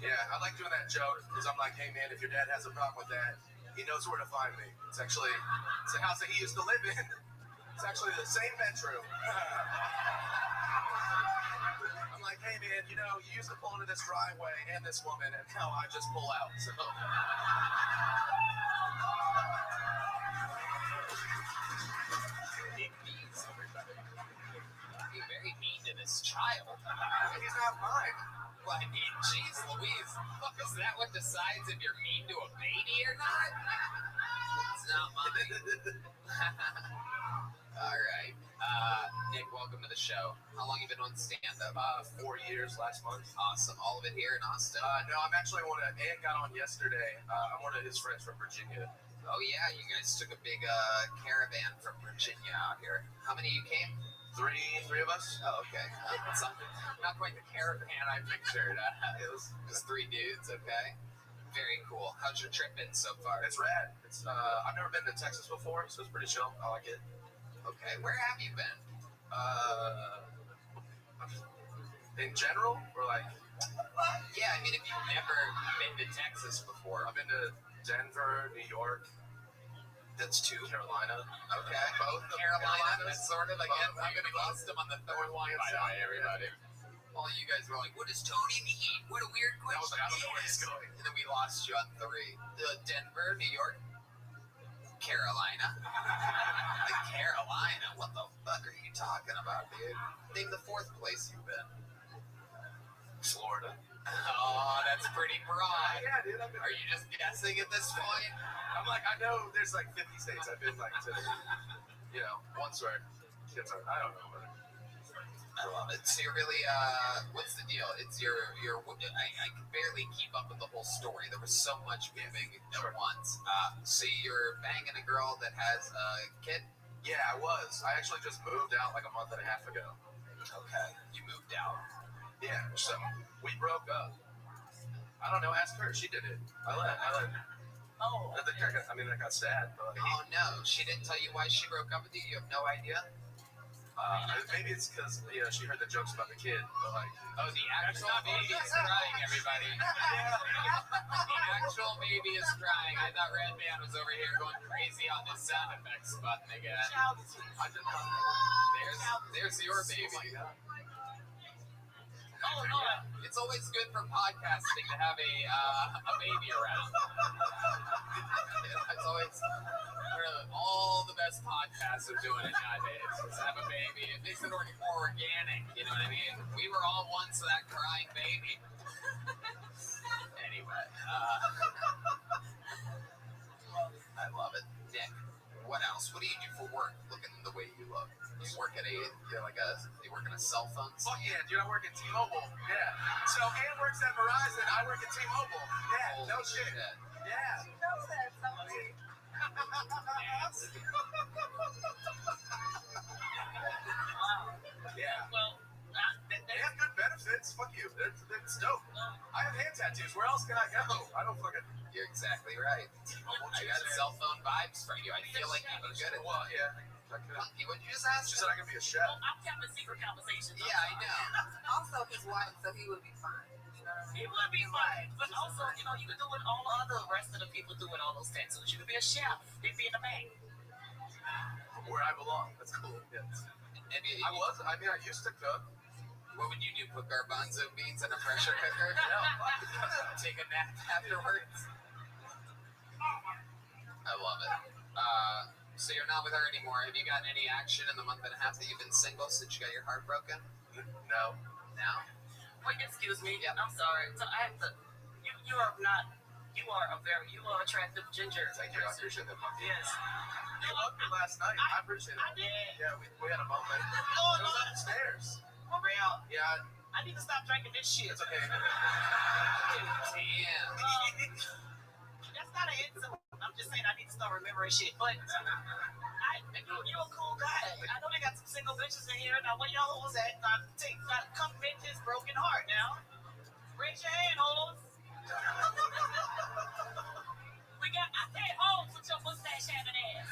Yeah, I like doing that joke because I'm like, hey man, if your dad has a problem with that, he knows where to find me. It's the house that he used to live in. It's actually the same bedroom. I'm like, hey man, you used to pull into this driveway and this woman, and now I just pull out. So Nick Bees, everybody. Being very mean to this child. he's not mine. Well, I mean, jeez Louise, fuck, is that what decides if you're mean to a baby or not? It's not mine. All right. Nick, welcome to the show. How long have you been on stand-up? 4 years last month. Awesome. All of it here in Austin? No, I'm actually Ant got on yesterday. I'm one of his friends from Virginia. Oh, yeah, you guys took a big caravan from Virginia out here. How many of you came? Three of us. Oh, okay. Not quite the caravan I pictured. It was just 3 dudes, okay? Very cool. How's your trip been so far? It's rad. I've never been to Texas before, so it's pretty chill. I like it. Okay, where have you been? In general, or like? Yeah, I mean, if you've never been to Texas before. I've been to Denver, New York. That's 2. Carolina. Okay, both Carolina. That's sort of, again, I'm going to lost them on the third one, by the way, everybody. All you guys were like, what does Tony mean? What a weird question. I was like, I don't know where he's going. And then we lost you on 3. Denver, New York, Carolina. Like Carolina? What the fuck are you talking about, dude? Name the 4th place you've been. Florida. Oh, that's pretty broad. Yeah, dude. Are you just guessing at this point? I'm like, I know there's like 50 states I've been like to, once where kids are, I don't know. But I love it. So you're really, what's the deal? It's your I can barely keep up with the whole story. There was so much moving at once. So you're banging a girl that has a kid? Yeah, I was. I actually just moved out like a month and a half ago. Okay. You moved out. Yeah, so we broke up. I don't know, ask her. She did it. I let. Oh. I got sad. But oh, no. She didn't tell you why she broke up with you? You have no idea? Maybe it's because, she heard the jokes about the kid. But like, oh, the actual baby is crying, everybody. The actual baby is crying. I thought Redman was over here going crazy on his sound effects button again. There's your baby. Oh, no. It's always good for podcasting to have a baby around. It's always all the best podcasts are doing it nowadays. Just have a baby. It makes it more organic. You know what I mean? We were all once that crying baby. Anyway, I love it. Nick, what else? What do you do for work? Looking the way you look. You work at you work in a cell phone? Fuck yeah, dude, I work at T-Mobile. Yeah. So Ann works at Verizon, I work at T-Mobile. Yeah, Holy no shit. Yeah. She knows that, Tony. Yeah. Well, They have good benefits. Fuck you. It's dope. I have hand tattoos. Where else can I go? I don't fucking. You're exactly right. I got cell phone vibes from you. I feel like you'd be good at Well, that. yeah. I could. Monkey, what'd you just ask? She said I could be a chef. well, I'm having secret conversations. Yeah, I know. Also his wife, so he would be fine. You know what I mean? It would be fine, but also, you can do what all the other rest of the people do with all those tattoos. You could be a chef, you could be in the bank. Where I belong. That's cool. Yeah. I used to cook. What would you do? Put garbanzo beans in a pressure cooker? No. Take a nap afterwards? I love it. So you're not with her anymore. Have you gotten any action in the month and a half that you've been single since you got your heart broken? No. No. Wait, excuse me. Yep. I'm sorry. So I have to. You are attractive ginger. Thank you. I appreciate that. Yes. You loved me last night. I appreciate it. I did. Yeah, we had a moment. No, It no. was upstairs. For real. Yeah, I need to stop drinking this shit. it's okay. Damn. That's not an insult. I'm just saying I need to start remembering shit. But you're a cool guy. I know they got some single bitches in here. Now, where y'all hoes at? Come make this broken heart now. Raise your hand, hoes. I said hoes with your mustache having ass.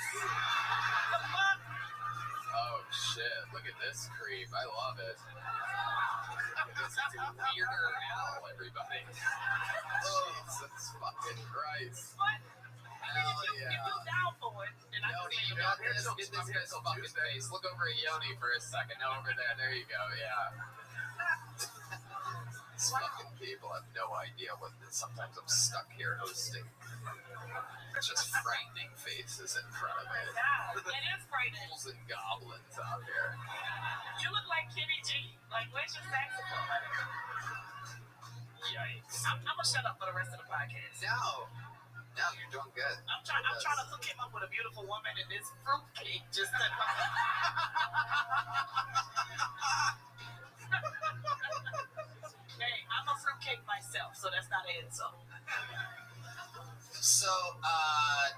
The fuck? Oh shit! Look at this creep. I love it. Look at this weirder owl, everybody. face. What? I mean, Hell if yeah. you're down for it, then I Yoni, just you make got it. this? Get this guy's fucking face. Look over at Yoni for a second. No, over there. There you go. Yeah. These fucking people have no idea what this. Sometimes I'm stuck here hosting. Just frightening faces in front of me. Yeah, it is frightening. Ghouls and goblins out here. You look like Kenny G. Like, where's your saxophone? Yikes. I'm gonna shut up for the rest of the podcast. No, you're doing good. I'm trying to hook him up with a beautiful woman, and this fruitcake just said, hey, I'm a fruitcake myself, so that's not an insult. So,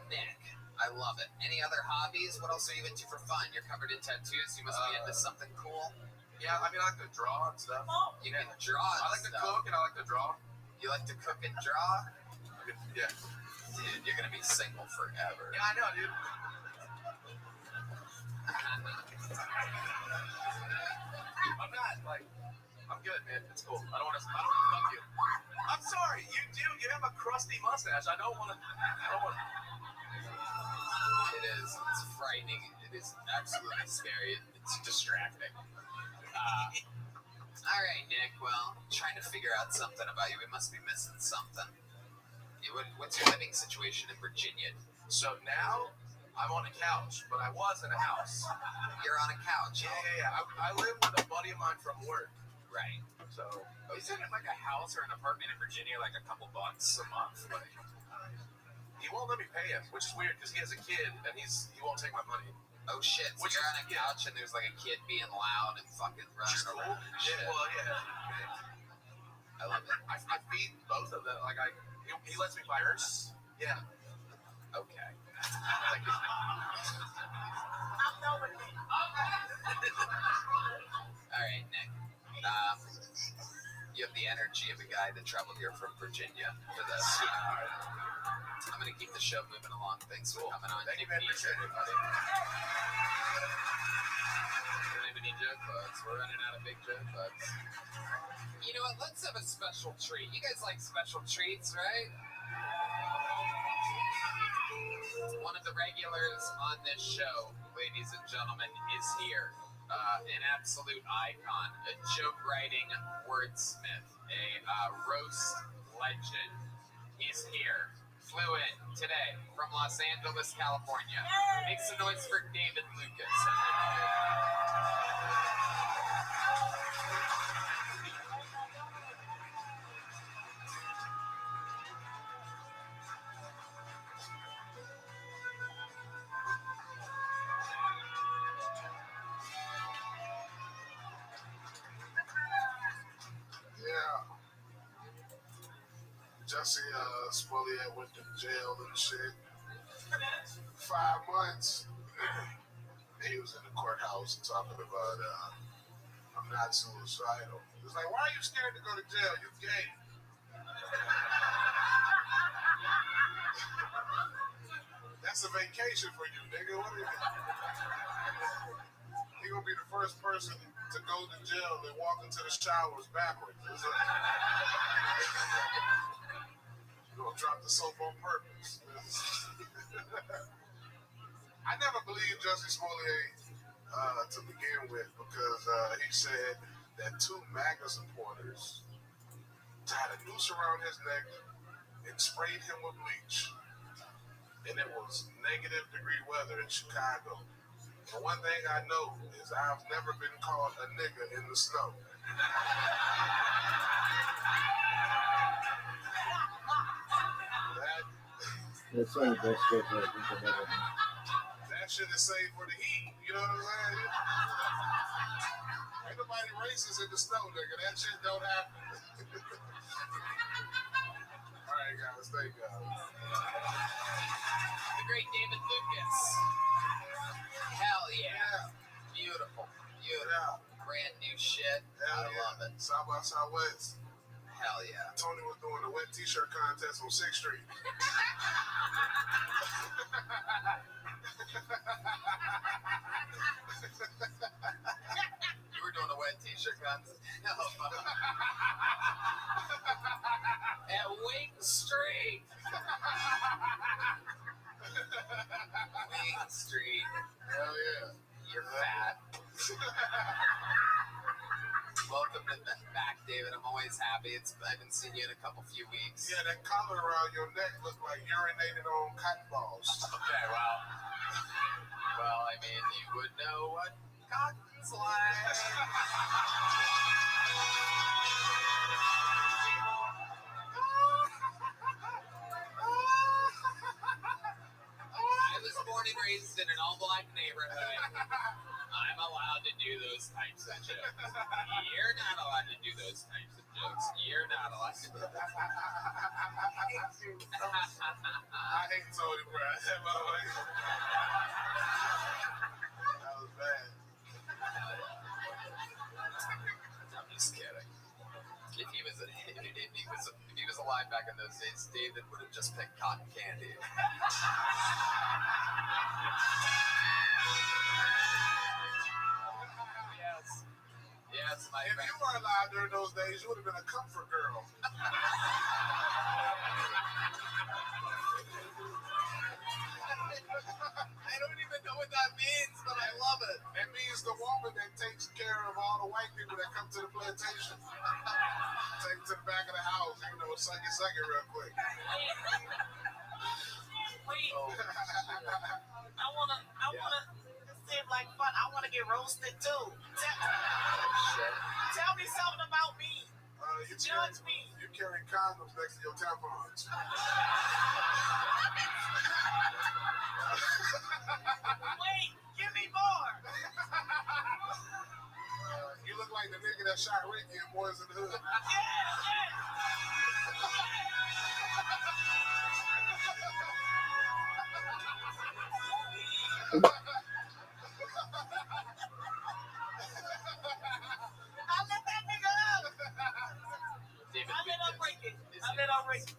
Nick, I love it. Any other hobbies? What else are you into for fun? You're covered in tattoos. You must be into something cool. Yeah, I mean, I like to draw and stuff. Oh, You can draw. I like to cook and I like to draw. You like to cook and draw? Yeah. Dude, you're gonna be single forever. Yeah, I know, dude. I'm not, like, I'm good, man. It's cool. I don't want to fuck you. I'm sorry, you do. You have a crusty mustache. I don't want to. It is. It's frightening. It is absolutely scary. It's distracting. All right, Nick. Well, trying to figure out something about you. We must be missing something. What's your living situation in Virginia? So now I'm on a couch, but I was in a house. You're on a couch. Yeah. I live with a buddy of mine from work. Right. So Isn't it like a house or an apartment in Virginia like a couple bucks a month? like, he won't let me pay him, which is weird because he has a kid and he won't take my money. Oh shit! So Which you're is- on a couch and there's like a kid being loud and fucking Which is running cool. around. and Shit. Well, yeah. I love it. I feed both of them. Like he lets me buy hers. Yeah. Okay. Thank you. I'm knowing it. All right, Nick. You have the energy of a guy that traveled here from Virginia for this. I'm gonna keep the show moving along. Thanks for coming on. Thank you, Nick man. Beach, Appreciate it. everybody. We don't have any joke bugs. We're running out of big joke bugs. You know what? Let's have a special treat. You guys like special treats, right? One of the regulars on this show, ladies and gentlemen, is here. An absolute icon, a joke writing wordsmith, a roast legend. He's here. Flew in today from Los Angeles, California. Make some noise for David Lucas. Yeah. Jesse Smollett went to jail and shit. 5 months. And he was in the courthouse talking about I'm not suicidal. He was like, why are you scared to go to jail? You gay. That's a vacation for you, nigga. What are you? He gonna be the first person to go to jail and walk into the showers backwards. It's like, you gonna drop the soap on purpose. I never believed Jussie Smollett to begin with because he said that 2 MAGA supporters tied a noose around his neck and sprayed him with bleach. And it was -degree weather in Chicago. And one thing I know is I've never been called a nigga in the snow. That's one of the best jokes I think I've ever heard. That shit is saved for the heat. You know what I'm saying? Ain't nobody racist in the snow, nigga. That shit don't happen. All right, guys. Thank you. The great David Lucas. Hell yeah. Beautiful. Beautiful. Brand new shit. Hell I yeah. love it. South by Southwest. Hell yeah. Tony was doing a wet t-shirt contest on 6th Street. You were doing a wet t-shirt contest. At Wings Street. Queen Street. Hell yeah. You're fat. Welcome back, David. I'm always happy. I haven't seen you in a few weeks. Yeah, that collar around your neck looked like urinated on cotton balls. Okay, well, I mean, you would know what cotton's like. I was born and raised in an all-black neighborhood. I'm allowed to do those types of jokes. You're not allowed to do those types of jokes. You're not allowed to do those. I hate Tony Brown. That motherfucker. That was bad. I'm just kidding. If he was alive back in those days, David would have just picked cotton candy. Yes, my If friend. you were alive during those days, you would have been a comfort girl. I don't even know what that means, but I love it. It means the woman that takes care of all the white people that come to the plantation. Take them to the back of the house, you know, suck it real quick. Wait, Oh, I wanna, this seems like fun. I wanna get roasted too. shit. Tell me something about me. You Judge me. You carry condoms next to your tampons. Wait, give me more. You look like the nigga that shot Ricky in Boys in the Hood. I let that nigga out. David, I let her break it. I let her break it.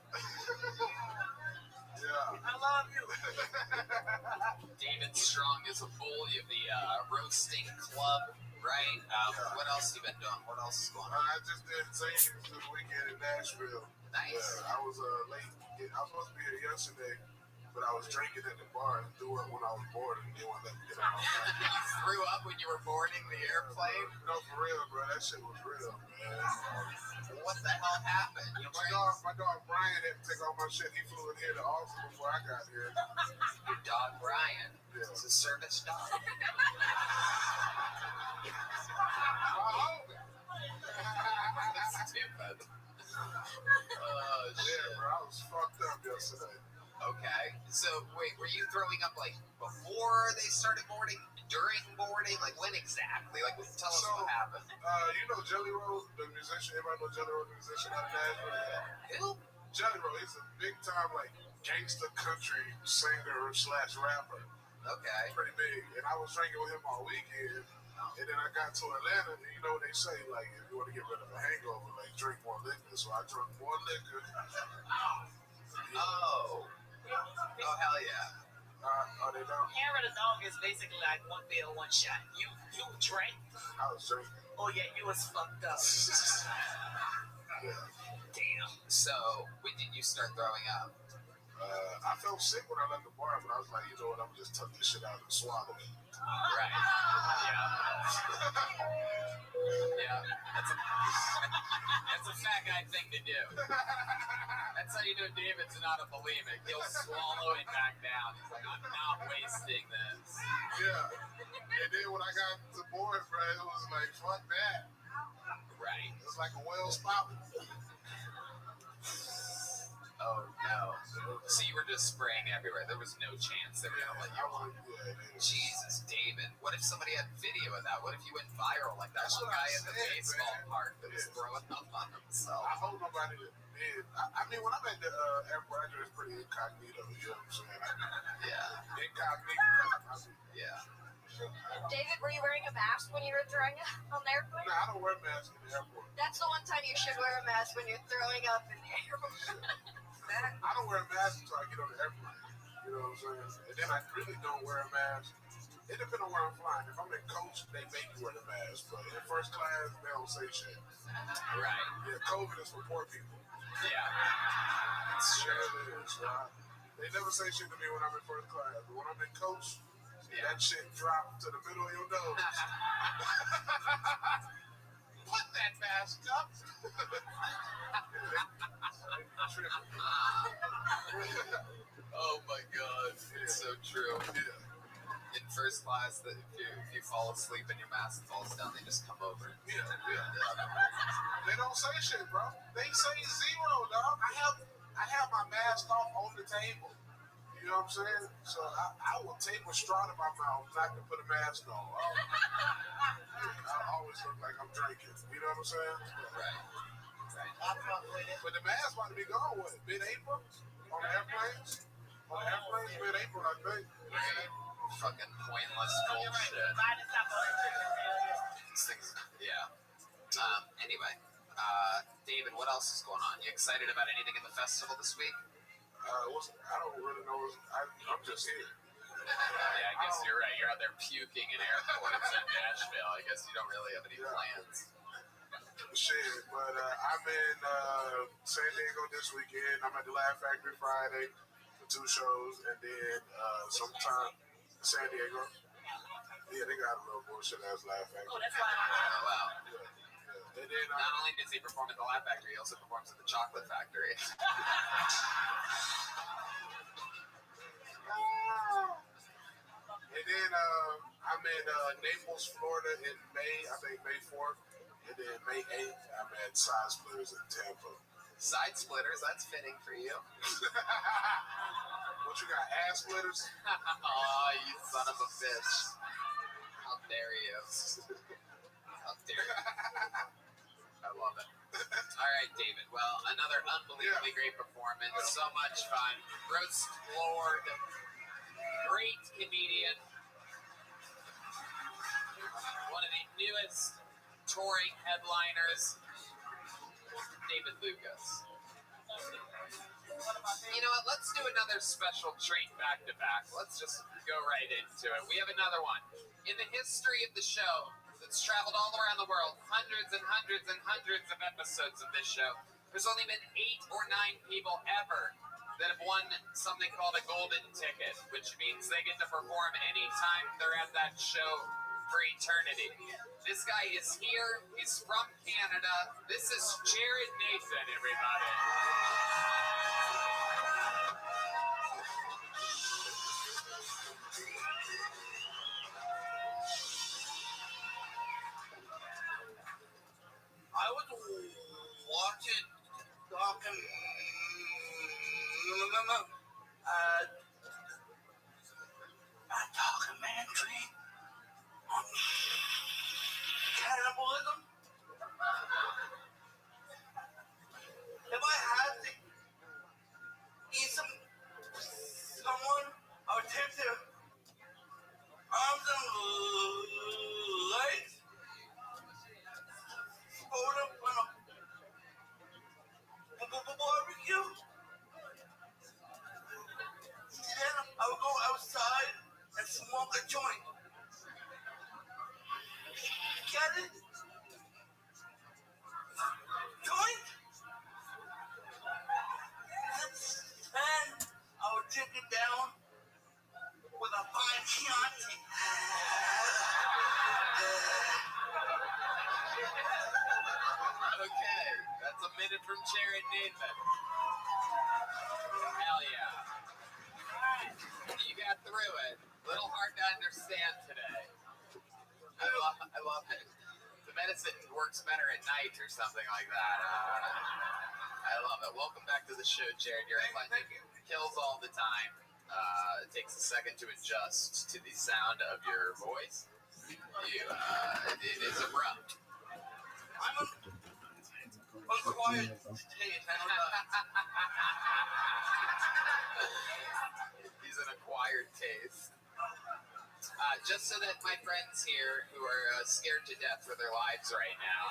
Yeah. I love you. David Strong is a bully of the roasting club, right? What else you been doing? What else is going on? I just did Zanies this weekend in Nashville. Nice. Yeah, I was late. I was supposed to be here yesterday, but I was drinking at the bar and threw up when I was bored and didn't want to let me get out. You threw up when you were boarding the airplane? No, for real, bro. That shit was real, man. What the hell happened? You My dog Brian had to take all my shit. He flew in here to Austin before I got here. Your dog Brian. Yeah. It's a service dog. Stupid. Oh, Yeah, shit. bro. I was fucked up yesterday. Okay. So, wait, were you throwing up, like, before they started boarding? During boarding? Like, when exactly? Like, tell us what happened. You know Jelly Roll, the musician? Everybody know Jelly Roll, the musician out of Nashville? Who? Jelly Roll, he's a big time, like, gangster country singer / rapper. Okay. Pretty big. And I was drinking with him all weekend. And then I got to Atlanta, and you know what they say, like, if you want to get rid of a hangover, like, drink more liquor. So I drank more liquor. Oh. Oh, hell yeah. Oh, they don't? Hair of the dog is basically like one pill, one shot. You drank? I was drinking. Oh yeah, you was fucked up. Yeah. Damn. So, when did you start throwing up? I felt sick when I left the bar, but I was like, you know what, I'm just tuck this shit out and swallow it. Right. Yeah. Yeah. That's a fat guy thing to do. That's how you know David's not a bulimic. He'll swallow it back down. He's like, I'm not wasting this. Yeah. And then when I got to board, bro, it was like, fuck that. Right. It was like a whale spouting. Oh, no. So you were just spraying everywhere. There was no chance they were going to let you on. Jesus, David. What if somebody had video of that? What if you went viral like that That's one what guy I at the said, baseball man. park that was Yeah. throwing up on himself? I hope nobody did. I mean, when I'm at the airport, I dress pretty incognito, you know what I'm saying? Yeah. Incognito. Yeah. David, were you wearing a mask when you were throwing up on the airplane? Nah, I don't wear masks in the airport. That's the one time you should wear a mask when you're throwing up in the airport. I don't wear a mask until I get on the airplane. You know what I'm saying? And then I really don't wear a mask. It depends on where I'm flying. If I'm in coach, they make you wear the mask. But in first class, they don't say shit. Right. Yeah, COVID is for poor people. Yeah. It's true. Yeah, it is, bro. They never say shit to me when I'm in first class, but when I'm in coach, that shit drop to the middle of your nose. Put that mask up. Oh my god, it's so true. In first class, that if you fall asleep and your mask falls down, they just come over. Yeah. They don't say shit, bro. They say zero, dog. I have my mask off on the table. You know what I'm saying? So I will take a straw to my mouth, not to put a mask on. I always look like I'm drinking. You know what I'm saying? Right. But the mask about to be gone, what, mid-April? On the airplanes? On the airplanes, mid-April, I think. Fucking pointless bullshit. These things, yeah. Anyway, David, what else is going on? You excited about anything in the festival this week? I don't really know. I'm just here. Yeah, I guess you're right. You're out there puking in airports in Nashville. I guess you don't really have any plans. Shit, but I'm in San Diego this weekend. I'm at the Laugh Factory Friday for 2 shows, and then sometime San Diego. Yeah, they got a little bullshit ass Laugh Factory. Oh, that's why. Oh, wow. Yeah. And then Not only does he perform at the Laugh Factory, he also performs at the Chocolate Factory. And then I'm in Naples, Florida in May, I think May 4th. And then May 8th, I'm at Side Splitters in Tampa. Side splitters, that's fitting for you. What you got, ass splitters? Oh, you son of a bitch. How dare you? How dare you? I love it. All right, David. Well, another unbelievably great performance. So much fun. Roast Lord. Great comedian. One of the newest touring headliners, David Lucas. You know what? Let's do another special treat back to back. Let's just go right into it. We have another one. In the history of the show that's traveled all around the world, hundreds and hundreds and hundreds of episodes of this show, there's only been 8 or 9 people ever that have won something called a golden ticket, which means they get to perform anytime they're at that show for eternity. This guy is here. He's from Canada. This is Jared Nathan, everybody. I was watching a documentary on cannibalism. If I had to eat someone, I would take their arms and legs, fold up on a barbecue. Then I would go outside and smoke a joint. Get it? Joint? And I would drink it down with a fine Chianti. Okay, that's a minute from Jared Nathan. Hell yeah. You got through it. Little hard to understand today. I love it. The medicine works better at night or something like that. I love it. Welcome back to the show, Jared. You're in Thank you. Kills all the time. It takes a second to adjust to the sound of your voice. It is abrupt. I'm unquiet taste. I know that. He's an acquired taste. Just so that my friends here who are scared to death for their lives right now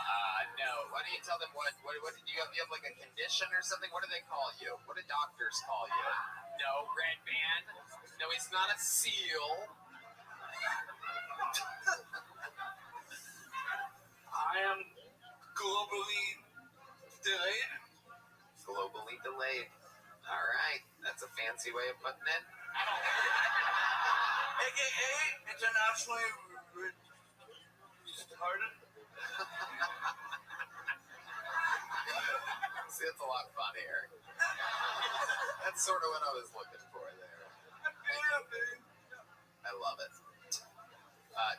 know, why don't you tell them what did you have? You have like a condition or something? What do they call you? What do doctors call you? No, Red Man. No, he's not a seal. I am globally delayed. Globally delayed. All right, that's a fancy way of putting it. AKA internationally retarded. See, that's a lot funnier. That's sort of what I was looking for there. I love it.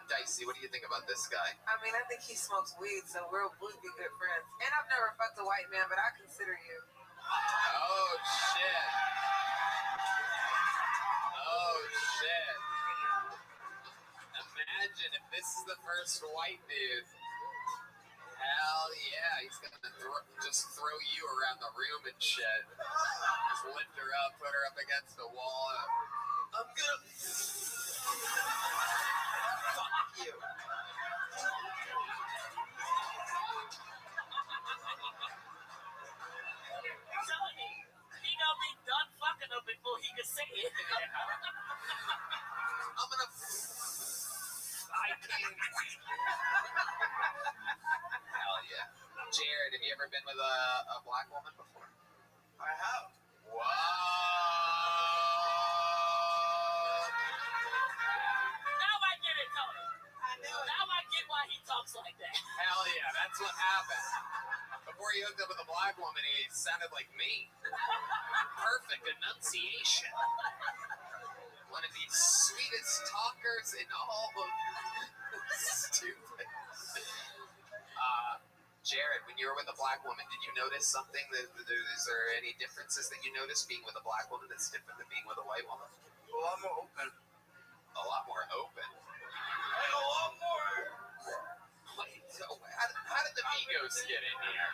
Dicey, what do you think about this guy? I mean, I think he smokes weed, so we'd be good friends. And I've never fucked a white man, but I consider you. Oh, shit. Oh, shit. Imagine if this is the first white dude. Hell yeah, he's gonna just throw you around the room and shit. Just lift her up, put her up against the wall. I'm gonna... Fuck you. I'm telling you, he gonna be done fucking her before he can say it. I'm gonna... I can't... Hell yeah. Jared, have you ever been with a black woman before? I have. Whoa! Now I get it, Tony. I knew it. Now I get why he talks like that. Hell yeah, that's what happened. Before he hooked up with a black woman, he sounded like me. Perfect enunciation. One of the sweetest talkers in all of... Stupid. Jared, when you were with a black woman, did you notice something? Is there any differences that you noticed being with a black woman that's different than being with a white woman? A lot more open. A lot more open. Like a lot more. Wait, so how did the Migos get in here?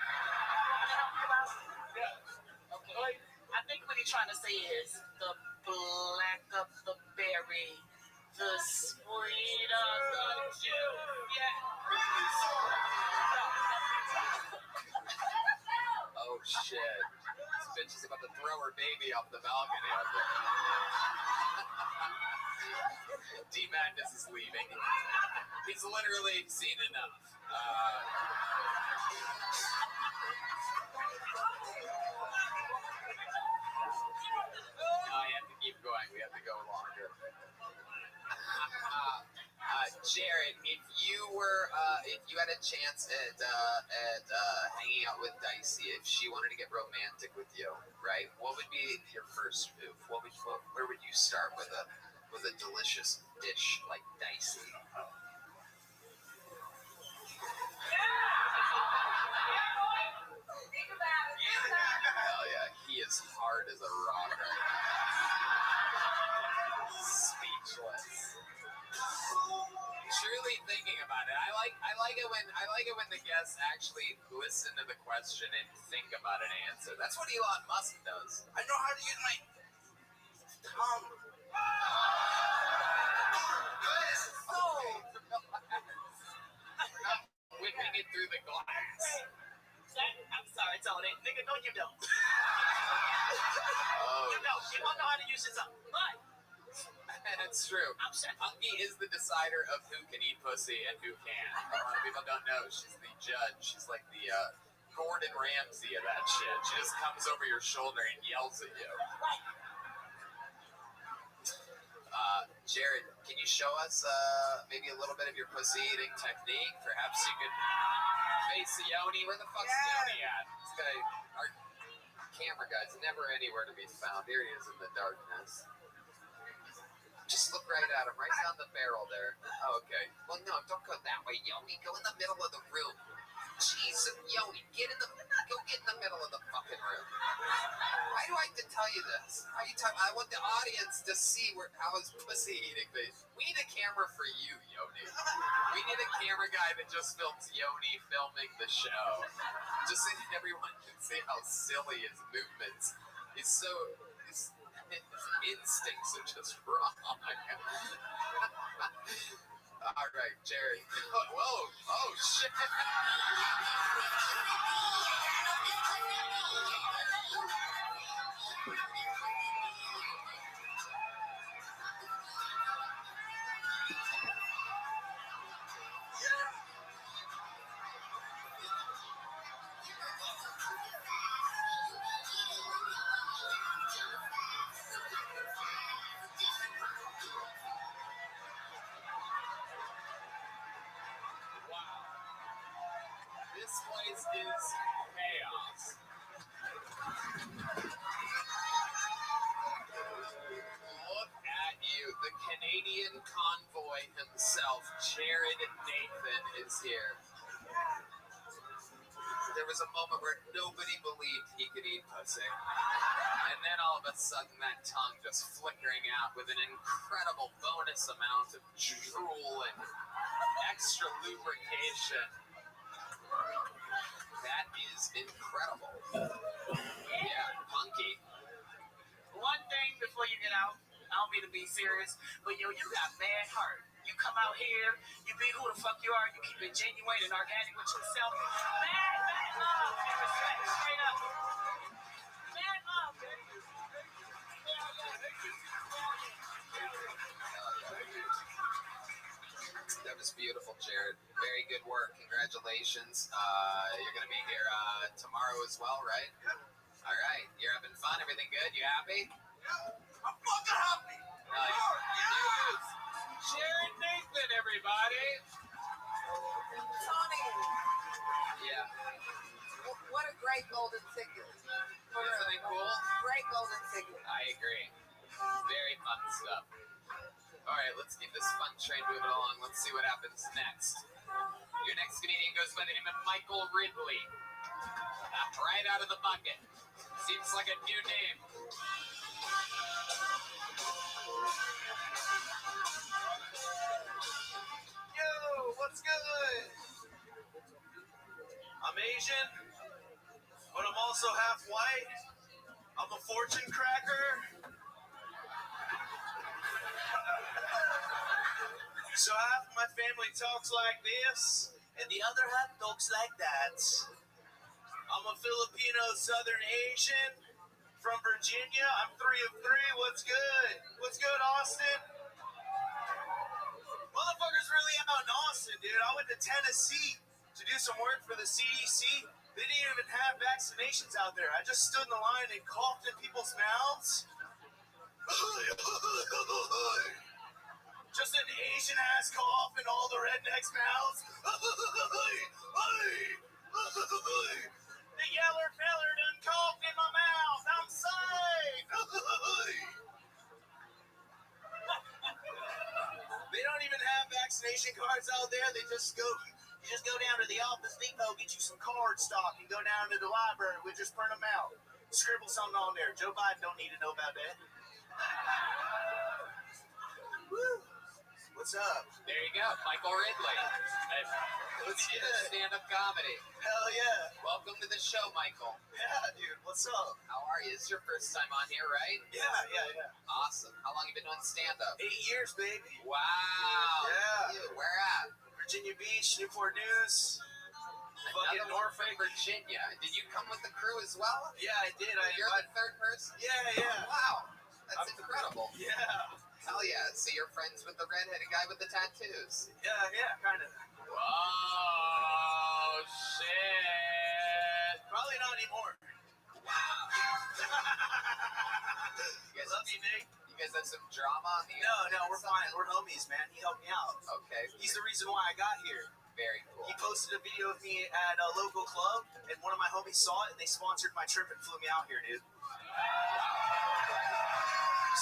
Okay. I think what he's trying to say is the black of the berry, the sweet of the juice. Yeah. Oh shit. This bitch is about to throw her baby off the balcony out there. D-Madness is leaving. He's literally seen enough. I have to keep going. We have to go longer. Jared, if you had a chance at hanging out with Dicey, if she wanted to get romantic with you, right? What would be your first move? Where would you start with a delicious dish like Dicey? Hell yeah, he is hard as a rock right now. Speechless. Truly thinking about it. I like it when the guests actually listen to the question and think about an answer. That's what Elon Musk does. I know how to use my tongue. Whipping it through the glass. I'm sorry, Tony. Nigga, no, you don't. Oh, You don't. You don't know how to use your tongue. But that's true. I'm sure. Punky is the decider of who can eat pussy and who can't. A lot of people don't know. She's the judge. She's like the Gordon Ramsay of that shit. She just comes over your shoulder and yells at you. Jared, can you show us maybe a little bit of your pussy eating technique? Perhaps you could face Yoni. Where the fuck's Yoni at? This guy, our camera guy's never anywhere to be found. Here he is in the darkness. Just look right at him, right down the barrel there. Oh, okay. Well, no, don't go that way, Yoni. Go in the middle of the room. Jeez, Yoni, go get in the middle of the fucking room. Why do I have to tell you this? I want the audience to see how his pussy eating face. We need a camera for you, Yoni. We need a camera guy that just films Yoni filming the show. Just so everyone can see how silly his movements. His instincts are just wrong. All right, Jerry. Whoa! Oh shit! is chaos. Look at you. The Canadian convoy himself, Jared Nathan, is here. There was a moment where nobody believed he could eat pussy. And then all of a sudden that tongue just flickering out with an incredible bonus amount of drool and extra lubrication. That is incredible. Yeah, punky. One thing before you get out, I don't mean to be serious, but yo, you got mad heart. You come out here, you be who the fuck you are, you keep it genuine and organic with yourself. Mad love and respect, straight up. Mad love, baby. That was beautiful, Jared. Very good work. Congratulations. You're going to be here tomorrow as well, right? All right. You're having fun? Everything good? You happy? I'm fucking happy. Nice. Jared Nathan, everybody. Tony, Yeah. what a great golden ticket. For Isn't it cool? Great golden ticket. I agree. Very fun stuff. All right, let's keep this fun train moving along. Let's see what happens next. Your next comedian goes by the name of Michael Ridley. Right out of the bucket. Seems like a new name. Yo, what's good? I'm Asian, but I'm also half white. I'm a fortune cracker. So half of my family talks like this, and the other half talks like that. I'm a Filipino Southern Asian from Virginia. I'm 3 of 3. What's good? What's good, Austin? Motherfuckers really out in Austin, dude. I went to Tennessee to do some work for the CDC. They didn't even have vaccinations out there. I just stood in the line and coughed in people's mouths. Just an Asian ass cough in all the rednecks' mouths. The yeller feller done coughed in my mouth. I'm safe. They don't even have vaccination cards out there. You just go down to the Office Depot, get you some card stock, and go down to the library. We just print them out. Scribble something on there. Joe Biden don't need to know about that. Woo. What's up? There you go, Michael Ridley. What's Comedian good? of stand-up comedy. Hell yeah. Welcome to the show, Michael. Yeah, dude. What's up? How are you? This is your first time on here, right? Yeah. Awesome. How long you been doing stand-up? 8 years, baby. Wow. Yeah. Dude, where at? Virginia Beach, Newport News. Fucking Another one from Norfolk. Virginia. Did you come with the crew as well? Yeah, I did. You're the third person? Yeah. Wow. That's I'm- incredible. Yeah. Hell yeah. So you're friends with the redheaded guy with the tattoos? Yeah, kind of. Whoa, shit. Probably not anymore. Wow. You guys, Love you, Nick. you guys have some drama on the No, we're fine. We're homies, man. He helped me out. Okay. He's the reason why I got here. Very cool. He posted a video of me at a local club, and one of my homies saw it, and they sponsored my trip and flew me out here, dude.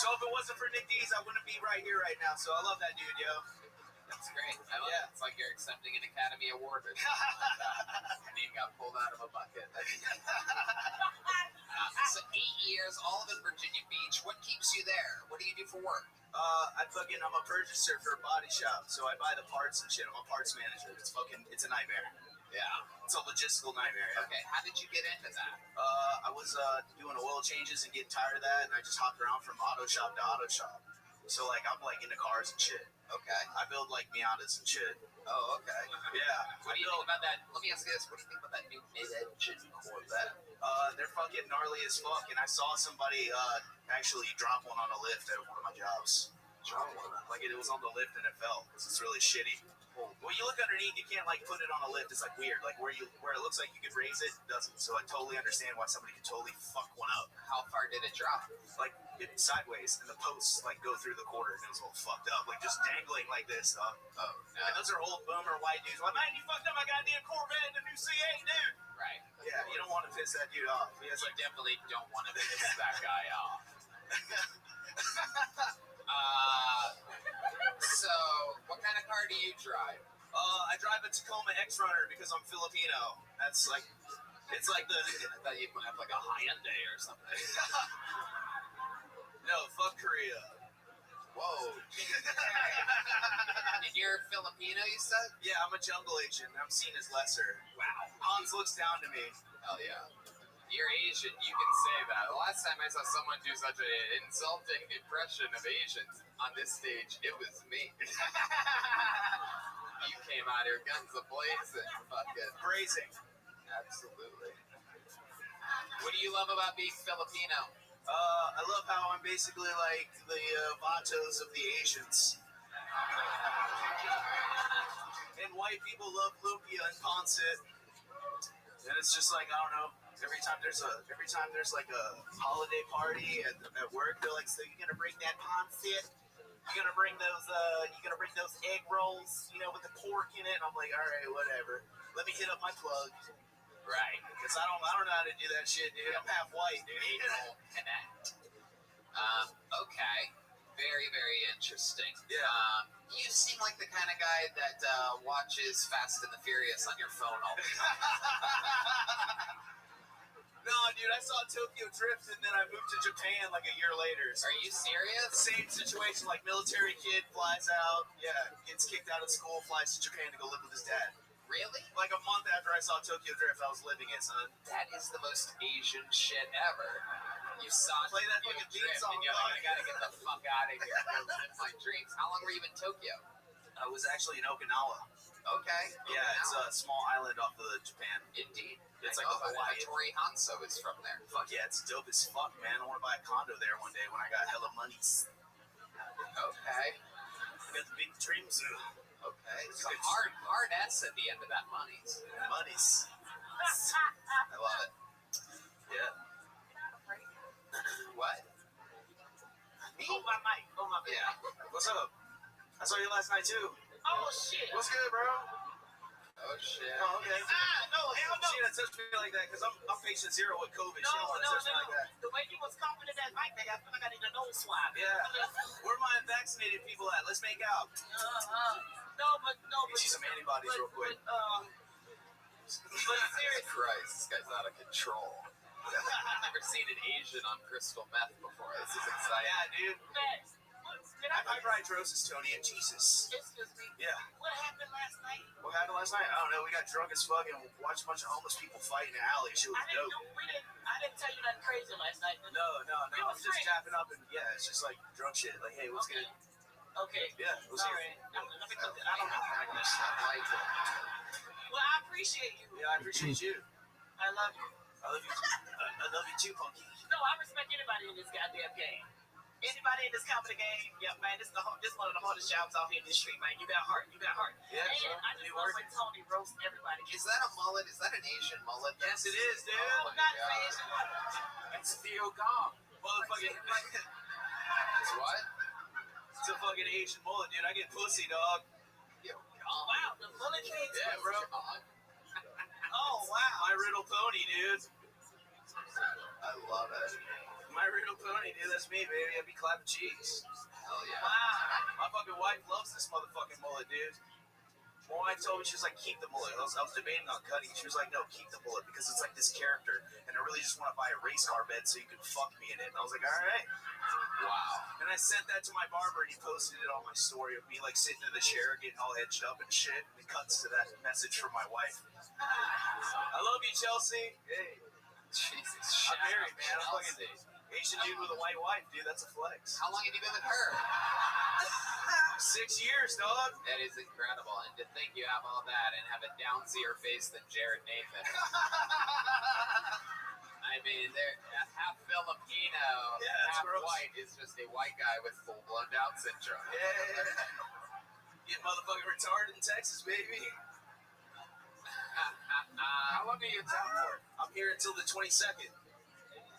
So if it wasn't for Nick Dees, I wouldn't be right here right now. So I love that dude, yo. That's great. I love Yeah. it. It's like you're accepting an Academy Award or something. Your name got pulled out of a bucket. So 8 years, all in Virginia Beach. What keeps you there? What do you do for work? I'm a purchaser for a body shop, so I buy the parts and shit. I'm a parts manager. It's a nightmare. Yeah. It's a logistical nightmare. Yeah. Okay. How did you get into that? I was doing oil changes and getting tired of that, and I just hopped around from auto shop to auto shop. So I'm into cars and shit. Okay. I build Miatas and shit. Oh, okay. Yeah. What do you think about that? Let me ask you this. What do you think about that new mid-engine Corvette? They're fucking gnarly as fuck, and I saw somebody actually drop one on a lift at one of my jobs. It was on the lift and it fell. It's really shitty. When you look underneath, you can't put it on a lift. It's weird. Where it looks like you could raise it, it doesn't. So I totally understand why somebody could totally fuck one up. How far did it it drop? like sideways, and the posts like go through the quarter, and it was all fucked up, like just dangling like this. Oh, no. And those are old boomer white dudes. Like, man, you fucked up my goddamn Corvette in the new C8, dude. Right. Yeah, you don't want to piss that dude off. He has You like, definitely don't want to piss that guy off. So, what kind of car do you drive? I drive a Tacoma X-Runner because I'm Filipino. That's like, it's like the I thought you'd have like a Hyundai or something. no, fuck Korea. Whoa. And you're Filipino, you said? Yeah, I'm a jungle Asian. I'm seen as lesser. Wow. Hans looks down to me. Hell yeah. You're Asian, you can say that. The last time I saw someone do such an insulting impression of Asians on this stage, it was me. You came out here guns a-blazing, fucking. Phrasing. Absolutely. What do you love about being Filipino? I love how I'm basically like the Vatos of the Asians. And white people love lumpia and pancit. And it's just like, I don't know. Every time there's like a holiday party at work, they're like, so you're gonna bring that pancit? You're gonna bring those egg rolls, you know, with the pork in it? And I'm like, all right, whatever. Let me hit up my plug. Right. Because I don't know how to do that shit, dude. I'm half white, dude. Anal connect. Okay. Very, very interesting. Yeah. You seem like the kind of guy that watches Fast and the Furious on your phone all the time. No, dude, I saw Tokyo Drift and then I moved to Japan like a year later. So Are you serious? same situation, like military kid flies out, gets kicked out of school, flies to Japan to go live with his dad. Really? Like a month after I saw Tokyo Drift, I was living it, son. That is the most Asian shit ever. You saw Play that Tokyo fucking theme Drift song, and you're like, dog. I gotta get the fuck out of here. Go live my dreams. How long were you in Tokyo? I was actually in Okinawa. Okay. Yeah, it's a small island off of Japan. Indeed. It's I like know a about it. Hawaii. Tori Hanso is from there. Fuck yeah, it's dope as fuck, man. I want to buy a condo there one day when I got hella monies. Okay. I got the big dreams. Okay. It's a hard S at the end of that monies. Monies. I love it. Yeah. What? Me? Oh, my mic. Oh, my bad. Yeah. What's up? I saw you last night too. Oh, shit. What's good, bro? Oh shit. Oh, okay. No, hell no. She didn't touch me like that because I'm patient zero with COVID. No, She don't want to touch me like that. The way you was coughing in that mic, nigga, I feel like I need a nose swab. Yeah. Where my unvaccinated people at? Let's make out. No, but Get you some antibodies real quick. But seriously, Christ, this guy's out of control. I've never seen an Asian on crystal meth before. This is exciting. Yeah, dude. Max, did I I have hydrosis, Tony, and Jesus. Excuse me. Yeah. What happened last night? What happened last night? I don't know. We got drunk as fuck and watched a bunch of homeless people fight in the alley. Shit was I dope. didn't tell you nothing crazy last night. No. It I'm was just great. tapping up and yeah, it's just like drunk shit. Like, hey, what's good? Okay. Yeah, what's All good? right. Let me cook it. I don't know. I like it. Well, I appreciate you. Yeah, I appreciate you. I love you. I love you. I love you too, Punky. No, I respect anybody in this goddamn game. Anybody in this comedy game, yeah, man, this one of the hardest jobs out here in this street, man. You got heart. Yeah, And so, I just you love work. when Tony roast everybody. Is that a mullet? Is that an Asian mullet? Yes, it is, dude. Oh my Not God. saying what. It's Theo Gong. Motherfucking. It's what? It's a fucking Asian mullet, dude. I get pussy, dog. Yo, Wow, the bullet came. Yeah, bro. Oh, wow. My riddle pony, dude. I love it. My riddle pony, dude. That's me, baby. I be clapping cheeks. Hell yeah. Wow. My fucking wife loves this motherfucking mullet, dude. My wife told me, she was like, keep the mullet. I was debating on cutting. She was like, no, keep the mullet because it's like this character. And I really just want to buy a race car bed so you can fuck me in it. And I was like, all right. Wow. And I sent that to my barber and he posted it on my story of me like sitting in the chair getting all edged up and shit. And it cuts to that message from my wife. I love you, Chelsea. Hey, Jesus. I'm married, man. I'm fucking Chelsea. Asian dude with a white wife, dude. That's a flex. How long have you been with her? 6 years, dog. That is incredible. And to think you have all that and have a downcier face than Jared Nathan. I mean, they're half Filipino, Yeah, that's half gross. white is just a white guy with full-blown Down syndrome. Yeah. Get motherfucking retarded in Texas, baby. How long are you in town for? I'm here until the 22nd.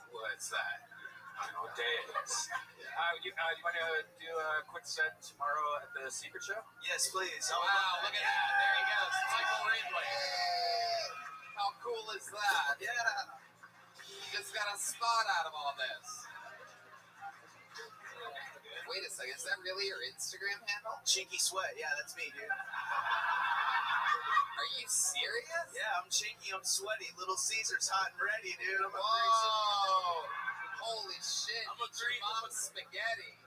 What's that? Oh, days. You want to do a quick set tomorrow at the Secret Show? Yes, please. Wow, look at that. There he goes. Michael Ridley. How cool is that? Yeah. He just got a spot out of all this. Wait a second. Is that really your Instagram handle? Chinky Sweat. Yeah, that's me, dude. Are you serious? Yeah, I'm chinky. I'm sweaty. Little Caesar's hot and ready, dude. I'm a Whoa. Holy shit. I'm a Eat your grease- mom's spaghetti.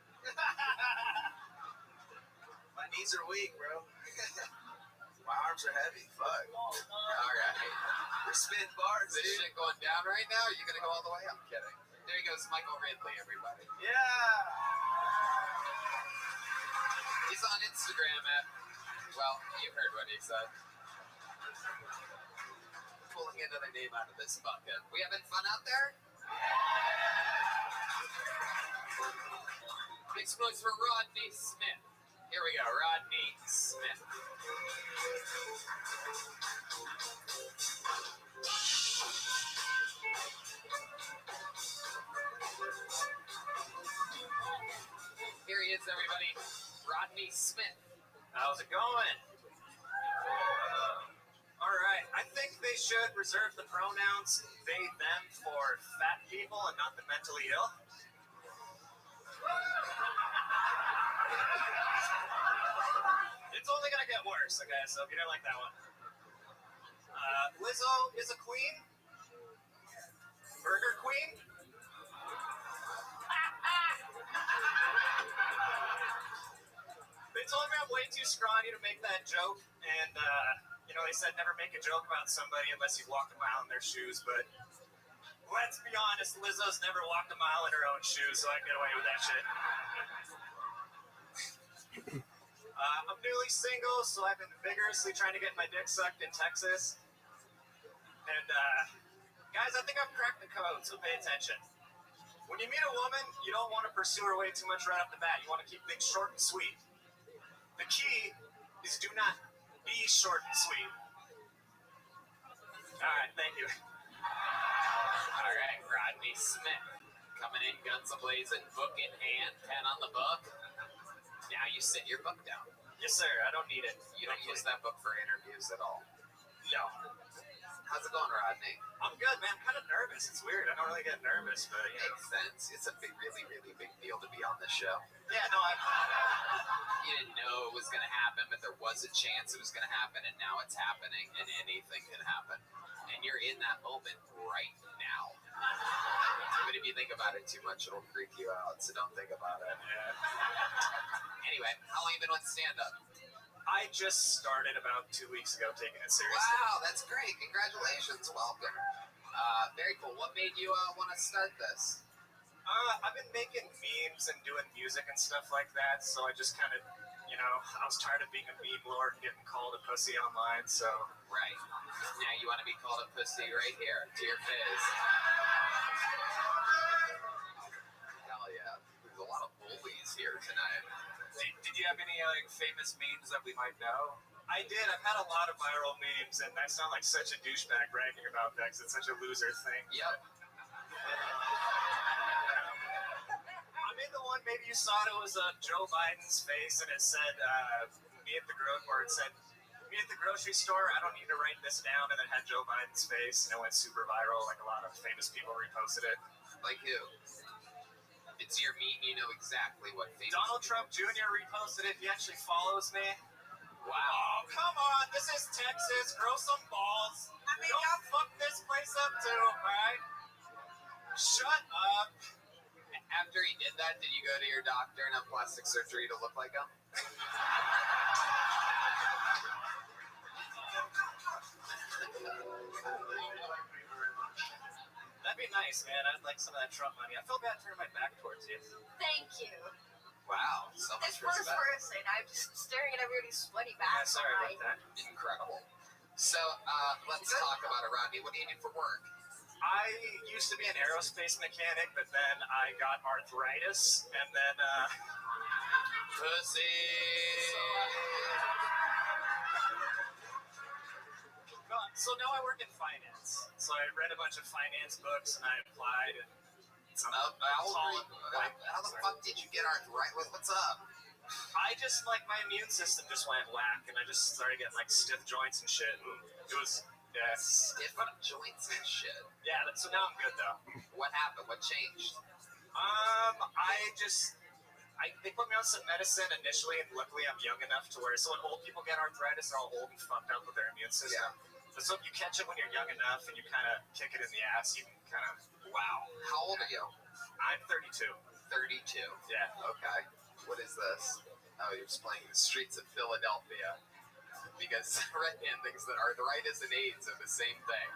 My knees are weak, bro. My arms are heavy. Fuck. All right. We're spitting bars, Is this dude. shit going down right now? Are you going to go all the way? I'm kidding. There he goes, Michael Ridley, everybody. Yeah. He's on Instagram at, well, you heard what he said. Pulling another name out of this bucket. We having fun out there? Make some noise for Rodney Smith. Here we go, Rodney Smith. Here he is, everybody. Rodney Smith. How's it going? All right. I think they should reserve the pronouns they, them for fat people and not the mentally ill. It's only going to get worse, okay? So if you don't like that one. Lizzo is a queen. Burger Queen. They told me I'm way too scrawny to make that joke, and they said never make a joke about somebody unless you've walked a mile in their shoes. But let's be honest, Lizzo's never walked a mile in her own shoes, so I can get away with that shit. I'm newly single, so I've been vigorously trying to get my dick sucked in Texas. And guys, I think I've cracked the code, so pay attention. When you meet a woman, you don't want to pursue her way too much right off the bat. You want to keep things short and sweet. The key is do not be short and sweet. All right, thank you. All right, Rodney Smith. Coming in, guns a-blazing, book in hand, pen on the book. Now you sit your book down. Yes, sir. I don't need it. You don't use that book for interviews at all. No. How's it going, Rodney? I'm good, man. I'm kind of nervous. It's weird. I don't really get nervous, but Makes sense. It's a really, really big deal to be on this show. yeah, no, You didn't know it was going to happen, but there was a chance it was going to happen, and now it's happening, and anything can happen. And you're in that moment right now. But if you think about it too much, it'll freak you out, so don't think about it. Anyway, how long have you been on stand-up? I just started about 2 weeks ago taking it seriously. Wow, that's great. Congratulations. Welcome. Very cool. What made you want to start this? I've been making memes and doing music and stuff like that, so I just kind of, I was tired of being a meme lord and getting called a pussy online, so. Right. Now you want to be called a pussy right here to your face. Hell yeah. There's a lot of bullies here tonight. Did you have any famous memes that we might know? I did. I've had a lot of viral memes, and I sound like such a douchebag bragging about that because it's such a loser thing. Yep. I made the one, maybe you saw it was Joe Biden's face, and it said, me at the grocery store, I don't need to write this down, and it had Joe Biden's face, and it went super viral, like a lot of famous people reposted it. Like who? It's your meme, you know exactly what famous. Donald Trump Jr. reposted it. He actually follows me. Wow. Oh, come on. This is Texas. Grow some balls. I mean, Don't fuck this place up, too, all right? Shut up. After he did that, did you go to your doctor and have plastic surgery to look like him? That'd be nice, man. I'd like some of that Trump money. I feel bad turning my back towards you. Thank you. Wow, so much This first respect. person, I'm just staring at everybody's sweaty back. Yeah, sorry about that. Incredible. So, let's talk about it, Rodney. What do you do for work? I used to be an aerospace mechanic, but then I got arthritis, and then, Pussy. so now I work in finance. So I read a bunch of finance books, and I applied, and How the fuck did you get arthritis? What's up? I just like my immune system just went whack, and I just started getting like stiff joints and shit. And it was Stiff joints and shit. yeah. So now I'm good though. What happened? What changed? They put me on some medicine initially, and luckily I'm young enough to where so when old people get arthritis, they're all old and fucked up with their immune system. Yeah. So if you catch it when you're young enough and you kind of kick it in the ass, you can kind of wow. How old are you? I'm 32. 32. Yeah. Okay. What is this? Oh, you're just playing the streets of Philadelphia. Because Redman thinks that arthritis and AIDS are the same thing.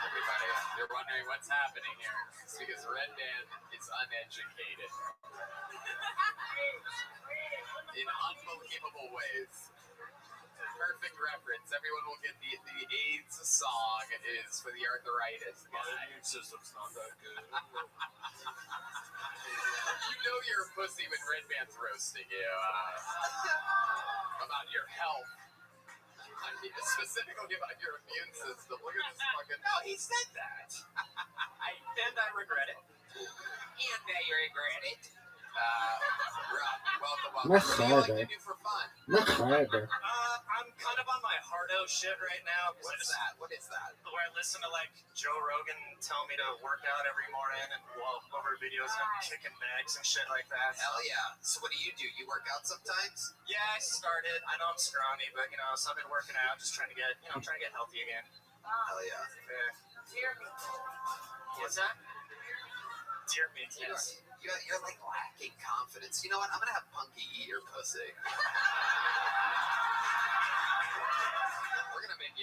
Everybody, you're wondering what's happening here. It's because Redman is uneducated. In unbelievable ways. Perfect reference. Everyone will get the AIDS song is for the arthritis. My immune system's not that good. You know you're a pussy when Redman's roasting you about your health. Specifically about your immune system. Look at this fucking. No, he said that. And I regret it. And now you regret it. Rob, welcome. Much What do you like harder. to do for fun? Much harder. I'm kind of on my hardo shit right now. What's that? What is that? Where I listen to like Joe Rogan tell me to work out every morning and walk over videos of him kicking bags and shit like that. Hell yeah. So what do? You work out sometimes? Yeah, I started. I know I'm scrawny, but so I've been working out, just trying to get healthy again. Hell yeah. Dear me. What's that? Dear me, yes. You're like lacking confidence. You know what? I'm gonna have Punky eat your pussy. We're gonna make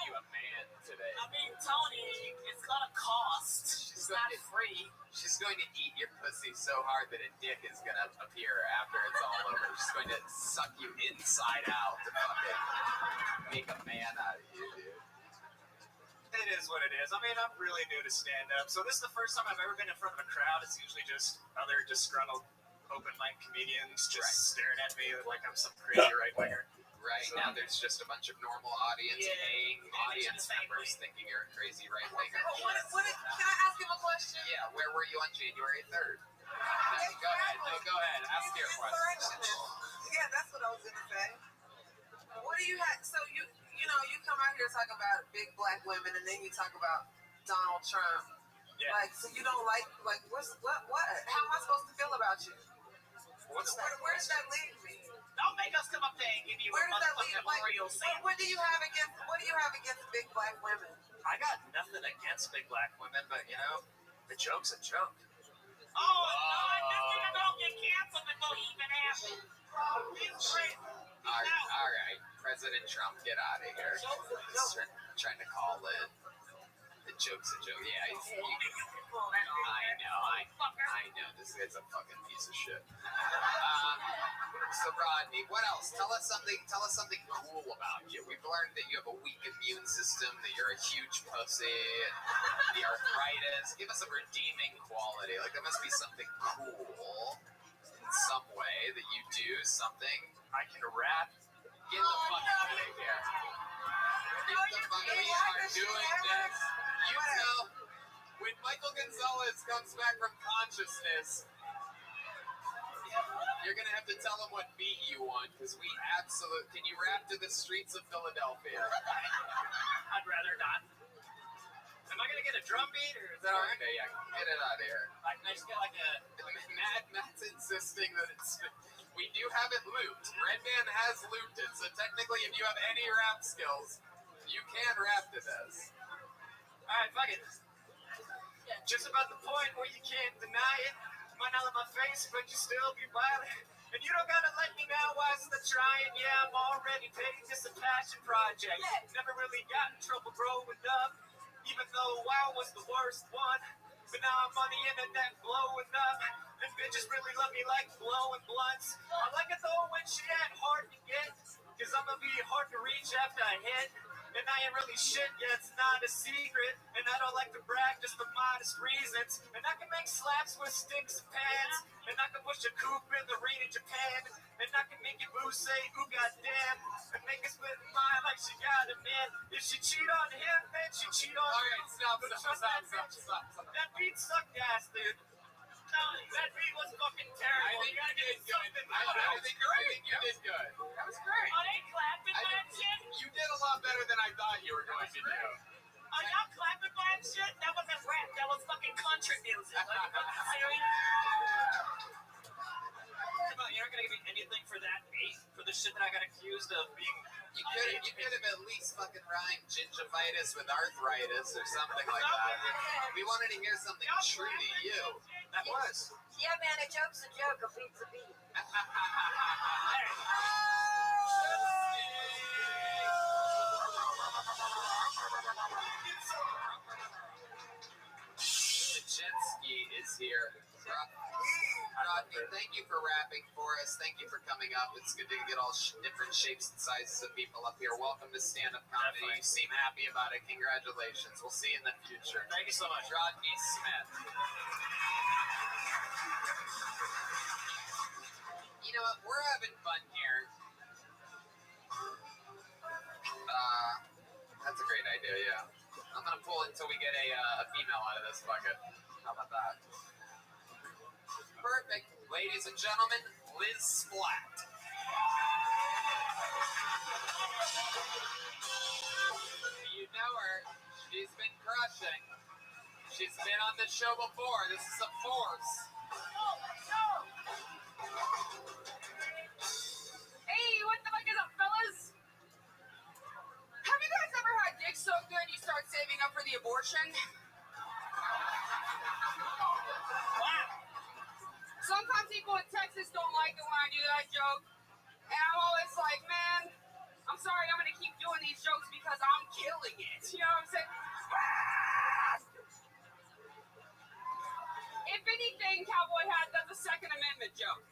you a man today. I mean, Tony, it's gonna cost. It's not free. She's going to eat your pussy so hard that a dick is gonna appear after it's all over. She's going to suck you inside out to fucking make a man out of you, dude. It is what it is. I mean, I'm really new to stand-up, so this is the first time I've ever been in front of a crowd. It's usually just other disgruntled open-mic comedians just staring at me like I'm some crazy right-winger. Right, So- now there's just a bunch of normal audience members thinking you're a crazy right-winger. Can I ask him a question? Yeah, where were you on January 3rd? Go ahead. No, go ahead. Ask your question. Yeah, that's what I was gonna say. What do you have? So you come out here talk about big black women, and then you talk about Donald Trump. Yeah. Like, so you don't like what? How am I supposed to feel about you? What's that? Where does that leave me? Don't make us come up there and give you Where a does that leave? motherfucking Like, Oreo sandwich. what do you have against big black women? I got nothing against big black women, but the joke's a joke. Oh, no, this nigga don't get canceled before he even happens. He's crazy. All right, President Trump, get out of here. He's trying to call in. The joke's a joke. Yeah, I know. This guy's a fucking piece of shit. So Rodney, what else? Tell us something cool about you. We've learned that you have a weak immune system, that you're a huge pussy, the arthritis. Give us a redeeming quality. Like, there must be something cool in some way that you do, something. I can rap. Get the fuck out of here. We are doing this. You know, when Michael Gonzalez comes back from consciousness, you're going to have to tell him what beat you on, because we absolutely... Can you rap to the streets of Philadelphia? I'd rather not. Am I going to get a drum beat, or is that all right? Okay, yeah, get it out of here. I can just get like a... Matt's insisting that it's... We do have it looped. Redman has looped it, so technically if you have any rap skills, you can rap to this. Alright, fuck it. Just about the point where you can't deny it. Might not let my face, but you still be violent. And you don't gotta let me now, why is the trying? Yeah, I'm already paid, just a passion project. Never really got in trouble growing up, even though WoW was the worst one. But now I'm on the internet blowing up, and bitches really love me like blowing blunts. I like it though when she ain't hard to get, cause I'ma be hard to reach after I hit. And I ain't really shit, yeah, it's not a secret. And I don't like to brag, just for modest reasons. And I can make slaps with sticks and pans. and I can push a coupe in the rain in Japan, and I can make your boo say, ooh, goddamn, and make her split in mine like she got a man. If she cheat on him, then she cheat on All you. right, stop. That beat sucked ass, dude. No, that beat was fucking terrible. I think You gotta you give did me good. something I better. think you did good. That was great. Are they clapping I that think shit? you did a lot better than I thought you were going to do. Are y'all clapping for that shit? That wasn't rap. That was fucking country music. Are you fucking serious? Come on, you're not gonna give me anything for that beat? For the shit that I got accused of being... You could have at least fucking rhymed gingivitis with arthritis or something like that. We wanted to hear something true to you. That was. Yeah, man, a joke's a joke, a beat's a beat. The jet ski is here. Rodney, thank you for rapping for us. Thank you for coming up. It's good to get all different shapes and sizes of people up here. Welcome to stand-up comedy. Definitely. You seem happy about it. Congratulations. We'll see you in the future. Thank you so much. Rodney Smith. You know what? We're having fun here. That's a great idea, yeah. I'm gonna pull it until we get a female out of this bucket. How about that? Perfect. Ladies and gentlemen, Liz Splat. You know her. She's been crushing. She's been on the show before. This is a force. Hey, what the fuck is up, fellas? Have you guys ever had dick so good you start saving up for the abortion? Sometimes people in Texas don't like it when I do that joke. And I'm always like, man, I'm sorry, I'm going to keep doing these jokes because I'm killing it. You know what I'm saying? If anything, Cowboy Hat, that's a Second Amendment joke.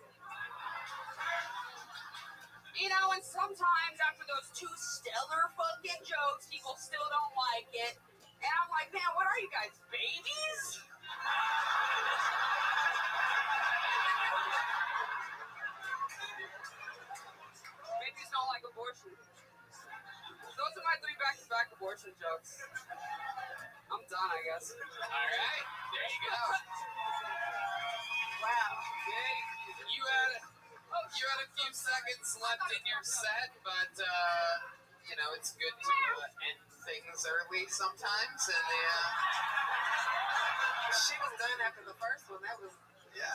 You know, and sometimes after those two stellar fucking jokes, people still don't like it. And I'm like, man, what are you guys, babies? Babies don't like abortion. Those are my 3 back-to-back abortion jokes. I'm done, I guess. All right, there you go. Wow. Okay, you had a few seconds left in your set, but you know it's good to end things early sometimes. And She was done after the first one. That was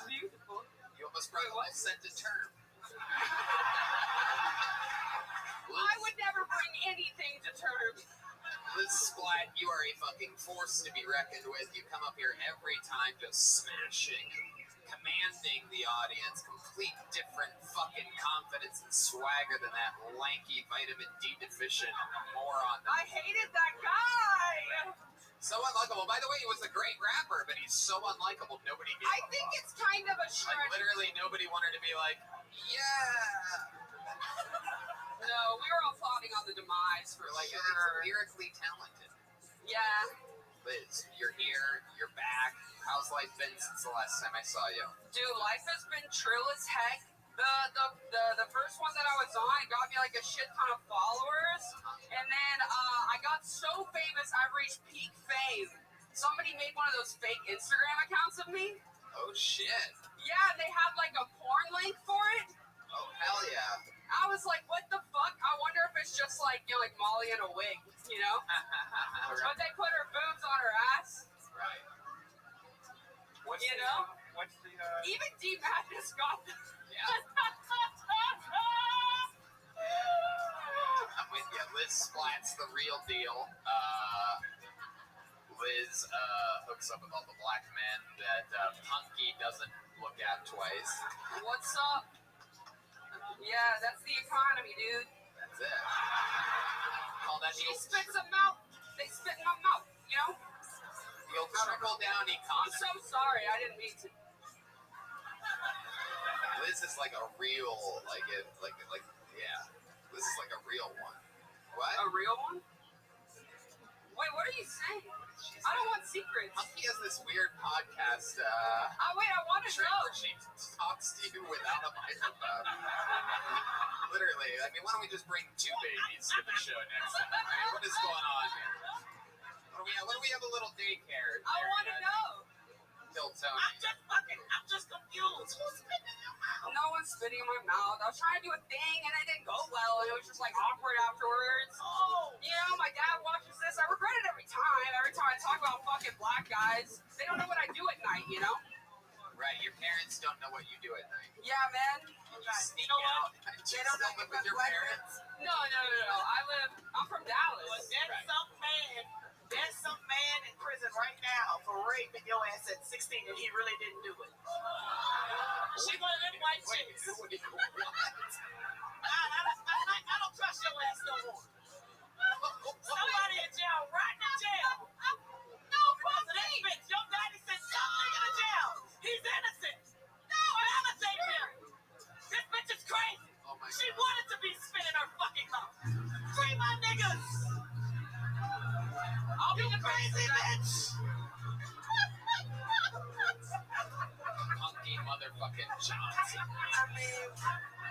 Beautiful. you almost brought the whole set to term. I would never bring anything to term. Liz Splat, you are a fucking force to be reckoned with. You come up here every time just smashing, commanding the audience, complete different fucking confidence and swagger than that lanky vitamin D deficient moron. I hated that guy. So unlikable. By the way, he was a great rapper, but he's so unlikable, nobody gave I a think fuck. it's kind of a Like, stretch. literally nobody wanted to be like, yeah. No, we were all plotting on the demise for Like, sure. he's lyrically talented. Yeah. Liz, you're here, you're back. How's life been since the last time I saw you? Dude, life has been trill as heck. The first one that I was on, it got me like a shit ton of followers. And then I got so famous, I reached peak fame. Somebody made one of those fake Instagram accounts of me. Oh, shit. Yeah, and they had like a porn link for it. Oh, hell yeah. I was like, what the fuck? I wonder if it's just like, you know, like Molly in a wig, you know? But they put her boobs on her ass. Right. What's You the, know? What's the, Even D Madness got them. Yeah. I'm with you. Liz Splat's the real deal. Liz hooks up with all the black men that Punky doesn't look at twice. What's up? Yeah, that's the economy, dude. That's it. Call that She the old, spits them out. They spit in my mouth, you know? the old trickle down I'm economy. so sorry. I didn't mean to. Liz is like a real, yeah. Liz is like a real one. What? A real one? Wait, what are you saying? I don't want secrets. Humpy has this weird podcast. Wait, I want to Trip know. where she talks to you without a microphone. Literally, I mean, why don't we just bring two babies to the show next time? Right? What is going on here? What do we have a little daycare? I want to know. Kill Tony. I'm just confused. Who's spitting in your mouth? No one's spitting in my mouth. I was trying to do a thing and it didn't go well, and it was just like awkward afterwards. Oh, You know, my dad watches this. I regret it every time. Every time I talk about fucking black guys, they don't know what I do at night. You know? Right, your parents don't know what you do at night. Yeah, man. you know what? They don't know live with your parents. No. I'm from Dallas. Well, there's some man in prison right now for raping your ass at 16 and he really didn't do it. She one of them white chicks. What? I don't trust your ass no more. Somebody in jail, right in jail. No, fuck that bitch. Your daddy sent something in the jail. He's innocent. No, validate him. This bitch is crazy. Oh my She God. wanted to be spitting her fucking mouth. Free my niggas. I'll be You the crazy bitch. Hunky motherfucking Johnson. I mean,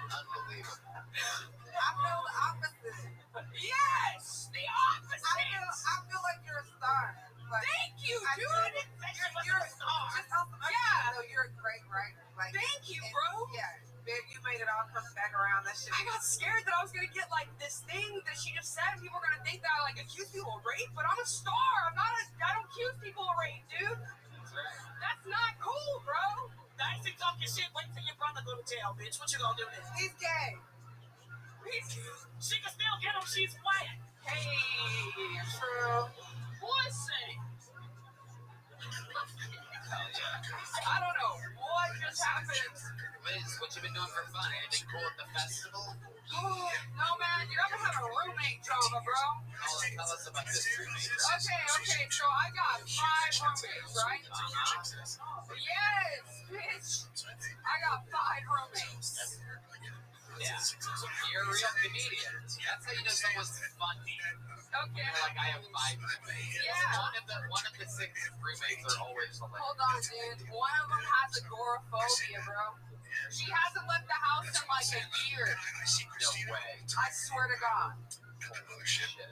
Unbelievable. I feel the opposite. Yes, the opposite. I feel like you're a star. Like, Thank you, I dude. I didn't say she was you're a star. just on some other Yeah. though, you're a great writer. Like, Thank you, and- bro. Yeah, babe, you made it all come back around. That shit. I got scared that I was gonna get like this thing that she just said. People were gonna think that I like accuse people of rape, but I'm a star. I don't accuse people of rape, dude. That's right. That's not cool, bro. Nice and talking shit. Wait till your brother go to jail, bitch. What you gonna do then? He's gay. She can still get him. She's white. Hey, True. Listen. Hell yeah. I don't know what just happened. Liz, what you been doing for fun? Anything cool at the festival? No, man, you're gonna have a roommate drama, bro. Tell us about this roommate. Okay, so I got 5 roommates, right? Yes, bitch. I got 5 roommates. Yeah. You're a real comedian. That's how you know someone's funny. Okay. Like I have 5 roommates. Yeah. One of the 6 roommates are always hilarious. Hold on, dude. One of them has agoraphobia, bro. She hasn't left the house in like a year. No way. I swear to God.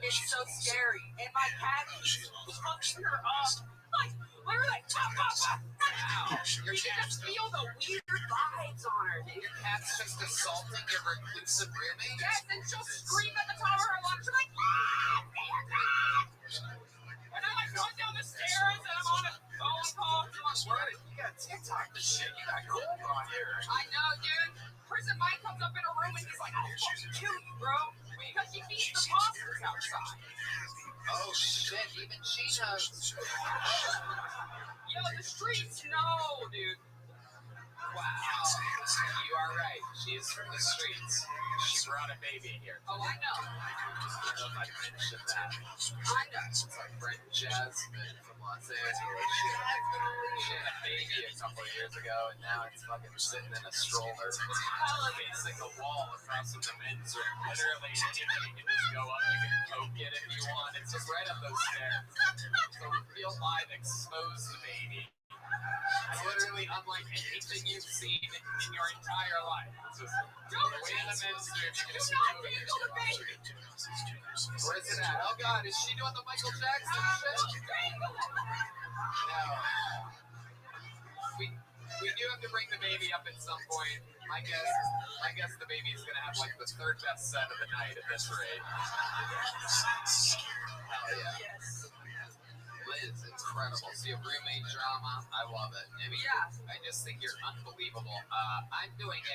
It's so scary. And my cat keeps fucking her up. Like, literally, Wow. you can just feel the weird vibes on her, dude. Your cat's just assaulting your reclusive roommate? Yes, and she'll scream at the top of her lungs. She's like, ah, and I'm like going down the stairs and I'm on a phone call to my work. You got TikTok this shit. You got gold on here. I know, dude. Prison Mike comes up in a room and he's like, I'll fucking kill you, bro. Because he feeds the monsters outside. Oh shit, even she knows. Yo, the streets know, dude. Wow. You are right. She is from the streets. She brought a baby here. Oh, I know. I don't know if I mentioned that. I know. It's our friend Jasmine from Los Angeles. She had a baby a couple of years ago, and now it's fucking sitting in a stroller facing a wall across from the men's room. Literally, anybody can just go up. You can poke it if you want. It's just right up those stairs. So real live exposed baby. It's literally unlike anything you've seen in your entire life. It's just way in the men's room. You can just go in there. Where's it at? Oh god, is she doing the Michael Jackson shit? No. We do have to bring the baby up at some point. I guess the baby's gonna have like the 3rd best set of the night at this rate. Hell yeah. Liz, incredible. See a roommate drama. I love it. I mean, Yeah. I just think you're unbelievable. I'm doing a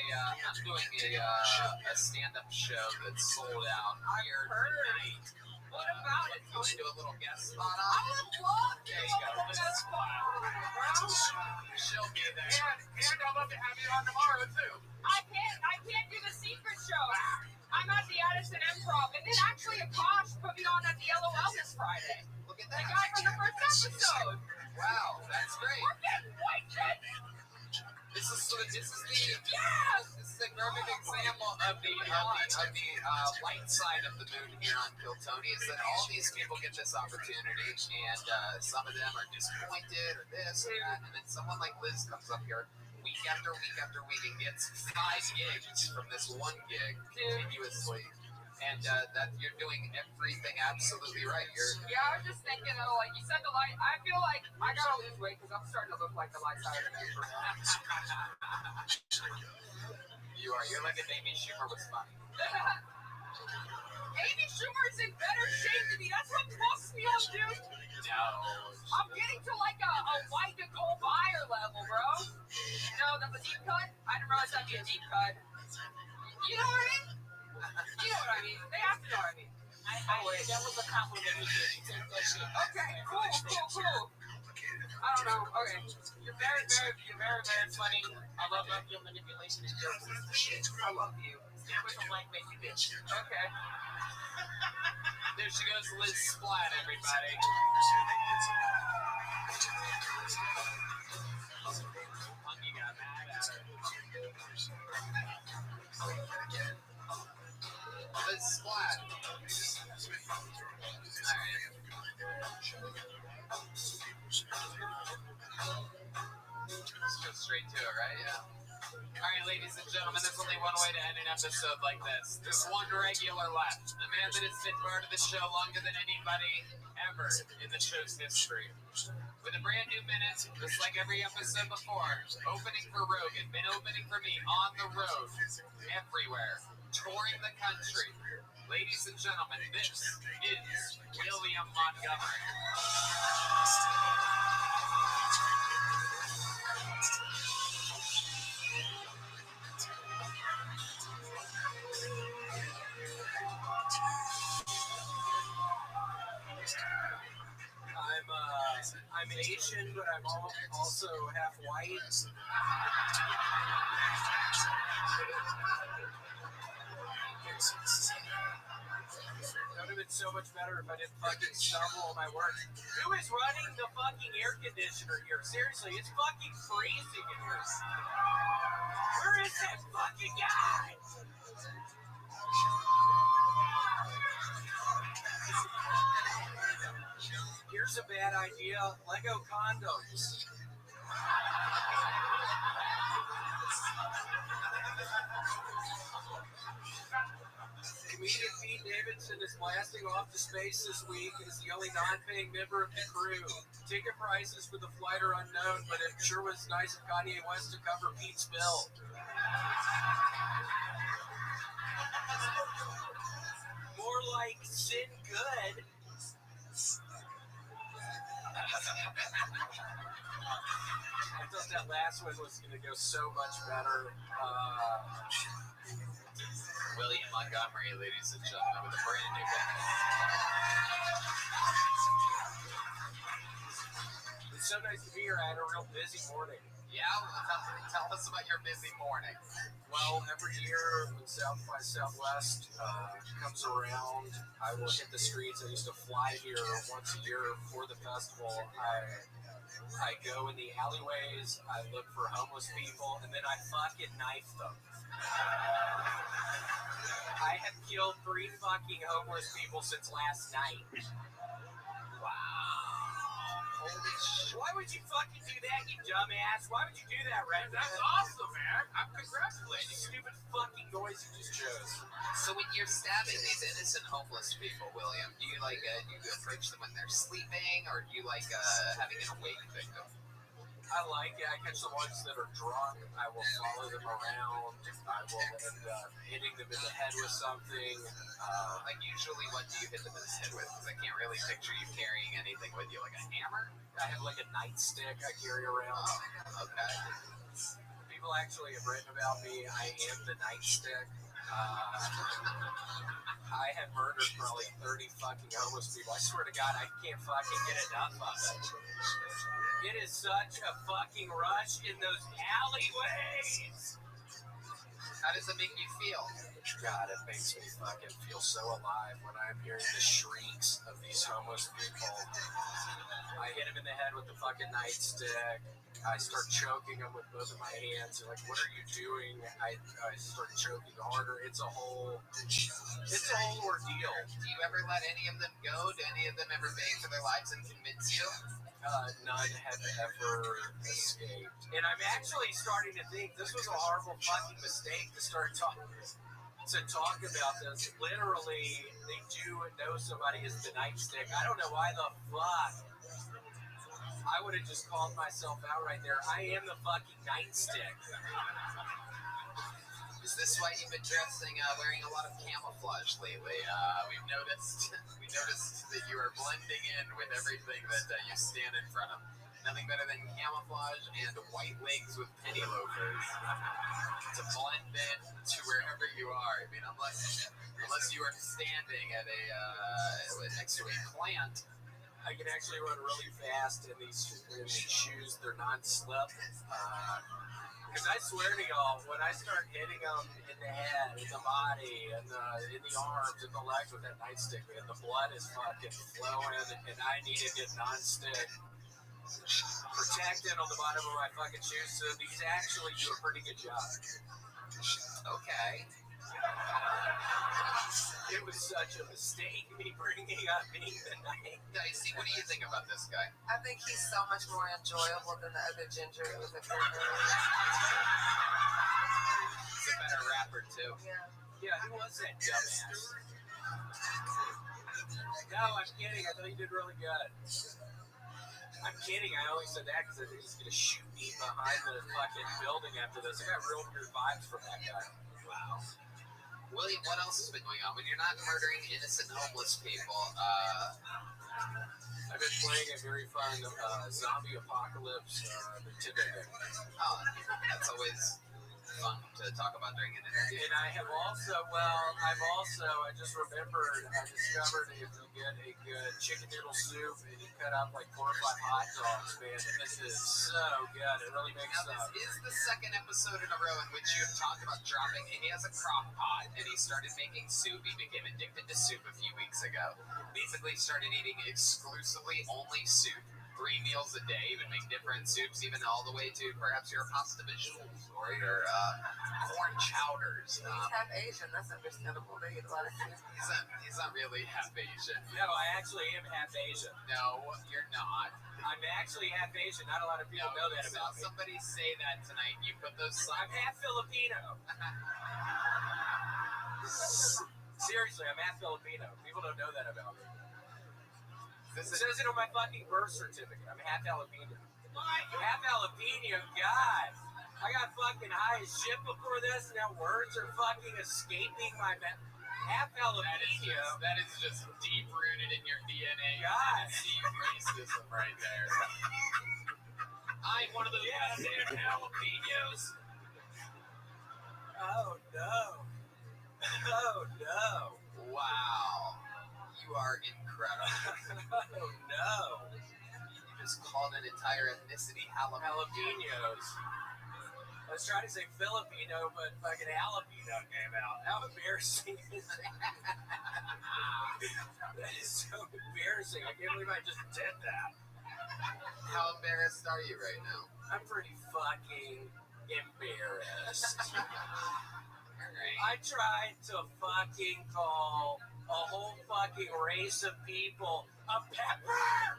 stand-up show that's sold out here tonight. What about it, You want to Tony? do a little guest spot I on? would love to. There you go. That's fun. She'll be there. And I'd love to have you on tomorrow too. I can't do the secret show. I'm at the Addison Improv, and then actually Akash put me on at the LOL this Friday. Look at The that. guy from the first episode. Wow, that's great. We're getting wasted. This is So this is a perfect example of the light side of the moon here on Kill Tony. Is that all these people get this opportunity, and some of them are disappointed or this or that, and then someone like Liz comes up here week after week after week and gets 5 gigs from this one gig continuously. And that you're doing everything absolutely right. I was just thinking, like you said, the light. I feel like I gotta lose weight because I'm starting to look like the light side of the moon for now. You're like if Amy Schumer was funny. Amy Schumer's in better shape than me. That's what fucks me up, dude. No. I'm getting to like a white Nicole Byer level, bro. No, that's a deep cut. I didn't realize that'd be a deep cut. You know what I mean? You know what I mean? They have to know what I mean. That was a compliment you did. You took that shit. Okay, cool. I don't know. Okay. You're very funny. I love your manipulation and jokes. I love you. Stay away from black man, you bitch. Okay. There she goes, Liz Splat, everybody. Honey got mad at her. Liz Splat. Alright. Let's go straight to it, right? Yeah. Alright, ladies and gentlemen, there's only one way to end an episode like this. There's one regular left. The man that has been part of the show longer than anybody ever in the show's history. With a brand new minute, just like every episode before, opening for Rogan, been opening for me on the road, everywhere, touring the country. Ladies and gentlemen, this is William Montgomery. I'm Asian, but I'm also half white. That would have been so much better if I didn't fucking stumble on my work. Who is running the fucking air conditioner here? Seriously, it's fucking freezing in here. Where is that fucking guy? Here's a bad idea. Lego condoms. Comedian Pete Davidson is blasting off to space this week and is the only non-paying member of the crew. Ticket prices for the flight are unknown, but it sure was nice of Kanye West to cover Pete's bill. More like sin good. I thought that last one was going to go so much better. William Montgomery, ladies and gentlemen, with a brand new book. It's so nice to be here. I had a real busy morning. Yeah, tell us about your busy morning. Well, every year when South by Southwest comes around, I will hit the streets. I used to fly here once a year for the festival. I go in the alleyways, I look for homeless people, and then I fucking knife them. I have killed 3 fucking homeless people since last night. Wow. Holy shit. Why would you fucking do that, you dumbass? Why would you do that, Red? That's awesome, man. I'm congratulating you. Stupid fucking noise you just chose. So when you're stabbing these innocent homeless people, William, do you do you approach them when they're sleeping, or do you like having an awake victim? I like it. I catch the ones that are drunk. I will follow them around. I will end up hitting them in the head with something. Usually, what do you hit them in the head with? Because I can't really picture you carrying anything with you, like a hammer. I have like a nightstick I carry around. Oh, okay. People actually have written about me. I am the nightstick. I have murdered probably 30 fucking homeless people. I swear to God, I can't fucking get enough of it. It is such a fucking rush in those alleyways. How does it make you feel? God, it makes me fucking feel so alive when I'm hearing the shrieks of these homeless people. I hit him in the head with the fucking nightstick. I start choking him with both of my hands. They're like, what are you doing? I start choking harder. It's a whole ordeal. Do you ever let any of them go? Do any of them ever beg for their lives and convince you? None have ever escaped. And I'm actually starting to think this was a horrible fucking mistake to talk about this. Literally, they do know somebody is the nightstick. I don't know why the fuck I would have just called myself out right there. I am the fucking nightstick. Is this why you've been wearing a lot of camouflage lately? We've noticed that you are blending in with everything that you stand in front of. Nothing better than camouflage and white legs with penny loafers to blend in to wherever you are. I mean, unless you are standing at next to a plant. I can actually run really fast in these shoes. They're non-slip. Because I swear to y'all, when I start hitting them in the head, in the body, in the arms, in the legs with that nightstick, man, the blood is fucking flowing, and I need to get non-stick protected on the bottom of my fucking shoes. So these actually do a pretty good job. Okay. It was such a mistake, me bringing up me tonight. Dicey, what do you think about this guy? I think he's so much more enjoyable than the other ginger with the He's a better rapper, too. Yeah, who was that dumbass? No, I'm kidding. I thought you did really good. I'm kidding. I only said that because I think he's going to shoot me behind the fucking building after this. I got real weird vibes from that guy. Wow. William, what else has been going on? When you're not murdering innocent homeless people, I've been playing a very fun zombie apocalypse Nintendo game. Oh, that's always fun to talk about during an interview. And I just remembered, I discovered if you get a good chicken noodle soup and you cut up like 4 or 5 hot dogs, man, this is so good. It really makes Now, this is the second episode in a row in which you have talked about dropping, and he has a crock pot, and he started making soup. He became addicted to soup a few weeks ago. Basically started eating exclusively only soup. 3 meals a day, even make different soups, even all the way to perhaps your pasta visuals or your corn chowders. He's half Asian. That's understandable. They eat a lot of soup. He's not really half Asian. No, I actually am half Asian. No, you're not. I'm actually half Asian. Not a lot of people know that about me. Somebody say that tonight. You put those. I'm half Filipino. Seriously, I'm half Filipino. People don't know that about me. It says it on my fucking birth certificate. I'm half jalapeno. Half jalapeno, God. I got fucking high as shit before this, and now words are fucking escaping my mouth. Half jalapeno. That is just deep rooted in your DNA. God. Deep racism right there. I'm one of those goddamn jalapenos. Oh no. Oh no. Wow. You are incredible. Oh no. You just called an entire ethnicity jalapenos. I was trying to say Filipino, but fucking jalapeno came out. How embarrassing is that? That is so embarrassing. I can't believe I just did that. How embarrassed are you right now? I'm pretty fucking embarrassed. Right. I tried to fucking call a whole fucking race of people a pepper!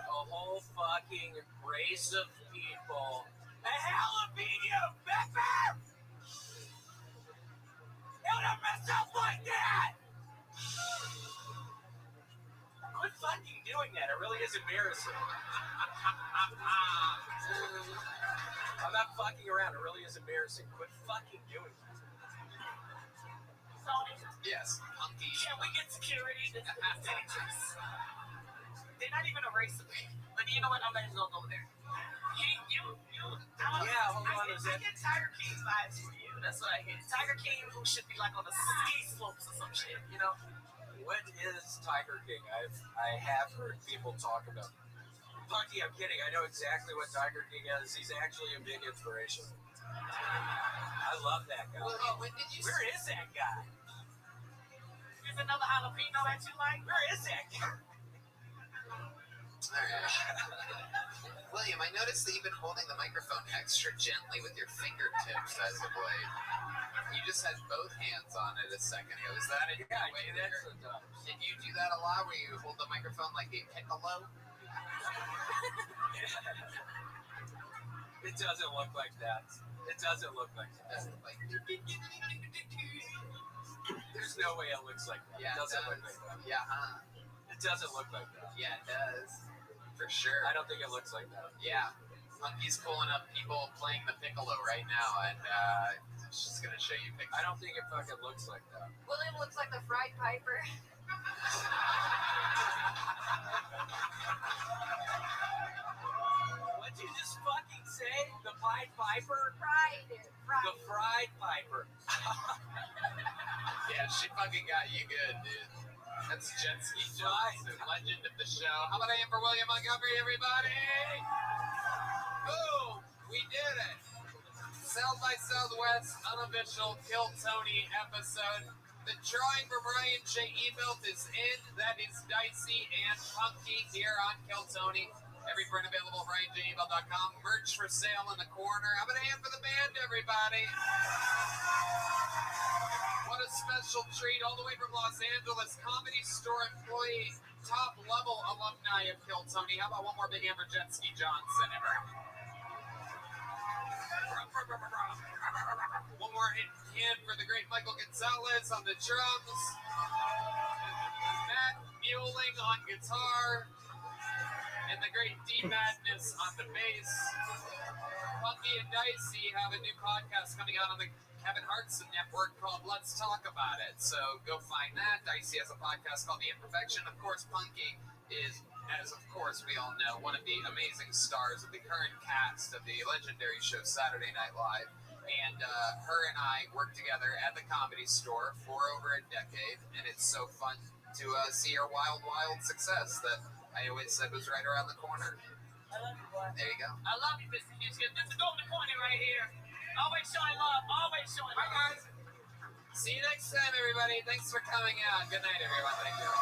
A whole fucking race of people. A jalapeno pepper! You don't mess up like that! Quit fucking doing that. It really is embarrassing. I'm not fucking around. It really is embarrassing. Quit fucking doing that. Tony, Yes, hunky. can we get security? This is dangerous. They're not even a race of me. But you know what? I'm gonna go there. Hold on a I second. get Tiger King vibes from you. That's what I get. Tiger King, who should be like on the ski slopes or some shit, you know? What is Tiger King? I have heard people talk about Punky, I'm kidding. I know exactly what Tiger King is. He's actually a big inspiration. I love that guy. Well, when did you? Where is that guy? There's another jalapeno that you like. Where is that guy? All right. William, I noticed that you've been holding the microphone extra gently with your fingertips as of late. You just had both hands on it a second ago. Is that a Yeah, I way do that there? sometimes. Did you do that a lot where you hold the microphone like a piccolo? It doesn't look like that. It doesn't look like that. Like, There's no way it looks like that. yeah, It it doesn't does. look like that. Yeah, huh? It doesn't look like that. Yeah, it does. For sure. I don't think it looks like that. Yeah. Punky's pulling up people playing the piccolo right now, and she's going to show you pictures. I don't think it fucking looks like that. William looks like the fried piper. What'd you just fucking say? The Pied Piper? Fried. The Fried Piper. Yeah, she fucking got you good, dude. That's Jet Ski Johnson, legend of the show. How about a hand for William Montgomery, everybody? Boom! We did it! South by Southwest unofficial Kill Tony episode. The drawing for Ryan J. Ebelt is in. That is Dicey and Punky here on Kill Tony. Every print available at RyanJebelt.com. Merch for sale in the corner. How about a hand for the band, everybody? What a special treat, all the way from Los Angeles. Comedy Store employee, top level alumni of Kill Tony. How about one more big hand for Jet Ski Johnson, everybody? One more hand for the great Michael Gonzalez on the drums. Matt Mueling on guitar. And the great D Madness on the bass. Punky and Dicey have a new podcast coming out on the Kevin Hartson Network called Let's Talk About It. So go find that. Dicey has a podcast called The Imperfection. Of course, Punky is, as of course we all know, one of the amazing stars of the current cast of the legendary show Saturday Night Live. And her and I worked together at the Comedy Store for over a decade. And it's so fun to see her wild, wild success that I always said was right around the corner. I love you, boy. There you go. I love you, Mr. Houston. This is Golden Corner right here. Always showing love. Always showing love. Bye, guys. See you next time, everybody. Thanks for coming out. Good night, everyone. Thank you.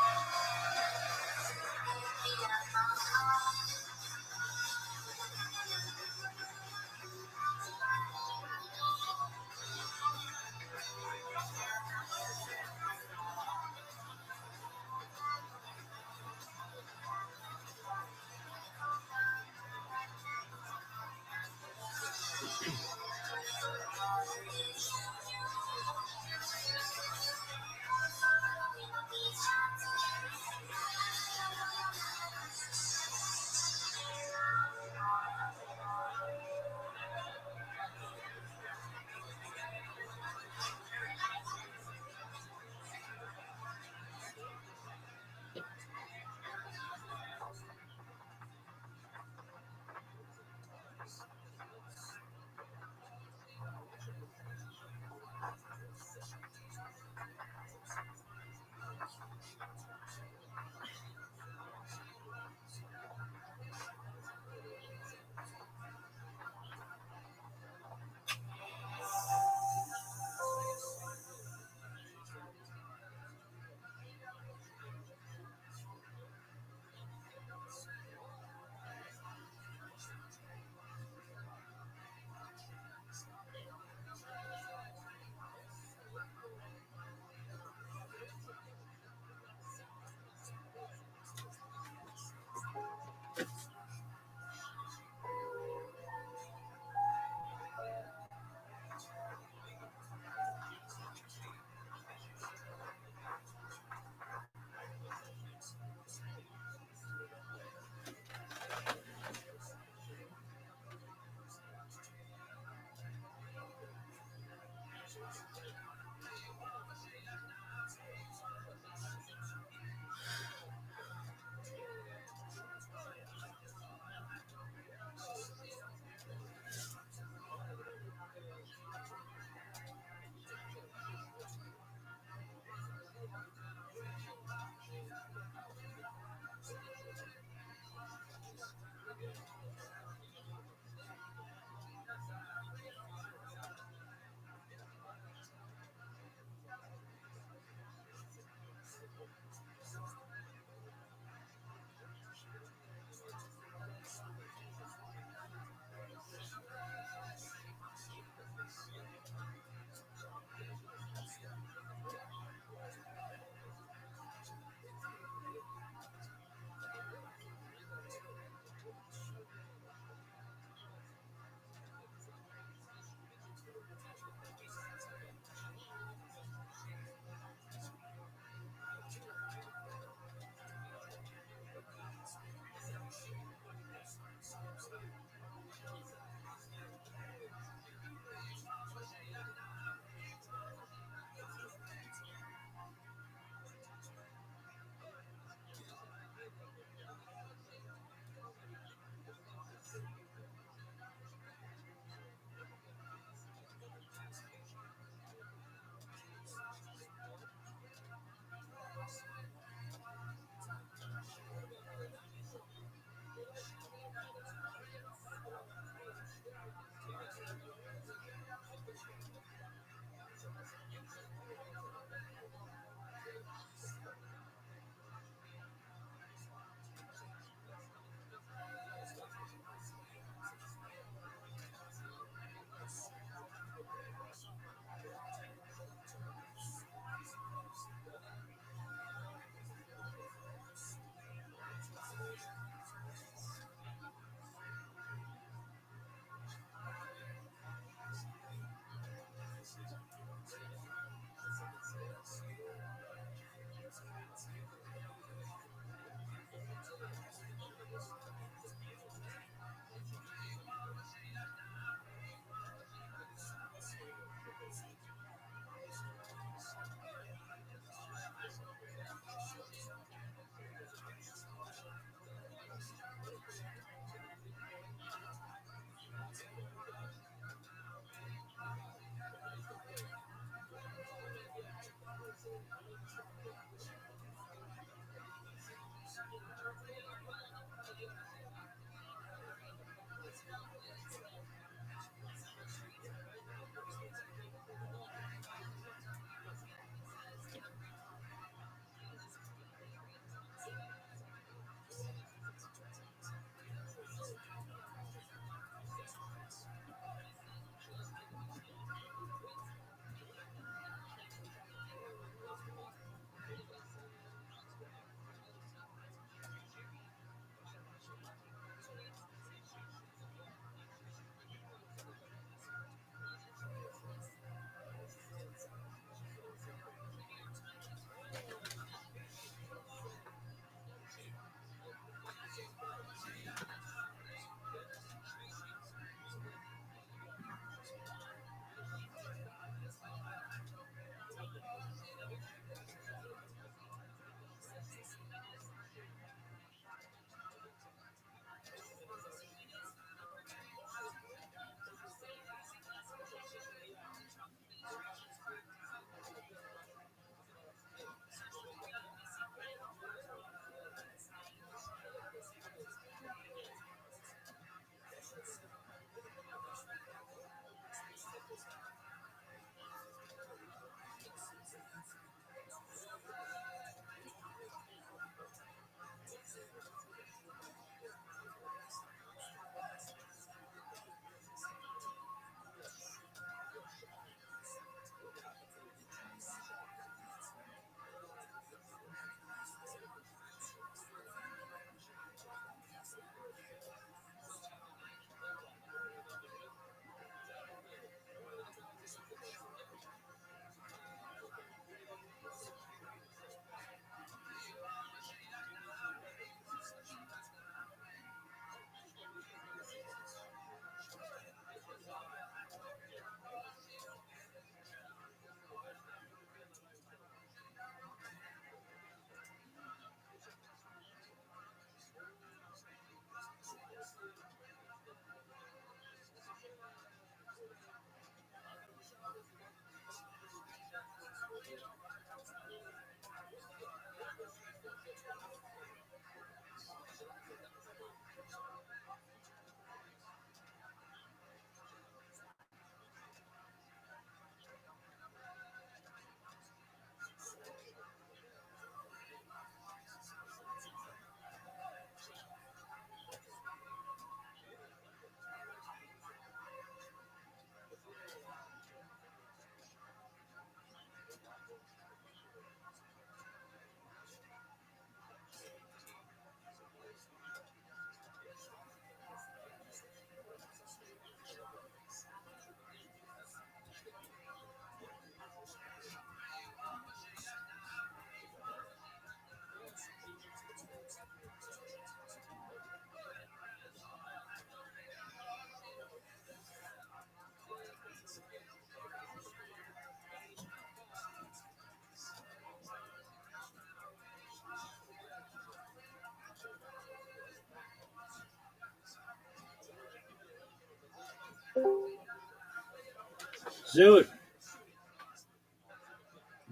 Zoot,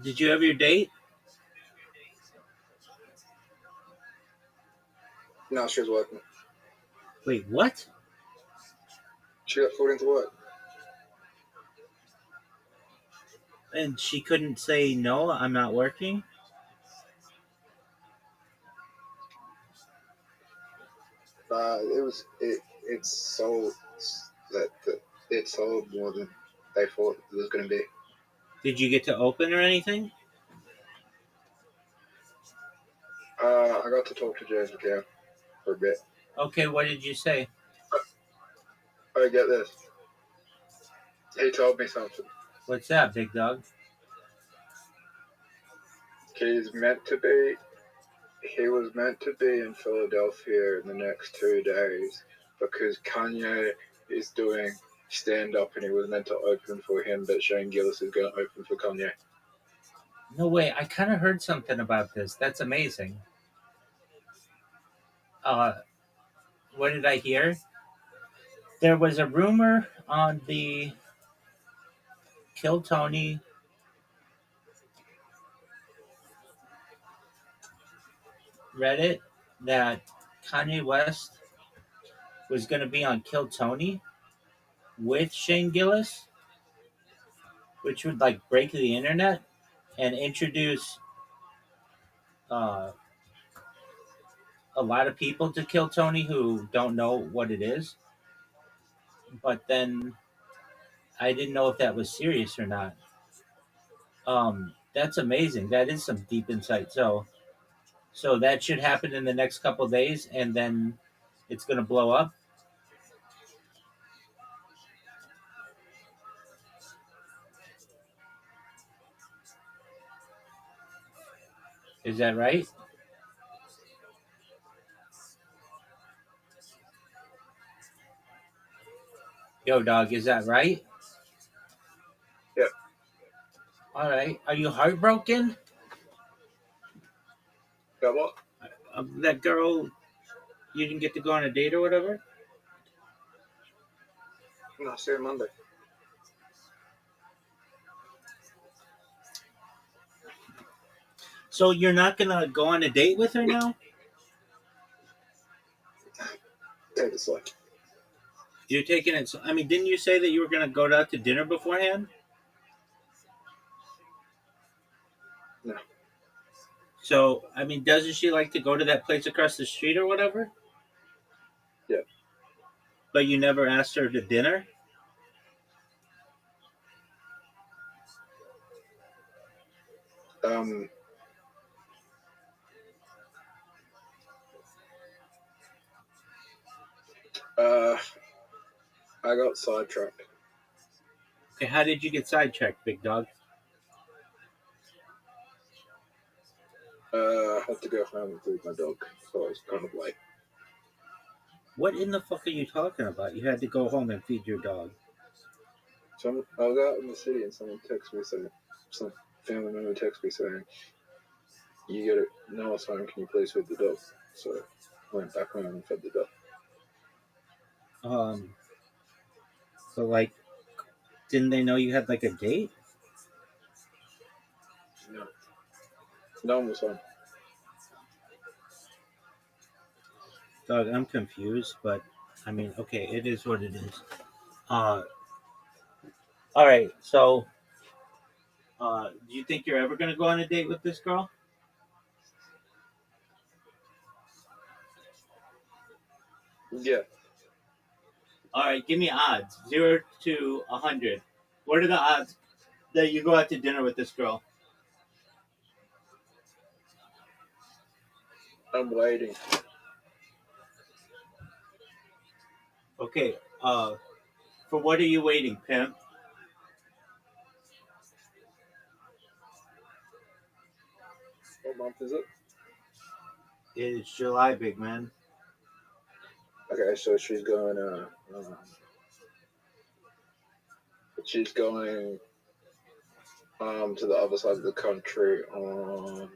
did you have your date? No, she was working. Wait, what? She got called into work. And she couldn't say no, I'm not working? It's sold that it sold more than they thought it was going to be. Did you get to open or anything? I got to talk to James McCann for a bit. Okay, what did you say? I get this. He told me something. What's that, big dog? He was meant to be in Philadelphia in the next 2 days because Kanye is doing stand-up and he was meant to open for him, but Shane Gillis is going to open for Kanye. No way, I kind of heard something about this. That's amazing. What did I hear? There was a rumor on the Kill Tony Reddit that Kanye West was going to be on Kill Tony with Shane Gillis, which would like break the internet and introduce a lot of people to Kill Tony who don't know what it is. But then I didn't know if that was serious or not. That's amazing. That is some deep insight. So that should happen in the next couple of days, and then it's going to blow up. Is that right? Yo, dog, is that right? Yep. All right. Are you heartbroken? Got what? That girl, you didn't get to go on a date or whatever? No, see you Monday. So you're not going to go on a date with her now? Take it slow. You're taking it. I mean, didn't you say that you were going to go out to dinner beforehand? No. So, I mean, doesn't she like to go to that place across the street or whatever? Yeah. But you never asked her to dinner? I got sidetracked. Okay, how did you get sidetracked, big dog? I had to go home and feed my dog, so I was kind of late. What in the fuck are you talking about? You had to go home and feed your dog. I was out in the city and someone texted me saying, some family member texted me saying, "You get it, Noah's home, can you please feed the dog?" So I went back home and fed the dog. So like, didn't they know you had like a date? No. No one was home. Dog, I'm confused, but I mean, okay, it is what it is. All right, so do you think you're ever going to go on a date with this girl? Yeah. All right, give me odds. 0 to 100. What are the odds that you go out to dinner with this girl? I'm waiting. Okay, for what are you waiting, pimp? What month is it? It's July, big man. Okay, so she's going to the other side of the country on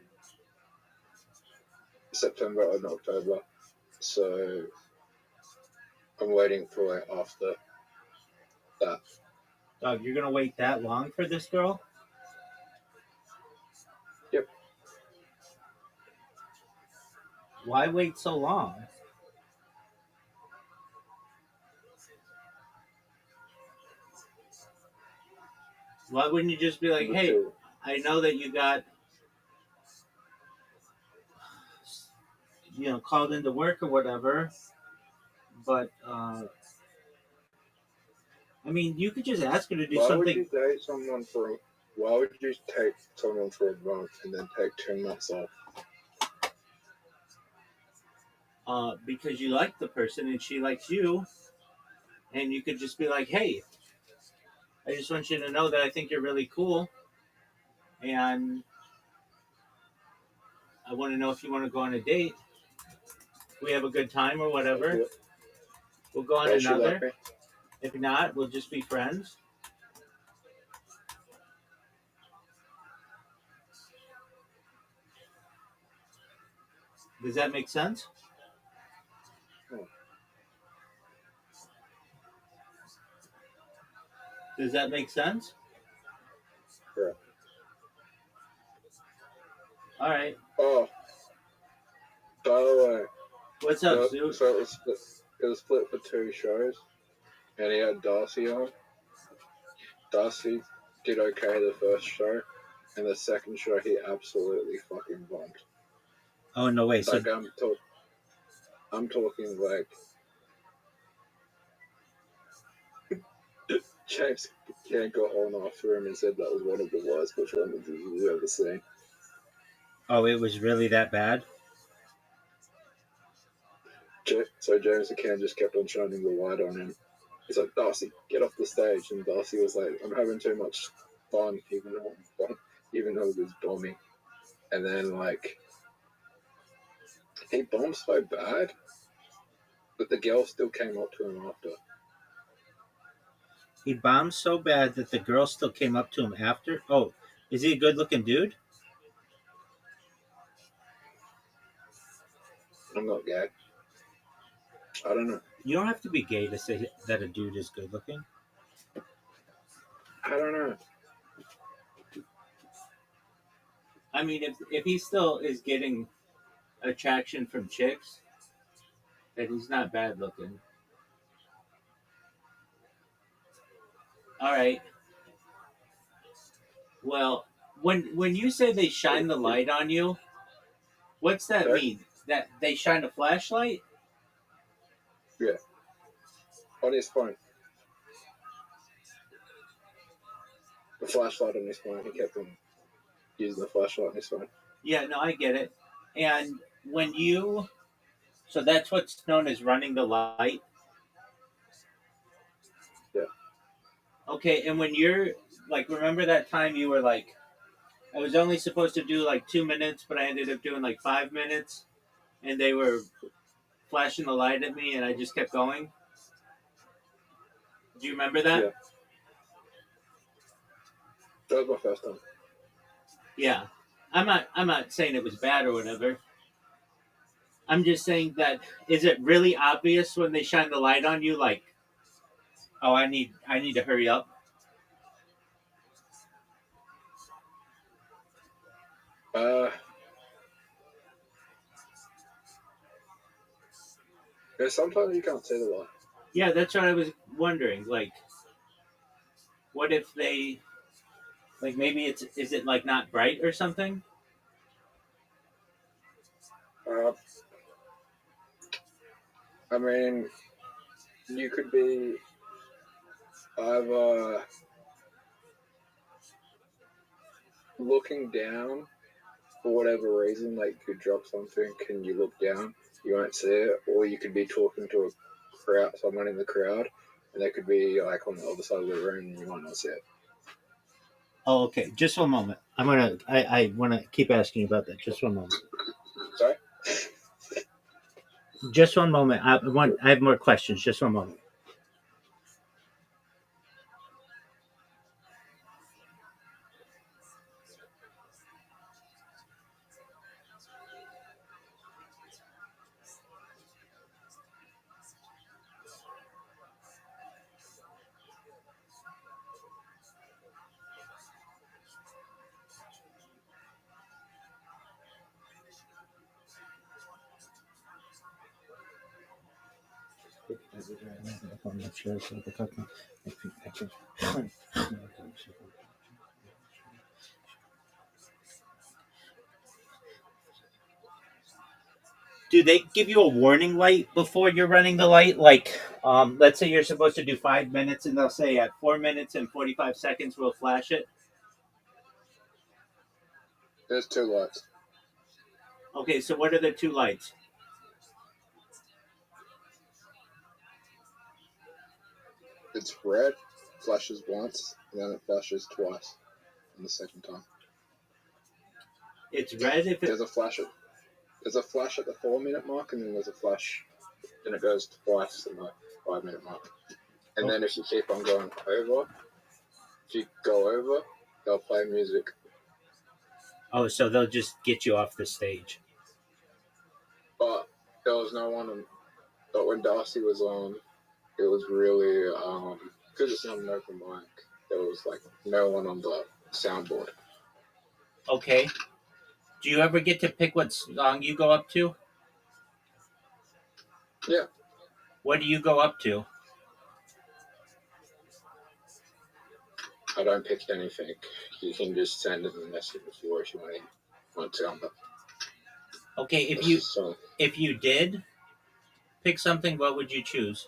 September and October. So I'm waiting for it after that. Dog, you're gonna wait that long for this girl? Yep. Why wait so long? Why wouldn't you just be like, hey, I know that you got, called into work or whatever, but, I mean, you could just ask her to do Why something. would you date someone for? Why would you take someone for a month and then take 2 months off? Because you like the person and she likes you, and you could just be like, hey, I just want you to know that I think you're really cool, and I want to know if you want to go on a date. We have a good time or whatever. Yep. We'll go on Does she like another. me? If not, we'll just be friends. Does that make sense? Does that make sense? Yeah. All right. Oh, by the way. What's up, Sue? So it was split for 2 shows, and he had Darcy on. Darcy did okay the first show, and the second show he absolutely fucking bombed. Oh, no way. So Like, I'm talking like James Caan got on after him and said that was one of the worst performances he's ever seen. Oh, it was really that bad? So James Caan just kept on shining the light on him. He's like, Darcy, get off the stage. And Darcy was like, I'm having too much fun, even though it was bombing. And then, like, he bombed so bad, but the girl still came up to him after. He bombed so bad that the girl still came up to him after? Oh, is he a good-looking dude? I'm not gay. I don't know. You don't have to be gay to say that a dude is good-looking. I don't know. I mean, if he still is getting attraction from chicks, then he's not bad-looking. All right. Well, when you say they shine the light on you, what's that mean? That they shine a flashlight? Yeah. On his phone. The flashlight on his phone. He kept on using the flashlight on his phone. Yeah, no, I get it. And when you... So that's what's known as running the light? Yeah. Okay, and when you're... Like, remember that time you were like, I was only supposed to do like 2 minutes, but I ended up doing like 5 minutes, and they were flashing the light at me, and I just kept going? Do you remember that? Yeah. That was my first time. Yeah. I'm not saying it was bad or whatever. I'm just saying that, is it really obvious when they shine the light on you, like, oh, I need to hurry up? Yeah, sometimes you can't see the light. Yeah, that's what I was wondering. Like, what if they, like, maybe is it like not bright or something? I mean, you could be either looking down for whatever reason, like you drop something and you look down, you won't see it, or you could be talking to a crowd, someone in the crowd, and they could be like on the other side of the room and you might not see it. Oh, okay. Just one moment. I want to keep asking you about that. Just one moment. Sorry? Just one moment. I have more questions. Just one moment. Do they give you a warning light before you're running the light? Like, let's say you're supposed to do 5 minutes, and they'll say at 4 minutes and 45 seconds we'll flash it. There's 2 lights. Okay, so what are the 2 lights? It's red, flashes once, and then it flashes twice on the second time. It's red if There's a flash at the 4-minute mark, and then there's a flash, and it goes twice in the 5-minute mark. And then if you keep on going over, if you go over, they'll play music. Oh, so they'll just get you off the stage. But there was no one on. But when Darcy was on, it was really because it's not an open mic. There was like no one on the soundboard. Okay. Do you ever get to pick what song you go up to? Yeah. What do you go up to? I don't pick anything. You can just send them a message before if you want to. Okay, if you did pick something, what would you choose?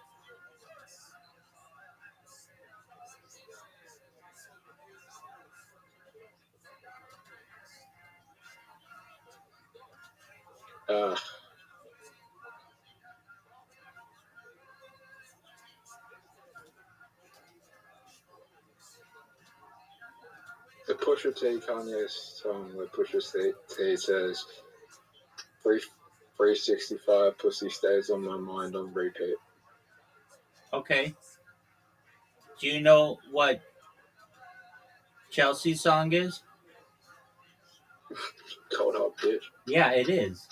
The Pusha T Kanye song where Pusha T says 365 pussy stays on my mind on repeat. Okay. Do you know what Chelsea's song is? Cold hot bitch. Yeah, it is.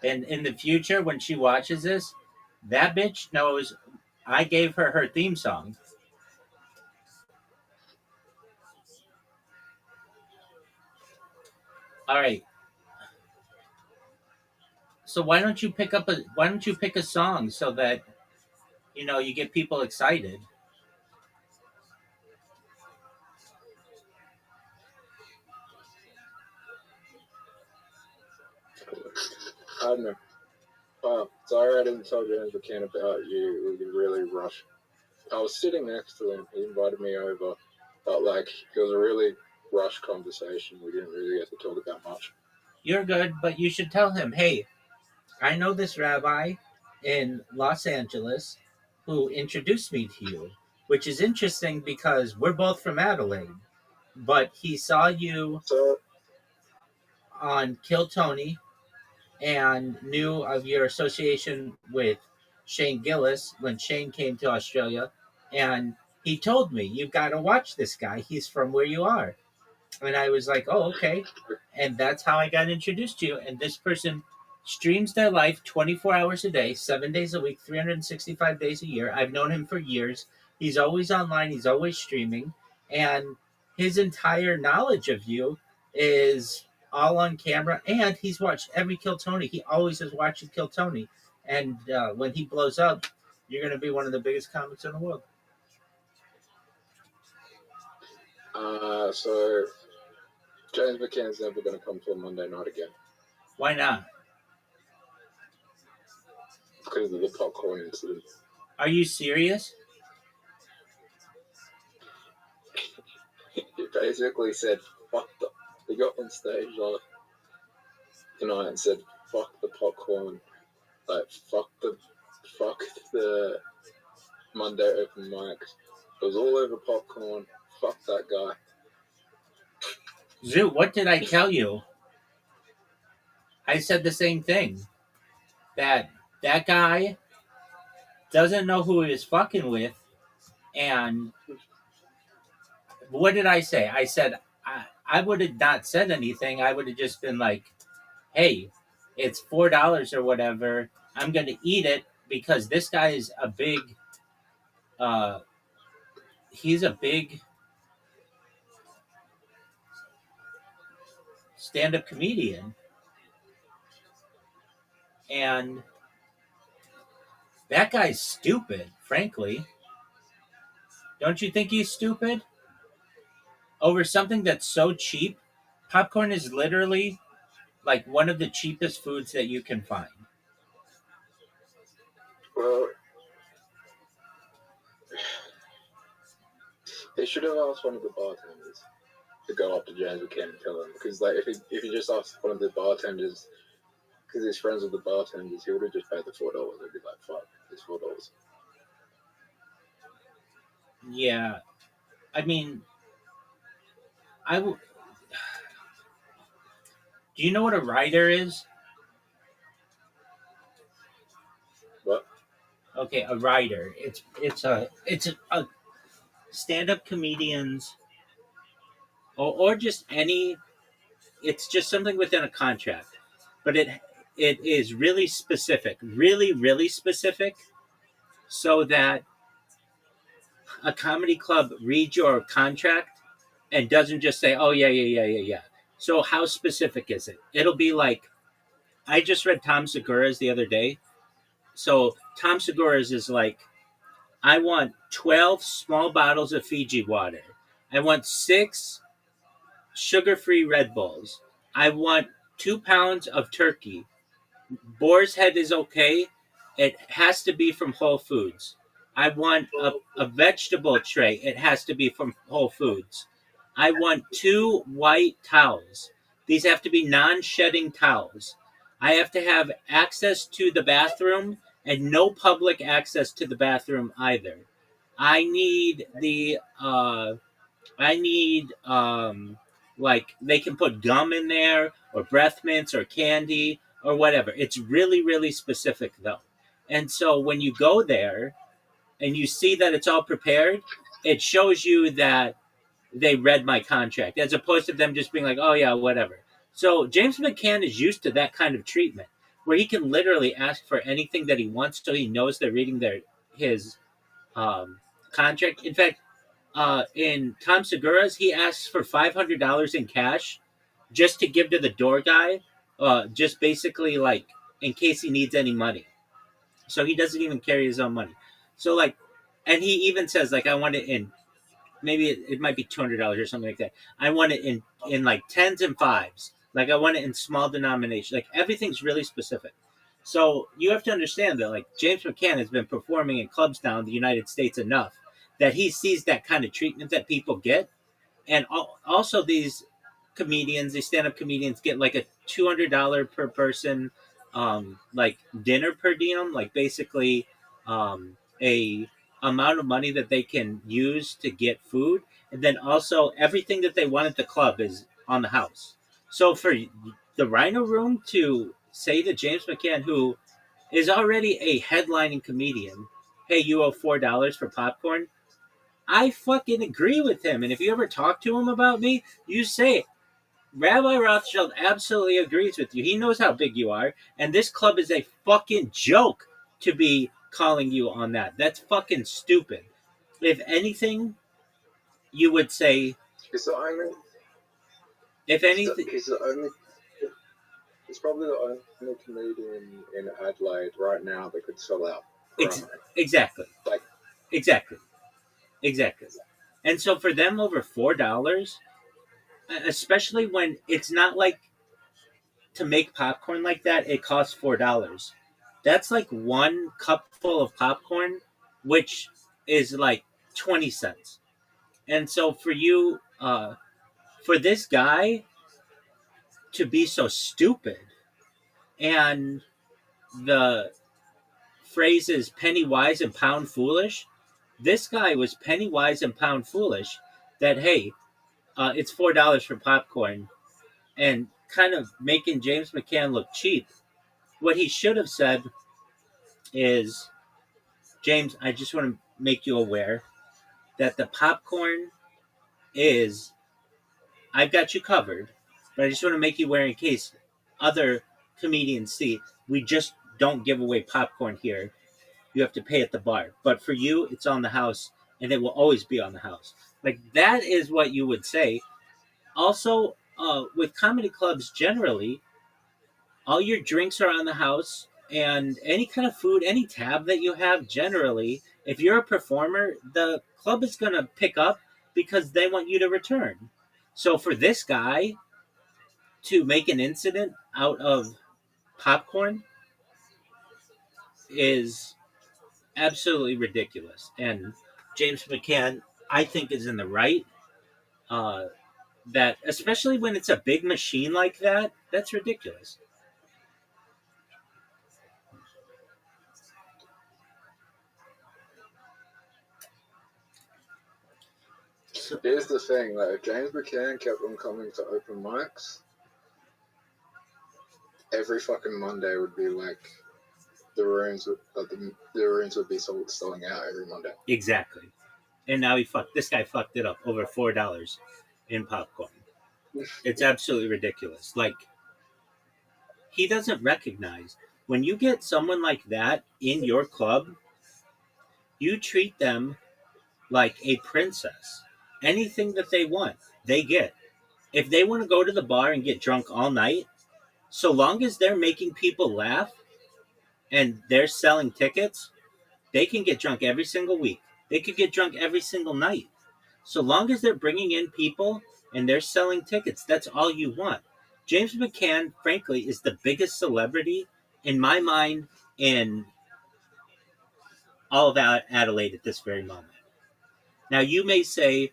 And in the future, when she watches this, that bitch knows I gave her her theme song. All right. So why don't you pick a song so that you get people excited? I don't know. Sorry I didn't tell James McCann about you. We really rushed. I was sitting next to him. He invited me over, but it was a really rushed conversation. We didn't really get to talk about much. You're good, but you should tell him, hey, I know this rabbi in Los Angeles who introduced me to you, which is interesting because we're both from Adelaide, but he saw you on Kill Tony and knew of your association with Shane Gillis when Shane came to Australia, and he told me, you've got to watch this guy. He's from where you are. And I was like, oh, okay. And that's how I got introduced to you. And this person streams their life 24 hours a day, 7 days a week, 365 days a year. I've known him for years. He's always online. He's always streaming. And his entire knowledge of you is all on camera. And he's watched every Kill Tony. He always is watching Kill Tony. And when he blows up, you're going to be one of the biggest comics in the world. So James McCann's never going to come to a Monday night again. Why not? Because of the popcorn incident. Are you serious? He basically said, fuck the... He got on stage tonight and said, fuck the popcorn. Fuck the Monday open mics. It was all over popcorn. Fuck that guy. Zoo, what did I tell you? I said the same thing. That guy doesn't know who he is fucking with. And what did I say? I said, I would have not said anything. I would have just been like, hey, it's $4 or whatever. I'm going to eat it because this guy is a big, he's a big stand-up comedian. And That guy's stupid, frankly. Don't you think he's stupid? Over something that's so cheap, popcorn is literally like one of the cheapest foods that you can find. Well, they should have asked one of the bartenders to go up to James McCann and tell him. Because like, if he just asked one of the bartenders, because he's friends with the bartenders, he would have just paid the $4. They'd be like, "Fuck, it's $4." Yeah, I mean, I will. Do you know what a rider is? What? Okay, a rider. It's a stand-up comedians or just any. It's just something within a contract, but it is really specific, really specific, so that a comedy club reads your contract and doesn't just say, "Oh yeah." So how specific is it? It'll be like, I just read Tom Segura's the other day. So Tom Segura's is like, I want 12 small bottles of Fiji water. I want 6 sugar-free Red Bulls. I want 2 pounds of turkey. Boar's Head is okay. It has to be from Whole Foods. I want a vegetable tray. It has to be from Whole Foods. I want 2 white towels. These have to be non-shedding towels. I have to have access to the bathroom and no public access to the bathroom either. I need like they can put gum in there or breath mints or candy or whatever. It's really specific though. And so when you go there and you see that it's all prepared, it shows you that they read my contract, as opposed to them just being like, "Oh yeah, whatever." So James McCann is used to that kind of treatment, where he can literally ask for anything that he wants, so he knows they're reading his contract. In fact, in Tom Segura's, he asks for $500 in cash just to give to the door guy, just basically like in case he needs any money. So he doesn't even carry his own money. So like, and he even says like, "I want it in." Maybe it might be $200 or something like that. I want it in like 10s and 5s. Like I want it in small denomination. Like everything's really specific. So you have to understand that like James McCann has been performing in clubs now in the United States enough that he sees that kind of treatment that people get. And also these comedians, these stand-up comedians get like a $200 per person like dinner per diem, like basically a amount of money that they can use to get food, and then also everything that they want at the club is on the house. So for the Rhino Room to say to James McCann, who is already a headlining comedian, "Hey, you owe $4 for popcorn," I fucking agree with him. And if you ever talk to him about me, you say it. Rabbi Rothschild absolutely agrees with you. He knows how big you are, and this club is a fucking joke to be calling you on that. That's fucking stupid. If anything, you would say, It's the only. if anything, It's probably the only comedian in Adelaide right now that could sell out. exactly. Like, Exactly. And so for them over $4, especially when it's not like to make popcorn like that, it costs $4. That's like 1 cupful of popcorn, which is like 20 cents. And so for you, for this guy to be so stupid, and the phrase is penny wise and pound foolish, this guy was penny wise and pound foolish that, hey, it's $4 for popcorn, and kind of making James McCann look cheap. What he should have said is, "James, I just want to make you aware that the popcorn is, I've got you covered, but I just want to make you aware in case other comedians see, we just don't give away popcorn here. You have to pay at the bar. But for you, it's on the house, and it will always be on the house." Like, that is what you would say. Also, with comedy clubs generally, all your drinks are on the house, and any kind of food, any tab that you have, generally, if you're a performer, the club is going to pick up because they want you to return. So for this guy to make an incident out of popcorn is absolutely ridiculous. And James McCann, I think, is in the right. That especially when it's a big machine like that, that's ridiculous. Here's the thing, like, if James McCann kept on coming to open mics, every fucking Monday would be like the rooms would be selling out every Monday. Exactly. And now this guy fucked it up over $4 in popcorn. It's absolutely ridiculous. Like, he doesn't recognize when you get someone like that in your club, you treat them like a princess. Anything that they want, they get. If they want to go to the bar and get drunk all night, so long as they're making people laugh and they're selling tickets, they can get drunk every single week. They could get drunk every single night. So long as they're bringing in people and they're selling tickets, that's all you want. James McCann, frankly, is the biggest celebrity in my mind in all of Adelaide at this very moment. Now, you may say,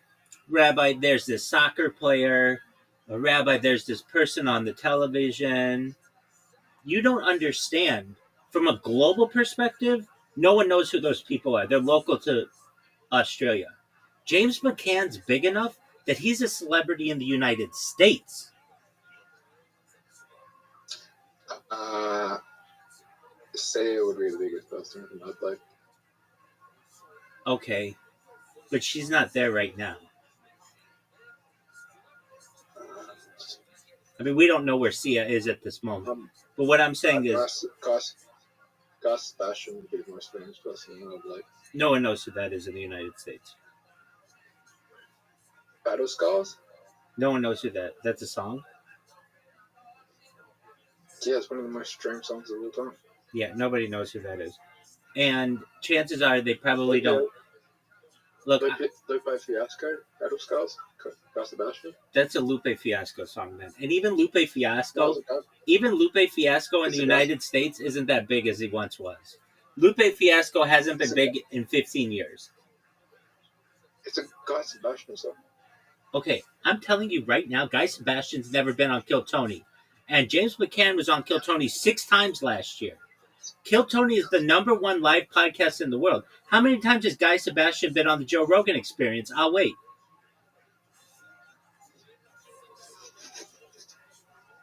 Rabbi, there's this soccer player, or Rabbi, there's this person on the television. You don't understand. From a global perspective, no one knows who those people are. They're local to Australia. James McCann's big enough that he's a celebrity in the United States. Saya would be the biggest person from Adelaide. Okay, but she's not there right now. I mean, we don't know where Sia is at this moment. But what I'm saying is... Guy Sebastian would be the most famous person in Adelaide. No one knows who that is in the United States. Battle Scars? No one knows who that's a song? Yeah, it's one of the most streamed songs of all time. Yeah, nobody knows who that is. And chances are they probably don't... Look, Lupe Fiasco, Battle Scars, Guy Sebastian. That's a Lupe Fiasco song, man. And even Lupe Fiasco in the United States isn't that big as he once was. Lupe Fiasco hasn't been big in 15 years. It's a Guy Sebastian song. Okay, I'm telling you right now, Guy Sebastian's never been on Kill Tony. And James McCann was on Kill Tony 6 times last year. Kill Tony is the #1 live podcast in the world. How many times has Guy Sebastian been on the Joe Rogan Experience? I'll wait.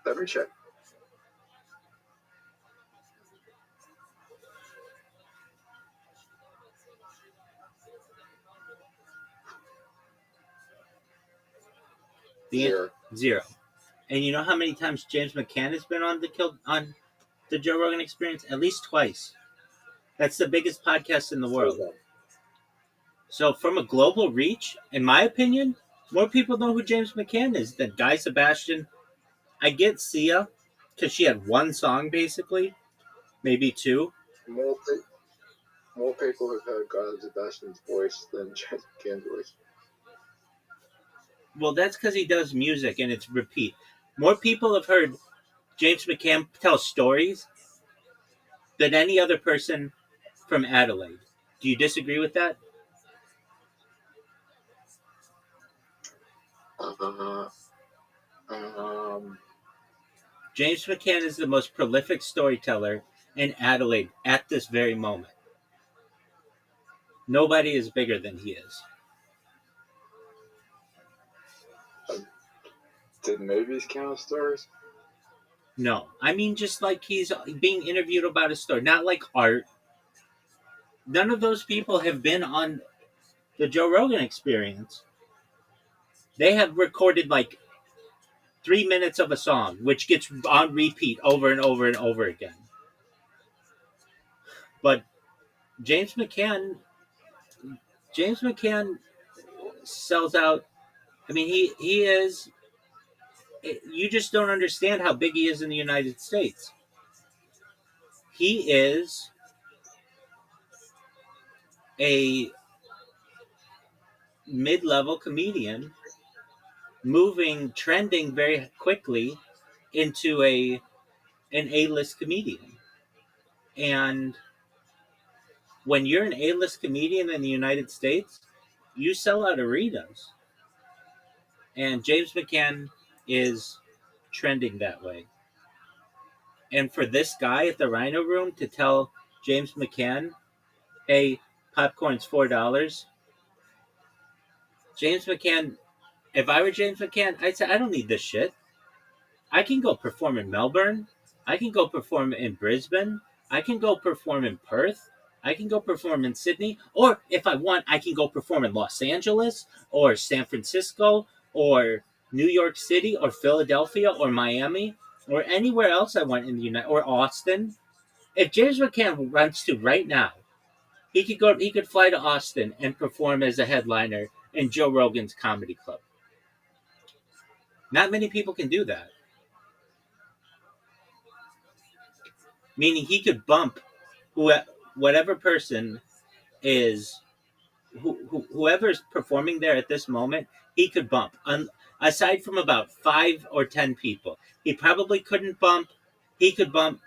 Let me check. Zero. And you know how many times James McCann has been on the Joe Rogan Experience? At least twice. That's the biggest podcast in the world. So from a global reach, in my opinion, more people know who James McCann is than Guy Sebastian. I get Sia, because she had one song, basically. Maybe 2. More people have heard Guy Sebastian's voice than James McCann's voice. Well, that's because he does music, and it's repeat. More people have heard James McCann tell stories than any other person from Adelaide. Do you disagree with that? James McCann is the most prolific storyteller in Adelaide at this very moment. Nobody is bigger than he is. Did movies count as stories? No. I mean, just like he's being interviewed about a story, not like art. None of those people have been on the Joe Rogan Experience. They have recorded like 3 minutes of a song, which gets on repeat over and over and over again. But James McCann sells out. I mean, he is... You just don't understand how big he is in the United States. he is a mid-level comedian trending very quickly into an A-list comedian. And when you're an A-list comedian in the United States, you sell out arenas. And James McCann is trending that way. And for this guy at the Rhino Room to tell James McCann, hey, popcorn's $4, James McCann, if I were James McCann, I'd say, I don't need this shit. I can go perform in Melbourne. I can go perform in Brisbane. I can go perform in Perth. I can go perform in Sydney. Or if I want, I can go perform in Los Angeles or San Francisco or New York City or Philadelphia or Miami or anywhere else I want in the United, or Austin. If James McCann wants to right now, he could fly to Austin and perform as a headliner in Joe Rogan's comedy club. Not many people can do that. Meaning he could bump whatever person is, whoever's performing there at this moment, he could bump. Aside from about 5 or 10 people, he probably couldn't bump. He could bump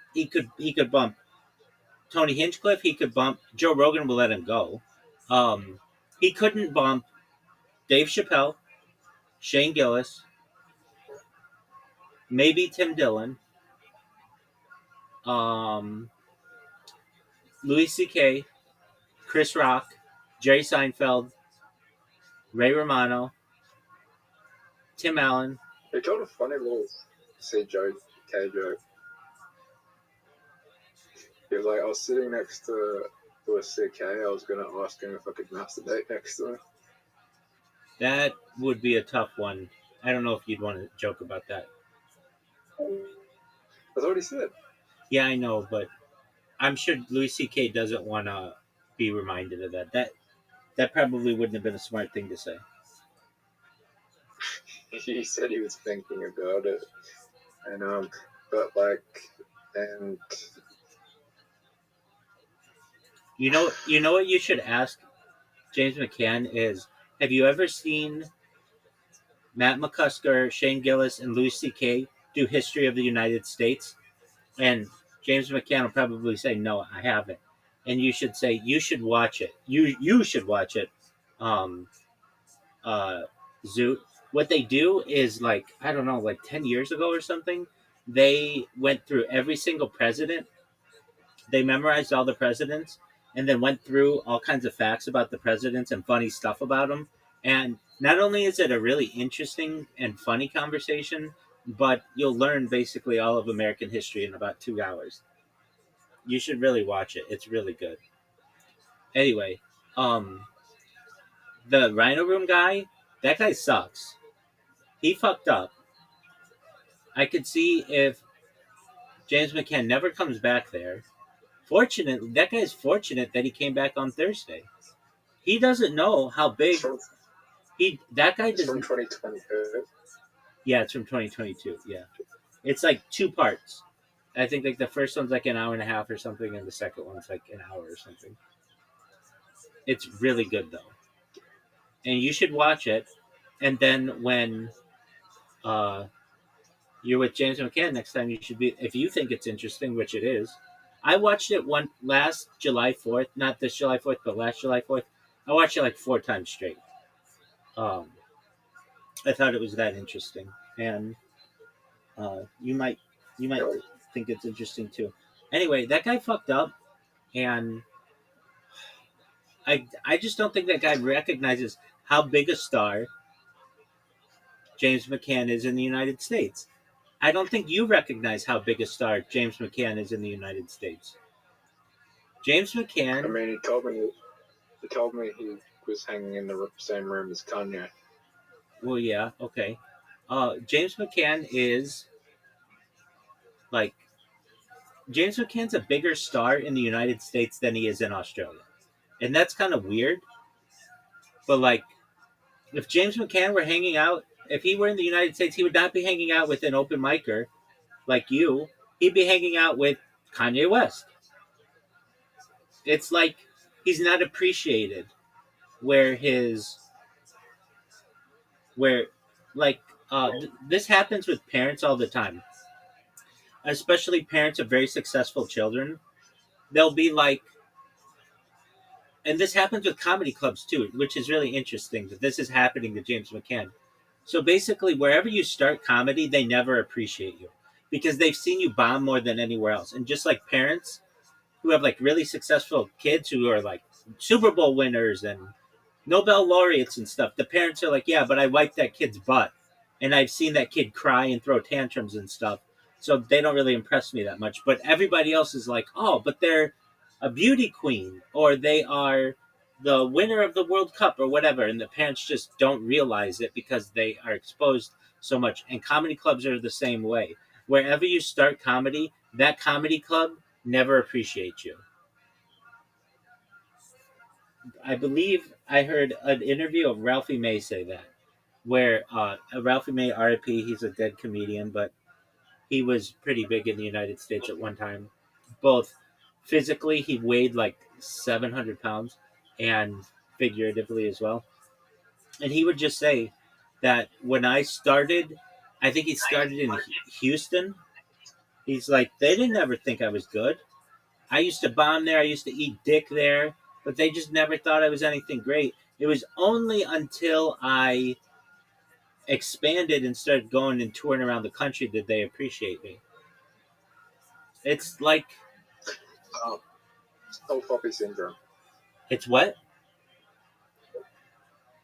Tony Hinchcliffe. He could bump Joe Rogan. Will let him go. He couldn't bump Dave Chappelle, Shane Gillis, maybe Tim Dillon, Louis C.K., Chris Rock, Jerry Seinfeld, Ray Romano, Tim Allen. They told a funny little joke. He was like, I was sitting next to a CK. I was going to ask him if I could masturbate next to him. That would be a tough one. I don't know if you'd want to joke about that. That's what he said. Yeah, I know, but I'm sure Louis C.K. doesn't want to be reminded of that. That probably wouldn't have been a smart thing to say. He said he was thinking about it, and you know what you should ask James McCann is, have you ever seen Matt McCusker, Shane Gillis, and Louis C.K. do History of the United States? And James McCann will probably say, no, I haven't. And you should say, you should watch it. You should watch it. Zoot. What they do is, like 10 years ago or something, they went through every single president. They memorized all the presidents and then went through all kinds of facts about the presidents and funny stuff about them. And not only is it a really interesting and funny conversation, but you'll learn basically all of American history in about 2 hours. You should really watch it. It's really good. Anyway, the Rhino Room guy, that guy sucks. He fucked up. I could see if James McCann never comes back there. Fortunately, that guy's fortunate that he came back on Thursday. He doesn't know how big... That guy doesn't... It's from 2022. Yeah, it's from 2022, yeah. It's like 2 parts. I think like the first one's like an hour and a half or something, and the second one's like an hour or something. It's really good, though. And you should watch it. And then when you're with James McCann next time, you should be, if you think it's interesting, which it is. I watched it last July 4th, not this July 4th, but last July 4th. I watched it like 4 times straight. I thought it was that interesting, and you might think it's interesting too. Anyway, that guy fucked up, and I just don't think that guy recognizes how big a star James McCann is in the United States. I don't think you recognize how big a star James McCann is in the United States. James McCann... I mean, he told me he was hanging in the same room as Kanye. Well, yeah, okay. James McCann is... James McCann's a bigger star in the United States than he is in Australia. And that's kind of weird. But, if James McCann were hanging out... If he were in the United States, he would not be hanging out with an open micer like you. He'd be hanging out with Kanye West. It's like he's not appreciated where his where like this happens with parents all the time, especially parents of very successful children. They'll be like, and this happens with comedy clubs too, which is really interesting that this is happening to James McCann. So basically, wherever you start comedy, they never appreciate you because they've seen you bomb more than anywhere else. And just like parents who have like really successful kids who are like Super Bowl winners and Nobel laureates and stuff, the parents are like, yeah, but I wiped that kid's butt and I've seen that kid cry and throw tantrums and stuff. So they don't really impress me that much. But everybody else is like, oh, but they're a beauty queen or they are the winner of the World Cup or whatever. And the parents just don't realize it because they are exposed so much. And comedy clubs are the same way. Wherever you start comedy, that comedy club never appreciates you. I believe I heard an interview of Ralphie May say that, where Ralphie May, RIP, he's a dead comedian, but he was pretty big in the United States at one time. Both physically, he weighed like 700 pounds, and figuratively as well. And he would just say that when I started, I think he started in Houston. He's like, they didn't ever think I was good. I used to bomb there. I used to eat dick there, but they just never thought I was anything great. It was only until I expanded and started going and touring around the country did they appreciate me. It's like Tall poppy syndrome. It's what?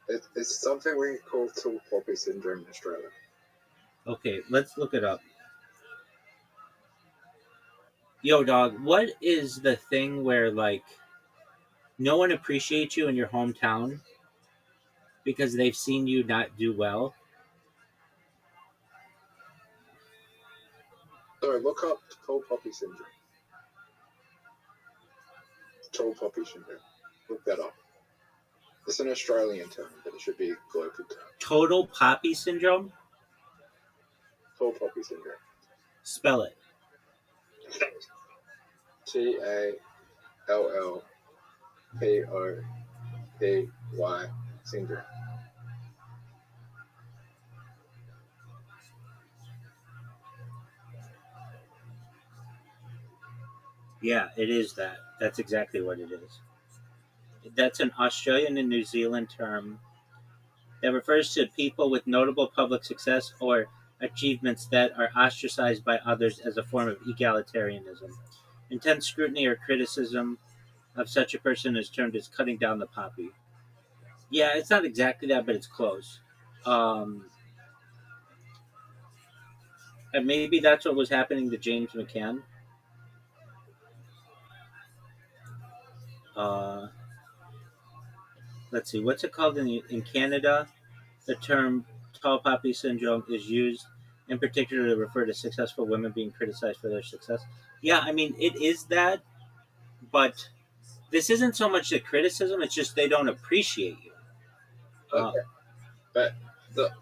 It's something we call tall poppy syndrome in Australia. Okay, let's look it up. Yo, dog, what is the thing where like no one appreciates you in your hometown because they've seen you not do well? Sorry, look up tall poppy syndrome. Tall poppy syndrome. Look that up. It's an Australian term, but it should be a global term. Total poppy syndrome? Tall poppy syndrome. Spell it. TALLPOPY syndrome. Yeah, it is that. That's exactly what it is. That's an Australian and New Zealand term that refers to people with notable public success or achievements that are ostracized by others as a form of egalitarianism. Intense scrutiny or criticism of such a person is termed as cutting down the poppy. Yeah, it's not exactly that, but it's close. And maybe that's what was happening to James McCann. Let's see, what's it called in Canada? The term tall poppy syndrome is used in particular to refer to successful women being criticized for their success. Yeah, I mean, it is that, but this isn't so much the criticism, it's just they don't appreciate you. Okay. But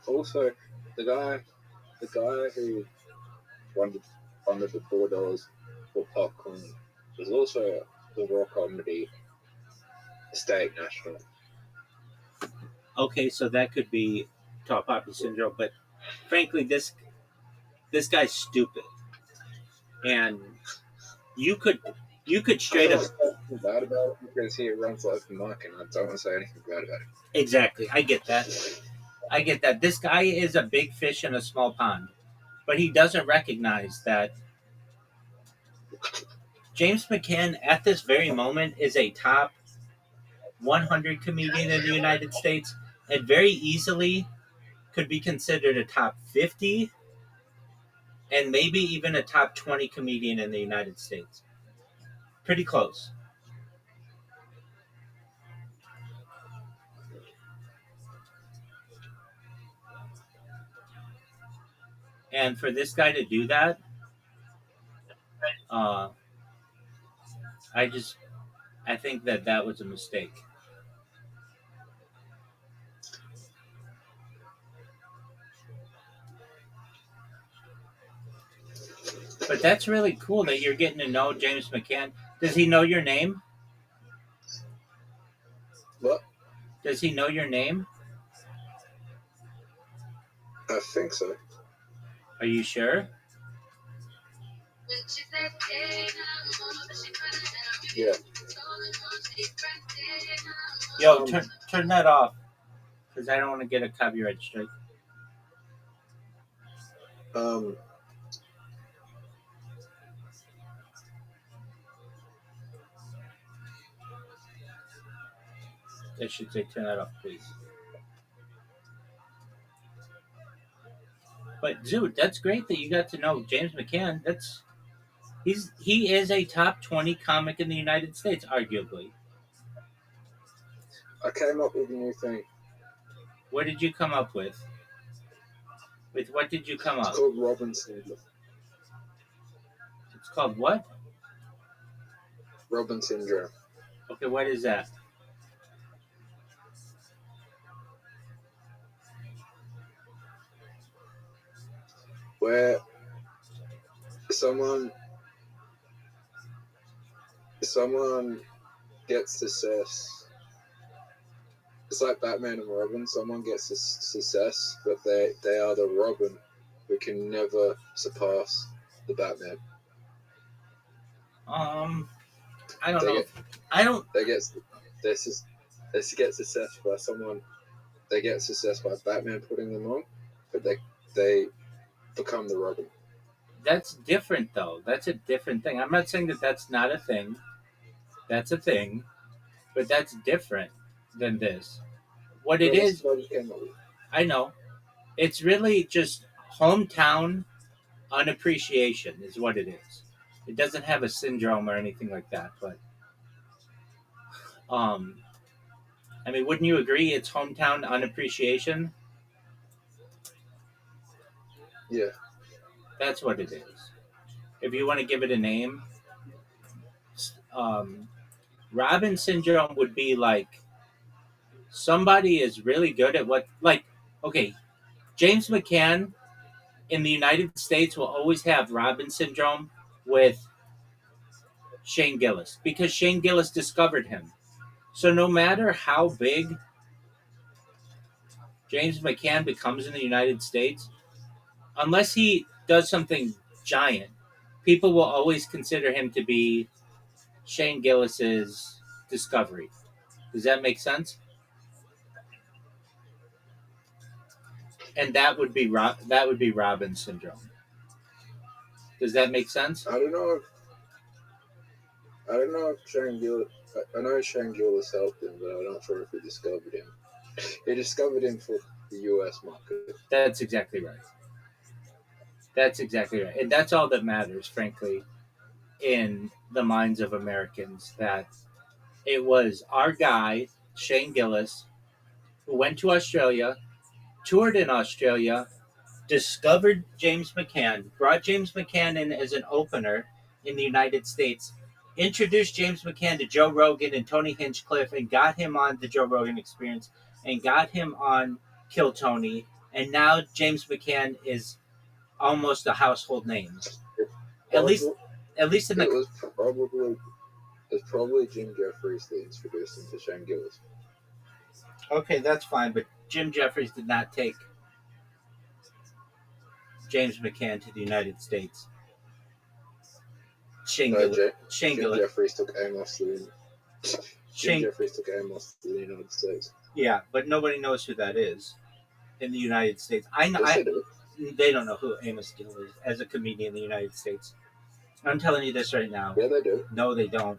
also, the guy who wanted the $4 for popcorn was also the Raw Comedy State National. Okay, so that could be tall poppy syndrome, but frankly, this guy's stupid, and you could straight up bad about it because he runs like the mic, and I don't want to say anything bad about it. Exactly, I get that. This guy is a big fish in a small pond, but he doesn't recognize that James McCann at this very moment is a top 100 comedian in the United States, and very easily could be considered a top 50 and maybe even a top 20 comedian in the United States. Pretty close. And for this guy to do that, I think that was a mistake. But that's really cool that you're getting to know James McCann. Does he know your name? What? Does he know your name? I think so. Are you sure? Yeah. Yo, turn that off, because I don't want to get a copyright strike. I should say turn that off, please. But dude, that's great that you got to know James McCann. He is a top 20 comic in the United States, arguably. I came up with a new thing. What did you come up with? With what did you come up? It's called Robin Syndrome. It's called what? Robin Syndrome. Okay, what is that? Where someone gets success. It's like Batman and Robin. Someone gets success, but they are the Robin who can never surpass the Batman. I don't know. They get success by someone. They get success by Batman putting them on, but they become the Robin. That's different, though. That's a different thing. I'm not saying that that's not a thing. That's a thing, but that's different than this. What it is, I know. It's really just hometown unappreciation is what it is. It doesn't have a syndrome or anything like that, but I mean, wouldn't you agree it's hometown unappreciation? Yeah. That's what it is. If you want to give it a name, Robin syndrome would be like somebody is really good at what, like, okay, James McCann in the United States will always have Robin syndrome with Shane Gillis because Shane Gillis discovered him. So no matter how big James McCann becomes in the United States, unless he does something giant, people will always consider him to be Shane Gillis's discovery. Does that make sense? And that would be Robin syndrome. Does that make sense? I don't know if Shane Gillis. I know Shane Gillis helped him, but I'm not sure if he discovered him. He discovered him for the U.S. market. That's exactly right. That's exactly right. And that's all that matters, frankly, in the minds of Americans, that it was our guy, Shane Gillis, who went to Australia, toured in Australia, discovered James McCann, brought James McCann in as an opener in the United States, introduced James McCann to Joe Rogan and Tony Hinchcliffe and got him on the Joe Rogan Experience and got him on Kill Tony. And now James McCann is almost a household name. At least in the... It's probably Jim Jeffries that introduced him to Shane Gillis. Okay, that's fine, but Jim Jeffries did not take James McCann to the United States. Shane Gillis. Jeffries took Amos to the United States. Yeah, but nobody knows who that is in the United States. I know. Yes, they do. They don't know who Amos Gill is as a comedian in the United States. I'm telling you this right now. Yeah, they do. No, they don't.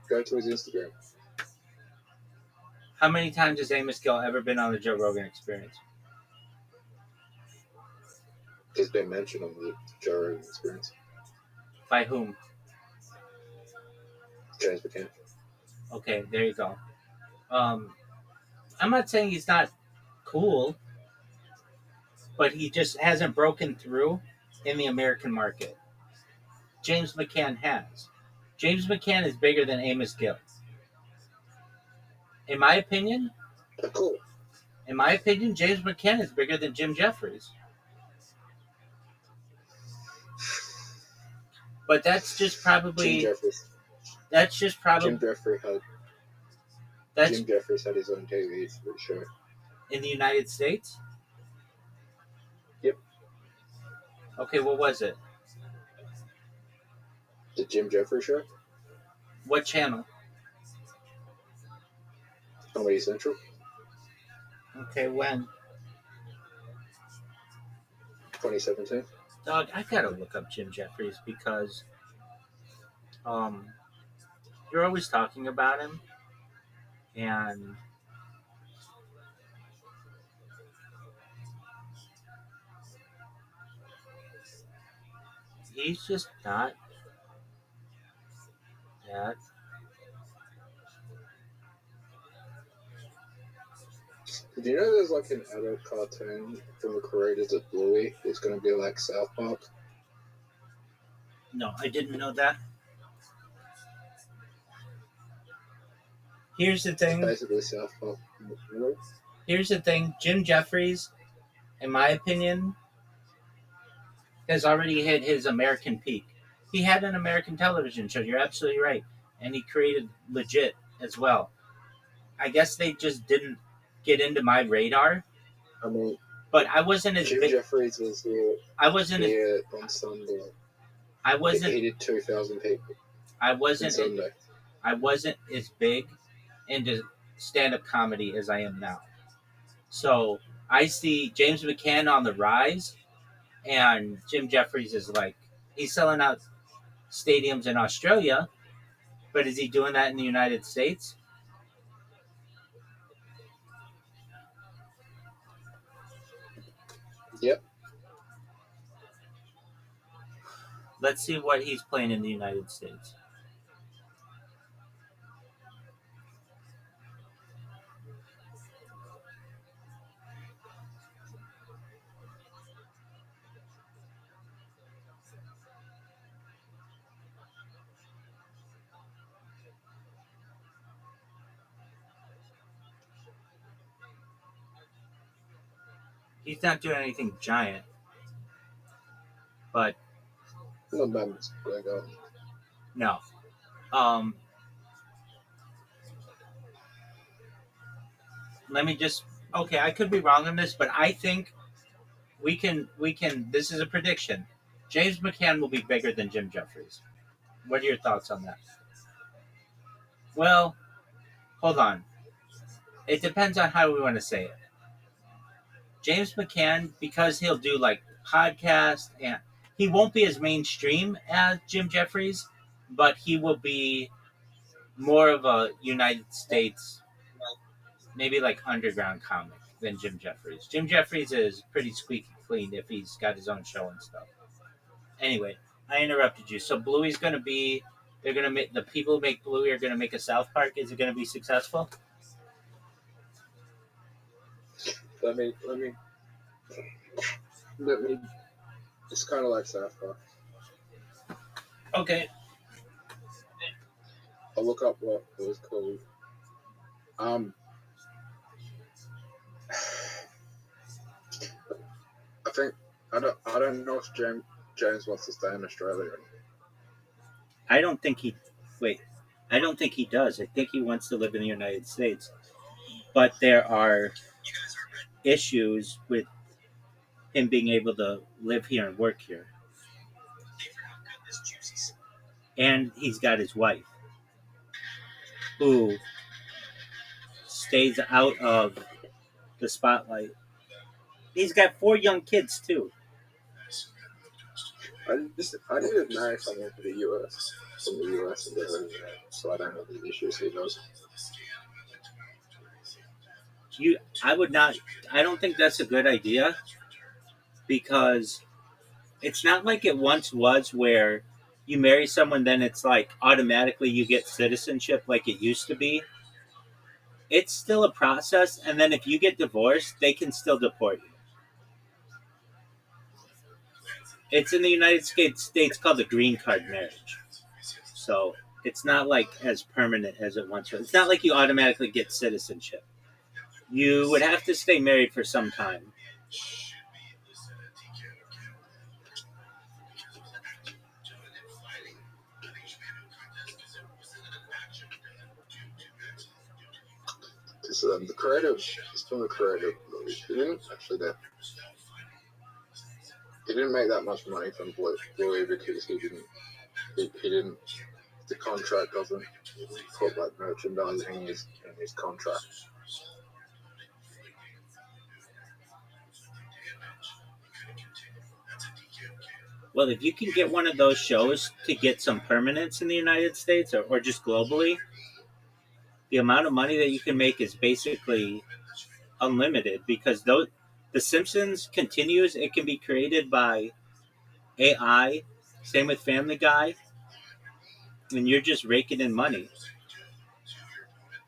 Go to his Instagram. How many times has Amos Gill ever been on the Joe Rogan Experience? He's been mentioned on the Joe Rogan Experience. By whom? James McCann. Okay, there you go. I'm not saying he's not cool, but he just hasn't broken through in the American market. James McCann has. James McCann is bigger than Amos Gill. In my opinion, cool. James McCann is bigger than Jim Jeffries. But that's just probably... Jim Jeffries. That's just probably... Jim Jeffries had... That's Jim Jeffries had his own TV show. in the United States? Yep. Okay, what was it? The Jim Jeffries Show? What channel? Comedy Central? Okay, when? 2017. Dog, I gotta look up Jim Jeffries because you're always talking about him, and he's just not that. Did you know there's like an adult cartoon from the creators of Bluey? It's going to be like South Park. No, I didn't know that. Here's the thing. It's basically South Park. Here's the thing. Jim Jeffries, in my opinion, has already hit his American peak. He had an American television show. You're absolutely right. And he created Legit as well. I guess they just didn't get into my radar. I mean, but I wasn't as Jim big. Jeffries was here. I wasn't here on Sunday. I wasn't. He did 2,000 people. I wasn't. Sunday. I wasn't as big into stand-up comedy as I am now. So I see James McCann on the rise, and Jim Jeffries is like, he's selling out stadiums in Australia, but is he doing that in the United States? Yep. Let's see what he's playing in the United States. He's not doing anything giant, but not bad. Going on. No. Let me just. Okay, I could be wrong on this, but I think we can. This is a prediction. James McCann will be bigger than Jim Jeffries. What are your thoughts on that? Well, hold on. It depends on how we want to say it. James McCann, because he'll do like podcasts, and he won't be as mainstream as Jim Jeffries, but he will be more of a United States, maybe like underground comic than Jim Jeffries. Jim Jeffries is pretty squeaky clean if he's got his own show and stuff. Anyway, I interrupted you. So Bluey's going to be, they're going to make, the people who make Bluey are going to make a South Park. Is it going to be successful? Let me. It's kind of like South Park. Okay. I'll look up what it was called. I think I don't know if James wants to stay in Australia. I don't think he does. I think he wants to live in the United States. But there are issues with him being able to live here and work here. And he's got his wife, who stays out of the spotlight. He's got 4 young kids, too. I didn't marry someone from the US, and so I don't have the issues he does. I don't think that's a good idea, because it's not like it once was where you marry someone, then it's like automatically you get citizenship like it used to be. It's still a process, and then if you get divorced, they can still deport you. It's in the United States called a green card marriage. So it's not like as permanent as it once was. It's not like you automatically get citizenship. You would have to stay married for some time. Because the creator, it's from the creator of the movie. He didn't actually that. He didn't make that much money from Bluey because he didn't. The contract doesn't put like merchandising in his contract. Well, if you can get one of those shows to get some permanence in the United States or just globally, the amount of money that you can make is basically unlimited because The Simpsons continues. It can be created by AI. Same with Family Guy. And you're just raking in money.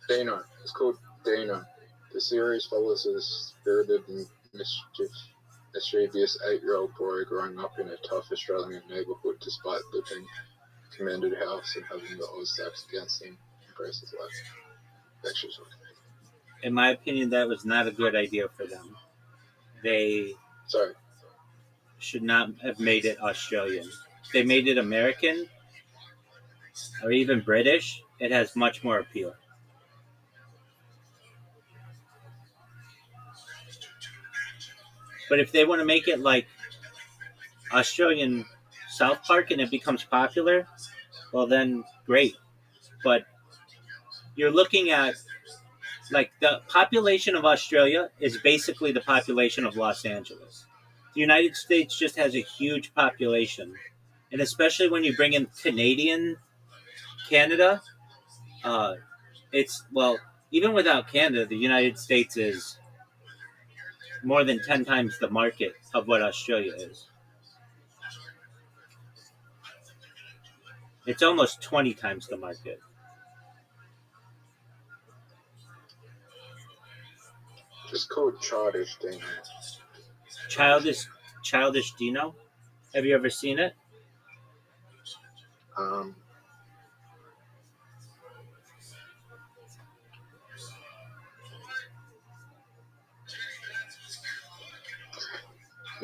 Dino. It's called Dino. The series follows a spirited and mischievous 8-year-old boy growing up in a tough Australian neighbourhood despite living in a commanded house and having the odds stacked against him. Embrace his life. In my opinion, that was not a good idea for them. They should not have made it Australian. If they made it American or even British, it has much more appeal. But if they want to make it like Australian South Park and it becomes popular, well then great. But you're looking at like the population of Australia is basically the population of Los Angeles. The United States just has a huge population. And especially when you bring in Canada, even without Canada, the United States is more than 10 times the market of what Australia is. It's almost 20 times the market. It's called Childish Dino. Childish Dino? Have you ever seen it? An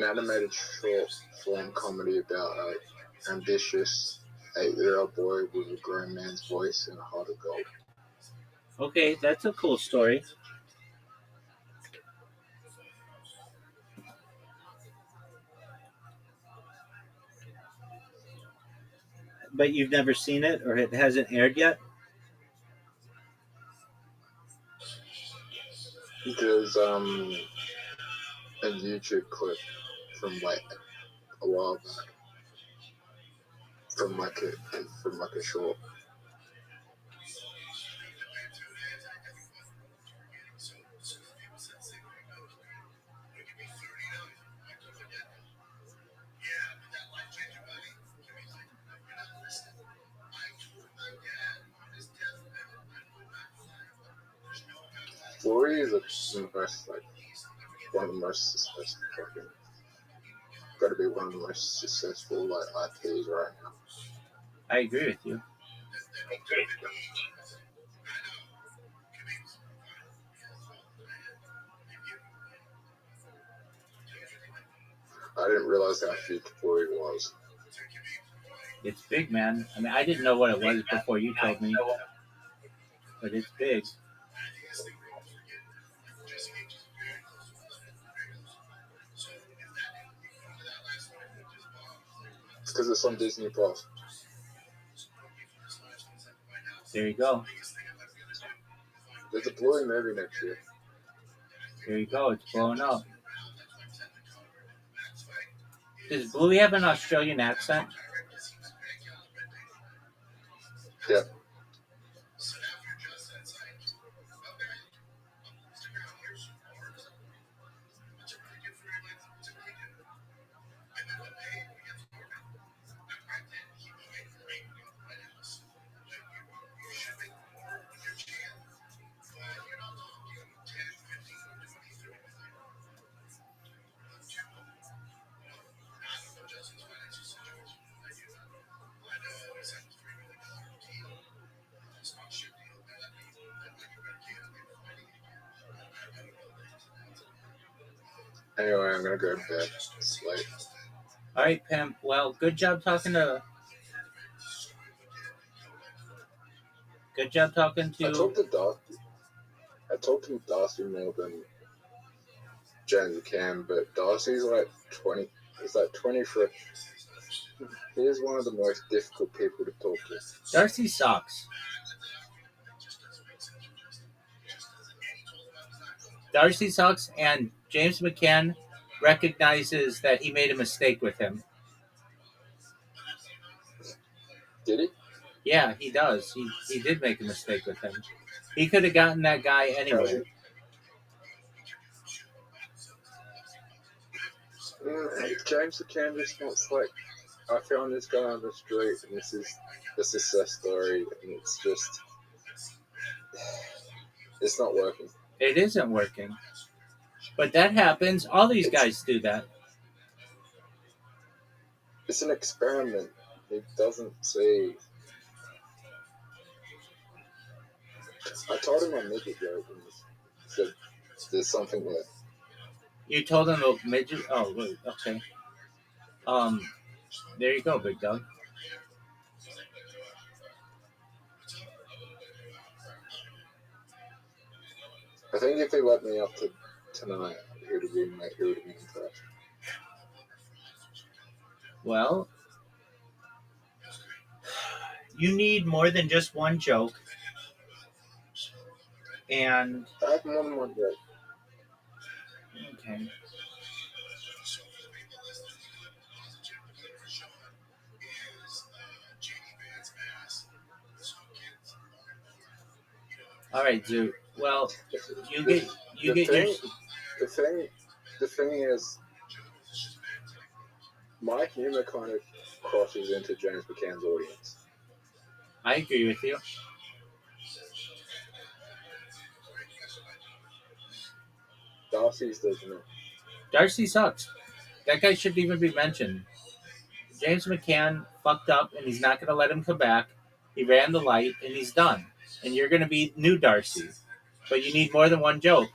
animated short form comedy about an ambitious 8-year-old boy with a grown man's voice and a heart of gold. Okay, that's a cool story. But you've never seen it, or it hasn't aired yet? There's a YouTube clip from like a while back, from like a short. Bluey is one of the most successful. Got to be one of the most successful IPs right now. I agree with you. I didn't realize how huge Bluey was. It's big, man. I mean, I didn't know what it was before you told me, but it's big. It's because it's on Disney Plus. There you go. There's a Bluey movie next year. There you go. It's blowing up. Does Bluey have an Australian accent? Yeah. Anyway, I'm gonna go to bed. It's late. All right, Pimp. Well, good job talking to. I talked to Doc. I talked to Darcy more than James McCann, but Darcy's like 20. He's like 23. He is one of the most difficult people to talk to. Darcy sucks. Darcy sucks, and James McCann recognizes that he made a mistake with him. Did he? Yeah, he does. He did make a mistake with him. He could have gotten that guy anyway. James McCann just wants like, I found this guy on the street, and this is the success story, and it's just, it's not working. It isn't working. But that happens. All these guys do that. It's an experiment. It doesn't see. I told him my midget joke, and he said there's something there. You told him a midget? Oh, wait, okay. There you go, big dog. I think if he let me up to tonight, he would have been impressed. Well, you need more than just one joke. And I have more than one joke. Okay. All right, Zoo. Well, you get your. The thing is, my humor kind of crosses into James McCann's audience. I agree with you. Darcy's doesn't know. Darcy sucks. That guy shouldn't even be mentioned. James McCann fucked up, and he's not going to let him come back. He ran the light, and he's done. And you're going to be new Darcy. But you need more than one joke.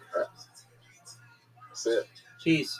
That's it. Peace.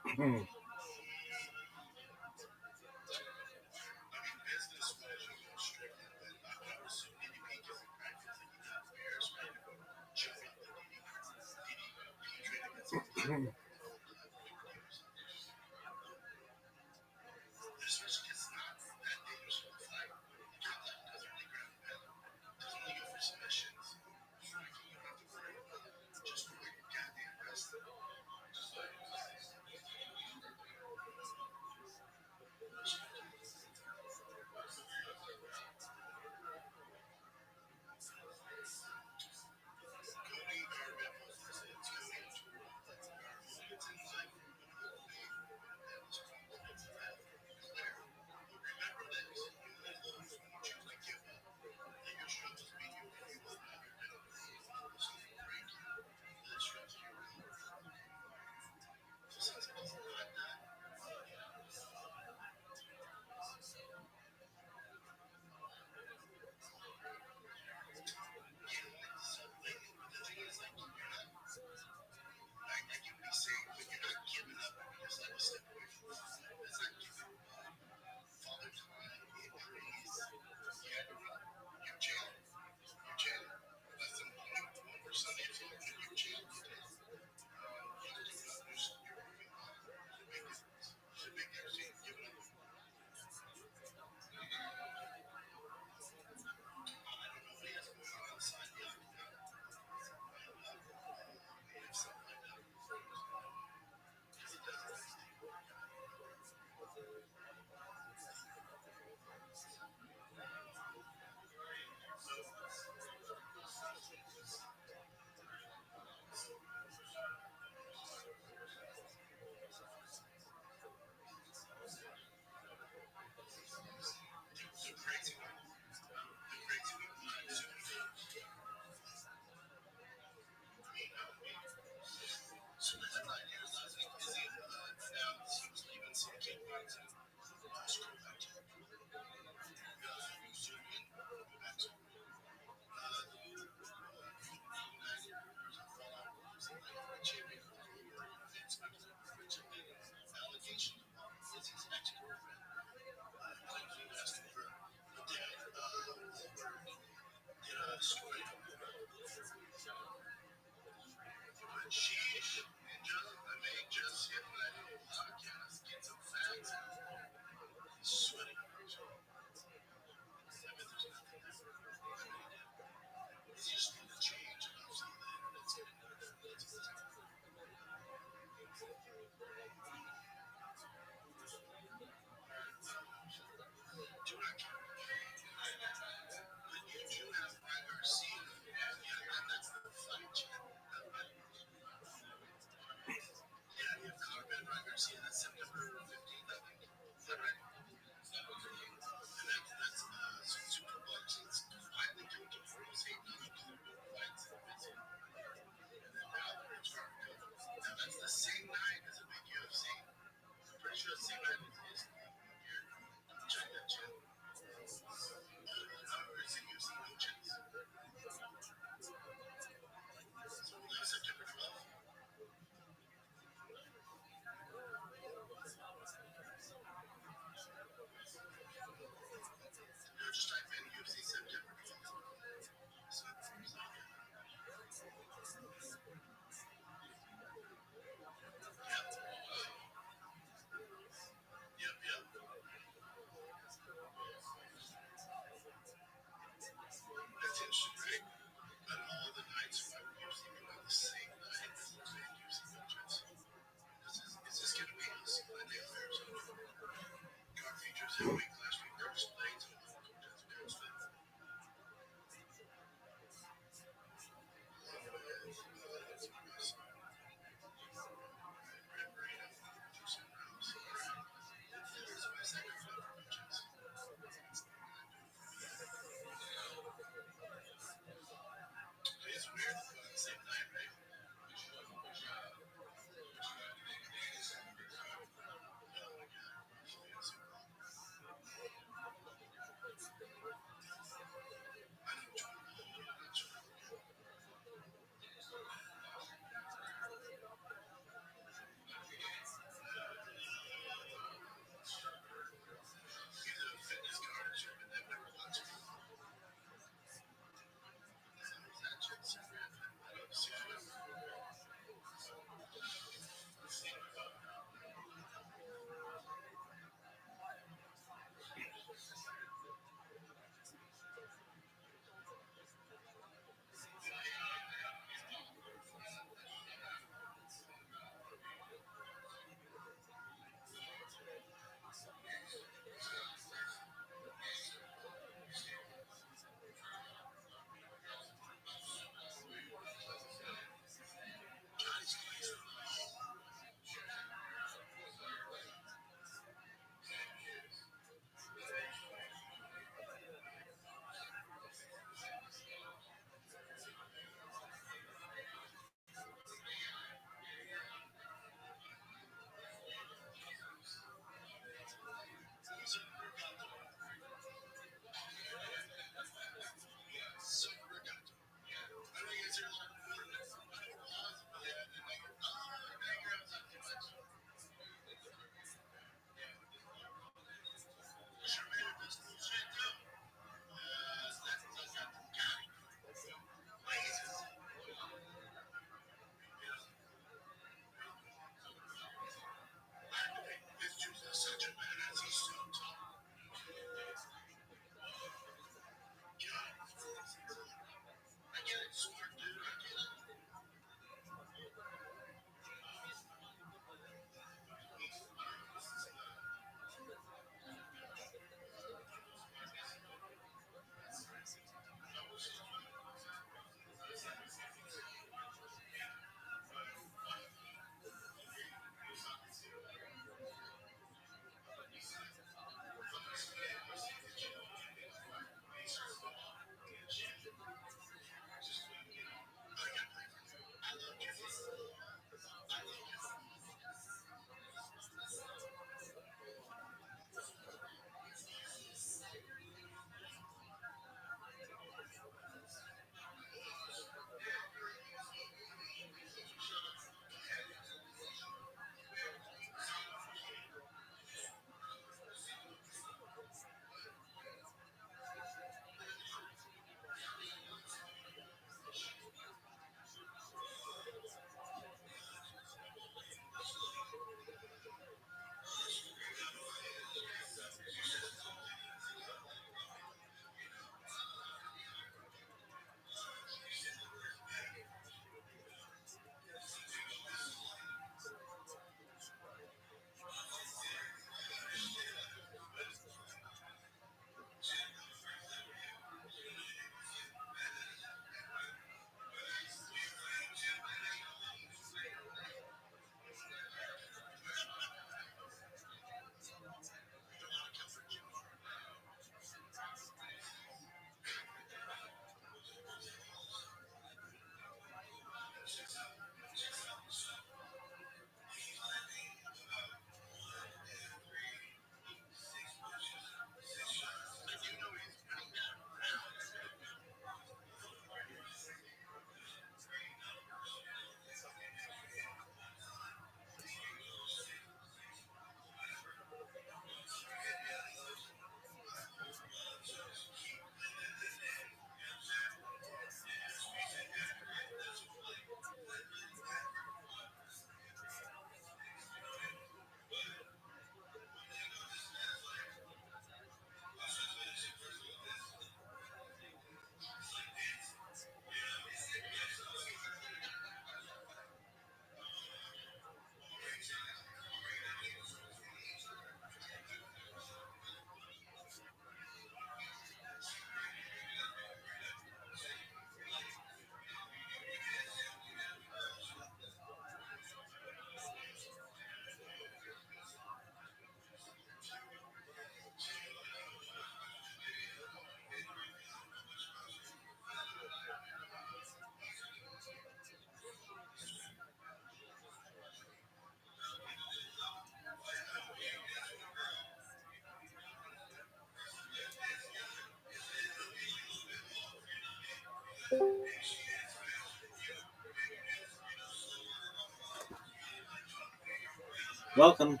Welcome.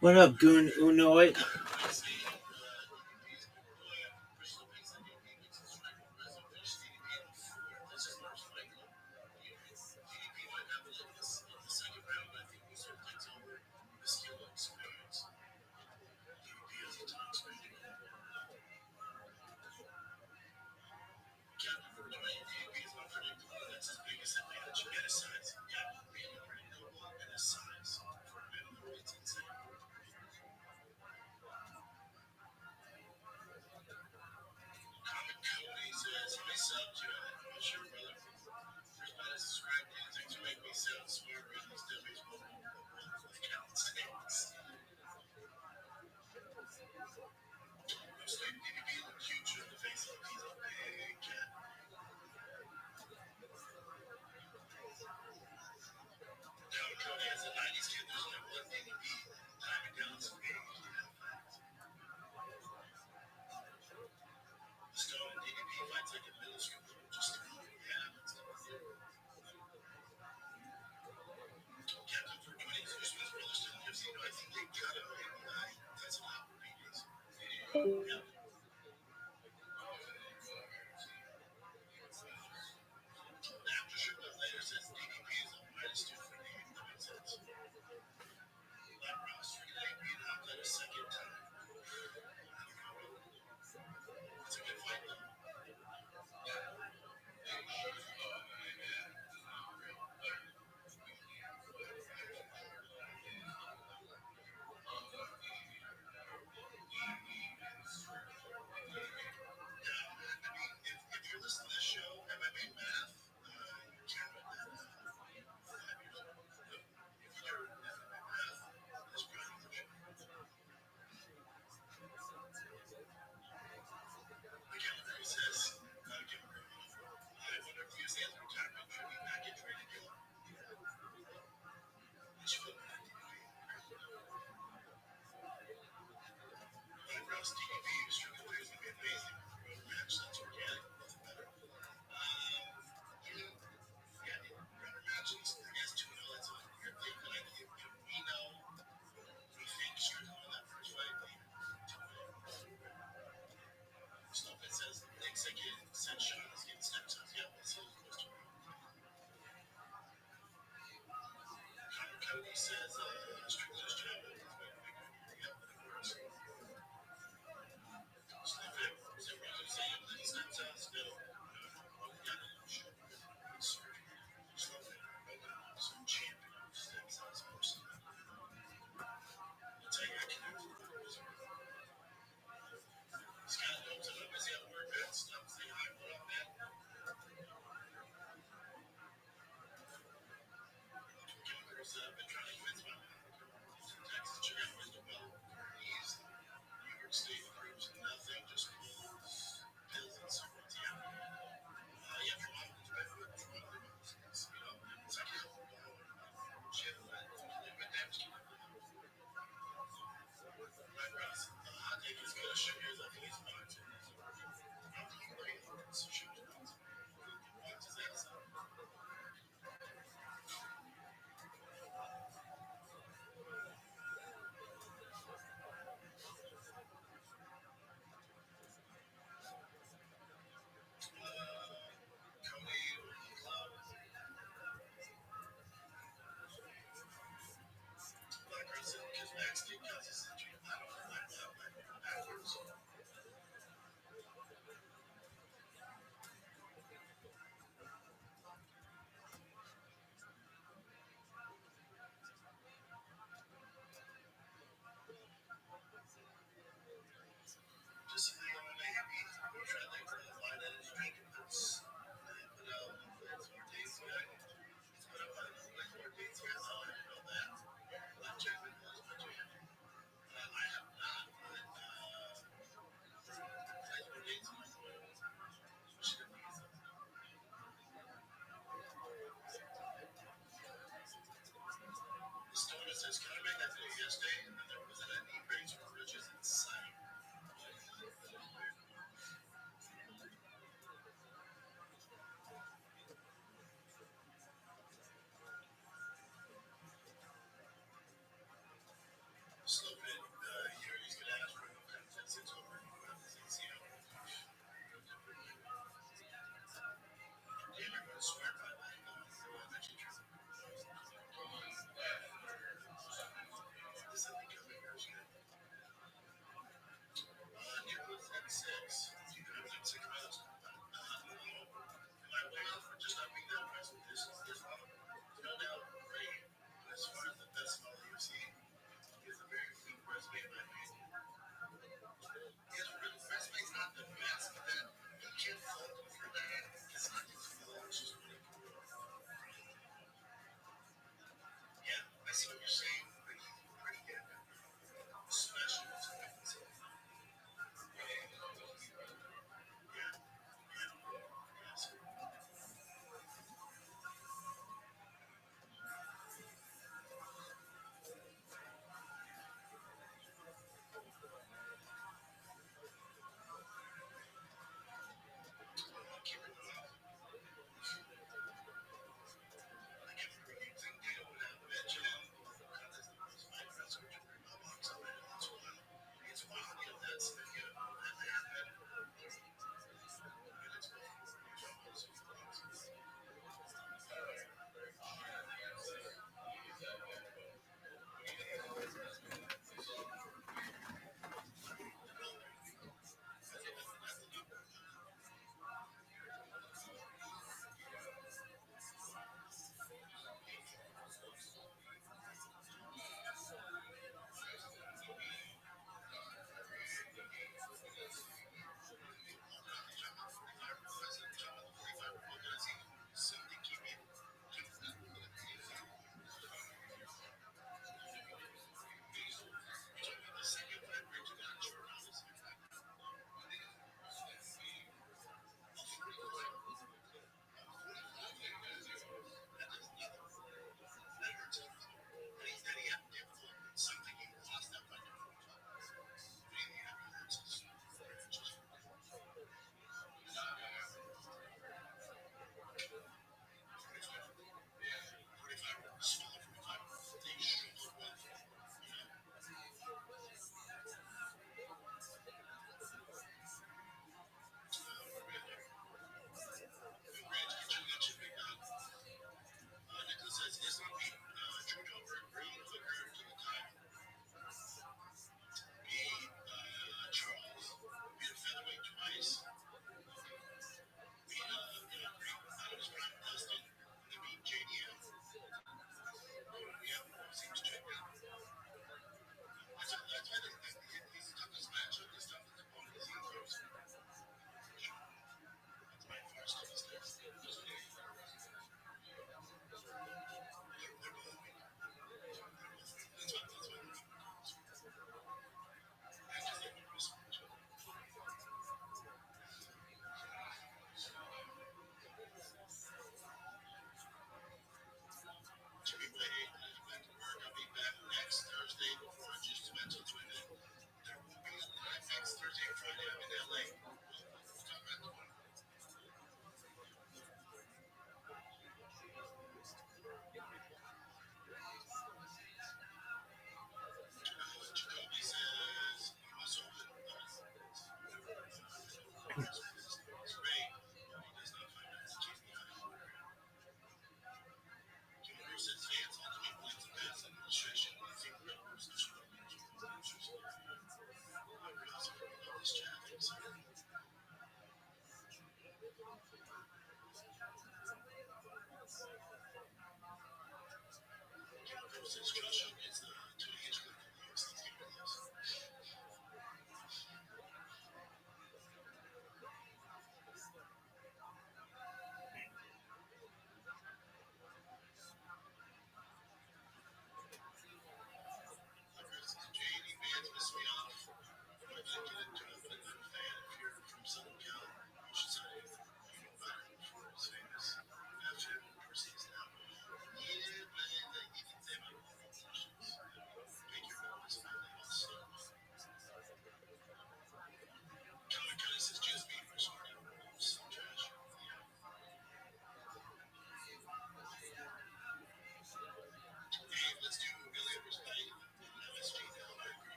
What up, Goon Unoid?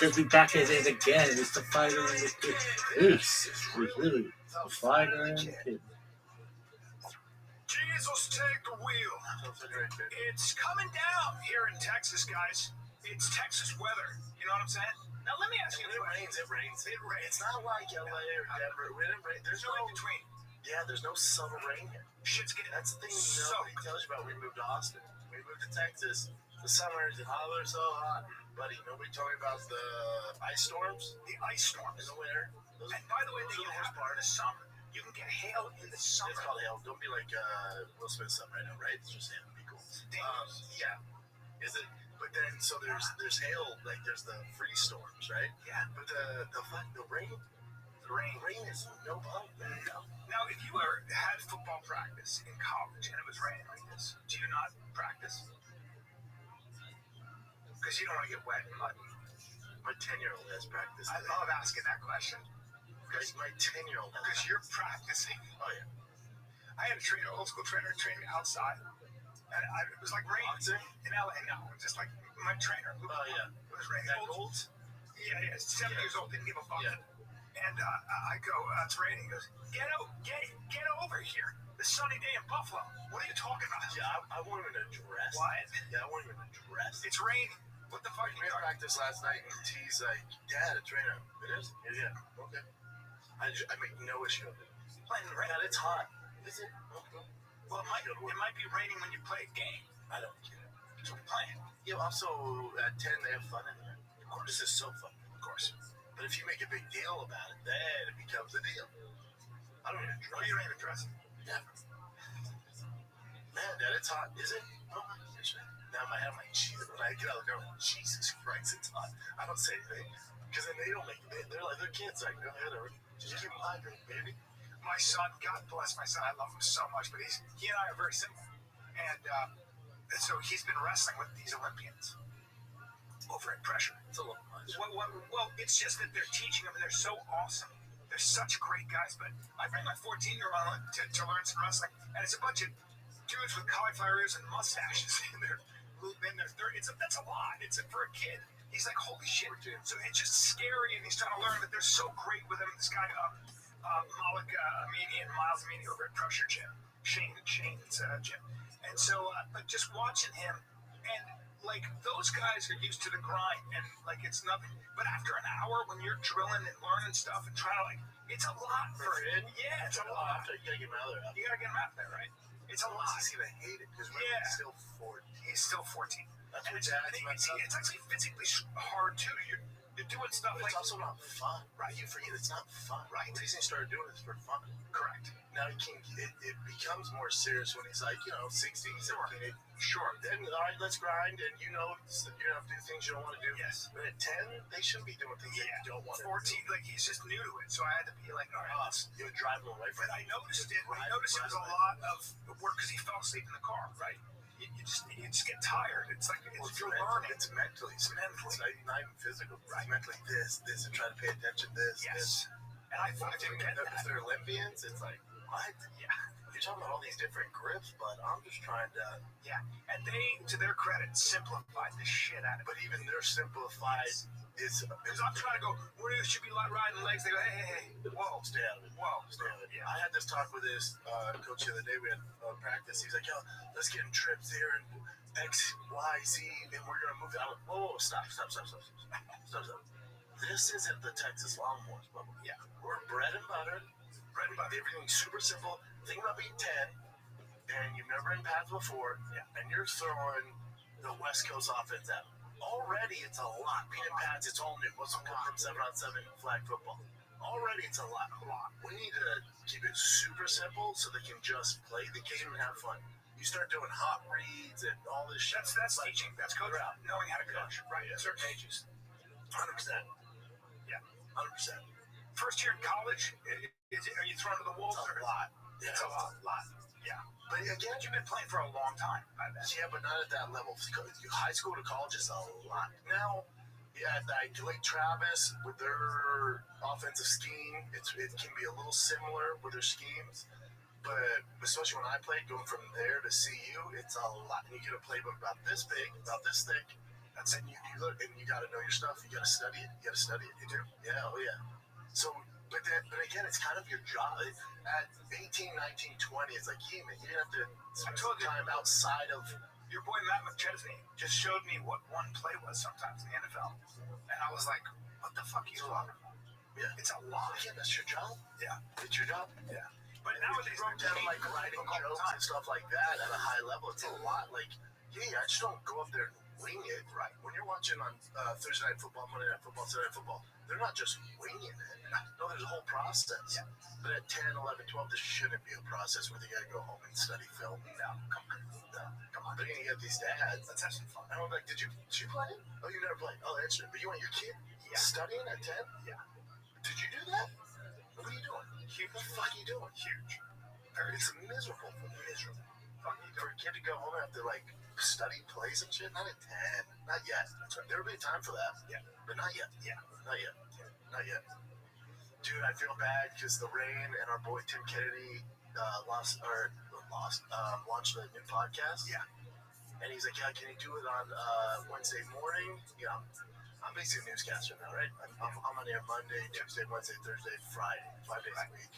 Because we back at it again. It's the fighter and the kid. It's really the fighter and the kid. Jesus, take the wheel. It's coming down here in Texas, guys. It's Texas weather. You know what I'm saying? Now let me ask you. It rains. It's not like LA or Denver. There's no in between. Yeah, there's no summer rain here. Shit's getting That's the thing nobody tells you about. We moved to Austin. We moved to Texas. The summers and they're so hot. Buddy, nobody told me about the ice storms? The ice storms in the winter. And by the way, they can happen in the summer. You can get hail in the summer. It's called hail. Don't be like Will Smith's son right now, right? It's just hail. Be cool. Yeah. Is it? But then, so there's hail, like there's the freeze storms, right? Yeah. But the rain is no fun, man. Now, if at football practice in college and it was raining like this, do you not practice? Because you don't want to get wet and muddy. My 10-year-old has practiced. I love asking that question. Because my 10-year-old. Because you're practicing. Oh yeah. I had a trainer, old school trainer, train me outside, and it was like raining in LA. No, just like my trainer. Oh yeah. It was raining. That old? Yeah, 7 years old, didn't give a fuck. Yeah. And I go, it's raining. He goes, get over here. The sunny day in Buffalo. What are you talking about? Yeah, I won't even address. What? Yeah, I won't even address. It's raining. What the fuck? We had practice last night, and T's like, Dad, it's raining. It is? Yeah. Okay. I make no issue of it. Playing in the rain. God, it's hot. Is it? Okay. Well, it might be raining when you play a game. I don't care. So we're playing. Yeah, also at 10 they have fun in there. Of course, this is so fun. Of course. But if you make a big deal about it, then it becomes a deal. I don't even dress. Oh, you don't even dress? Never. Man, Dad, it's hot. Is it? Oh, now I have my Jesus. When I get out of the car, I'm like, Jesus Christ, it's hot. I don't say anything. Because then they don't make it. They're like, they're kids. Like, whatever. Just keep them hydrated, baby. My son, God bless my son. I love him so much. But he and I are very similar. And so he's been wrestling with these Olympians over at Pressure. It's a little much. Well, it's just that they're teaching them, and they're so awesome. They're such great guys. But I bring my 14-year-old to learn some wrestling, and it's a bunch of dudes with cauliflower ears and mustaches in their 30s. That's a lot. It's for a kid. He's like, holy shit. So it's just scary, and he's trying to learn, but they're so great with him. This guy, Malik Amini and Miles Amini over at Pressure Gym, Shane's gym. And so, but just watching him, and like those guys are used to the grind, and like it's nothing. But after an hour, when you're drilling and learning stuff and trying to it's a lot for it. Yeah, it's a lot. You gotta get him out of there. You gotta get him out there, right? It's a lot. He's gonna hate it because he's still 14. He's still 14. That's and what it's actually physically hard too. You're doing stuff but like. It's also not fun, right? You forget it's not fun, right? The reason he started doing it is for fun. Correct. Now it becomes more serious when he's like, 16, 17, 18. Sure. Then, all right, let's grind, and you're gonna have to do things you don't want to do. Yes. But at 10, they shouldn't be doing things that you don't want to 14, do. like he's just new to it, so I had to be like, all right, You're driving away from But I noticed it. I noticed it was a lot of work because he fell asleep in the car. Right. You just get tired. It's like you're learning. It's mentally. It's not even physical. Right. It's mentally this, and trying to pay attention. This. And I thought if they're Olympians, it's like what? Yeah. You're talking about all these different grips, but I'm just trying to. Yeah. And they, to their credit, simplified the shit out of it. But even their simplified is. Because I'm trying to go, where you should be like riding legs. They go, hey, whoa, stay out of it. Whoa, stay out of it. Yeah. I had this talk with this coach the other day. We had practice. He's like, yo, let's get in trips here and X, Y, Z, and we're gonna move out. Whoa, stop. This isn't the Texas Longhorns, Bubba. Yeah. We're bread and butter. Everything's super simple. Think about being 10, and you've never been pads before, and you're throwing the West Coast offense at them. Already, it's a lot. Being in pads, it's all new. What's come from 7-on-7 flag football? Already, it's a lot. We need to keep it super simple so they can just play the game and have fun. You start doing hot reads and all this shit. That's teaching. That's coach out. Knowing how to coach. Right. At certain ages. 100%. Yeah. 100%. First year in college, are you thrown to the wolves? It's a lot. It's a lot. Yeah. But again, you've been playing for a long time. I bet. Yeah, but not at that level. High school to college is a lot. Now, I like Travis with their offensive scheme. It can be a little similar with their schemes. But especially when I played, going from there to CU, it's a lot. And you get a playbook about this big, about this thick. That's it. You look, and you got to know your stuff. You got to study it. You do. Yeah. Oh yeah. So, but again, it's kind of your job. At 18, 19, 20, it's like, hey man, you didn't have to spend time outside of. Your boy Matt McChesney just showed me what one play was sometimes in the NFL, and I was like, what the fuck are you talking about? Yeah. It's a lot. Yeah, that's your job. Yeah. It's your job. Yeah. But nowadays, broke down like writing jokes and stuff like that at a high level. It's a lot. Like, I just don't go up there and wing it. Right. When you're watching on Thursday Night Football, Monday Night Football, Saturday Night Football, they're not just winging it. No, there's a whole process. Yeah. But at 10, 11, 12, this shouldn't be a process where they got to go home and study film. No, come on. They're going to get these dads. Let's have some fun. And I'm like, did you play? Oh, you never played. Oh, that's it. But you want your kid studying at 10? Yeah. Did you do that? What are you doing? Huge. What the fuck are you doing? Huge. It's miserable for me. Miserable. Fucking for a kid to go home and have to like study plays and shit. Not at 10. Not yet. That's right. There will be time for that. Yeah. But not yet. Yeah. Not yet. Not yet. Dude, I feel bad because the rain and our boy Tim Kennedy launched a new podcast. Yeah. And he's like, yeah, can you do it on Wednesday morning? Yeah. I'm basically a newscaster now, right? I'm on air Monday, Tuesday, Wednesday, Thursday, Friday, 5 days a week.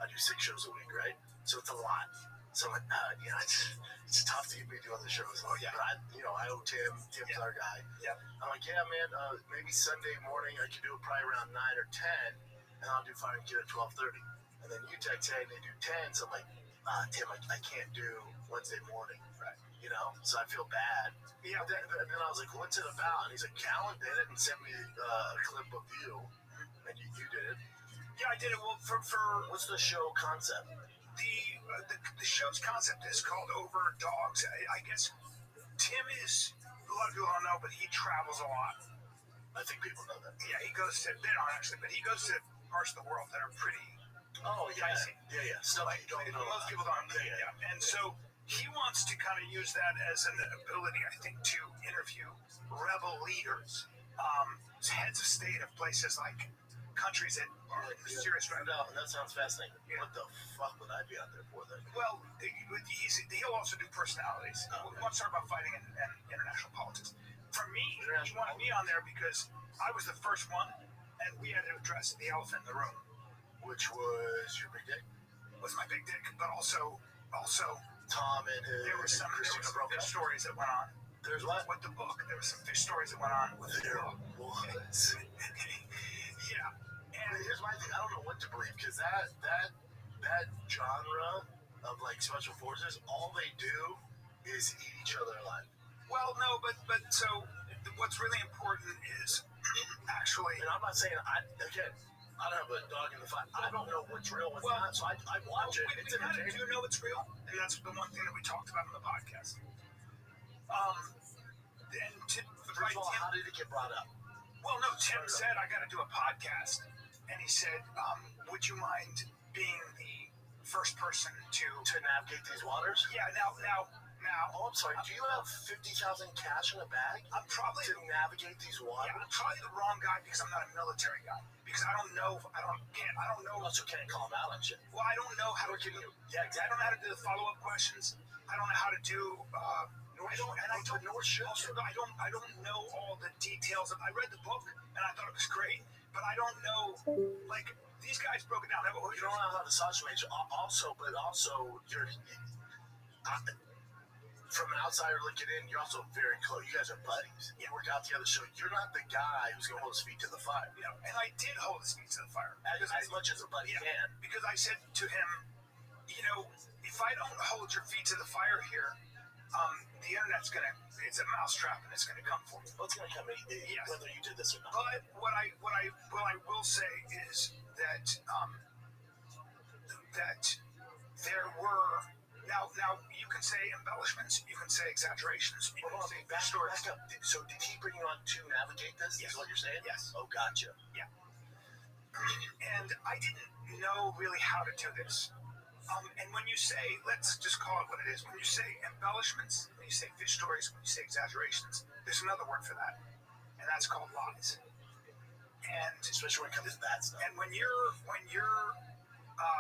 I do 6 shows a week, right? So it's a lot. So I'm like, it's tough to be doing the shows. Oh yeah. But I owe Tim. Tim's our guy. Yeah. I'm like, yeah, man. Maybe Sunday morning I can do it probably around 9 or 10, and I'll do Fire and Kid at 12:30. And then you text, hey, they do 10. So I'm like, Tim, I can't do Wednesday morning. Right. So I feel bad. Yeah. But then I was like, what's it about? And he's like, Callan did it and sent me a clip of you, and you did it. Yeah, I did it. Well, for what's the show concept? The show's concept is called Over Dogs. I guess Tim is, a lot of people don't know, but he travels a lot. I think people know that. Yeah, he goes to, they don't actually, but he goes to parts of the world that are pretty dicey. Yeah. Stuff you don't know. Most people don't. Yeah. And so he wants to kind of use that as an ability, I think, to interview rebel leaders, heads of state of places like countries that are serious right now. That sounds fascinating. Yeah. What the fuck would I be out there for then? Well, he'll also do personalities. We want to talk about fighting and international politics. For me, he wanted me on there because I was the first one, and we had to address the elephant in the room. Which was your big dick? Was my big dick, but also Tom and his. There were some fish stories that went on. There's what? With the book. There were some fish stories that went on with the book. Was. Yeah. And here's my thing. I don't know what to believe because that genre of like special forces, all they do is eat each other alive. Well, no, but so what's really important is actually. And I'm not saying I don't have a dog in the fight. I don't know what's real, what's not, so I watch it. It's entertaining. Do know it's real? And that's the one thing that we talked about on the podcast. First of all, how did it get brought up? Well, no, Tim said, I got to do a podcast. And he said, would you mind being the first person to navigate these waters? Yeah, now. Oh, I'm sorry. Do you have 50,000 cash in a bag? I'm probably to navigate these waters. Yeah, I'm probably the wrong guy because I'm not a military guy. Because I don't know. I don't know. Also, can't call him out on shit. Well, I don't know how to do. Yeah, exactly. I don't know how to do the follow-up questions. I don't know how to do. I don't know all the details. I read the book and I thought it was great, but I don't know. Like these guys broke it down. You don't know how to sausage make. Also, you're. From an outsider looking in, you're also very close. You guys are buddies. You work out together, so you're not the guy who's going to hold his feet to the fire. No, and I did hold his feet to the fire. As much as a buddy can. Because I said to him, if I don't hold your feet to the fire here, the internet's it's a mousetrap and it's gonna come for me. Well, it's gonna come whether you did this or not. But what I will say is that that there were now you can say embellishments, you can say exaggerations, you can say stories. Back up. So did he bring you on to navigate this? Yes. Is what you're saying? Yes. Oh, gotcha. Yeah. And I didn't know really how to do this. And when you say, let's just call it what it is, when you say embellishments, when you say fish stories, when you say exaggerations, there's another word for that, and that's called lies. And especially when it comes to that stuff. And when you're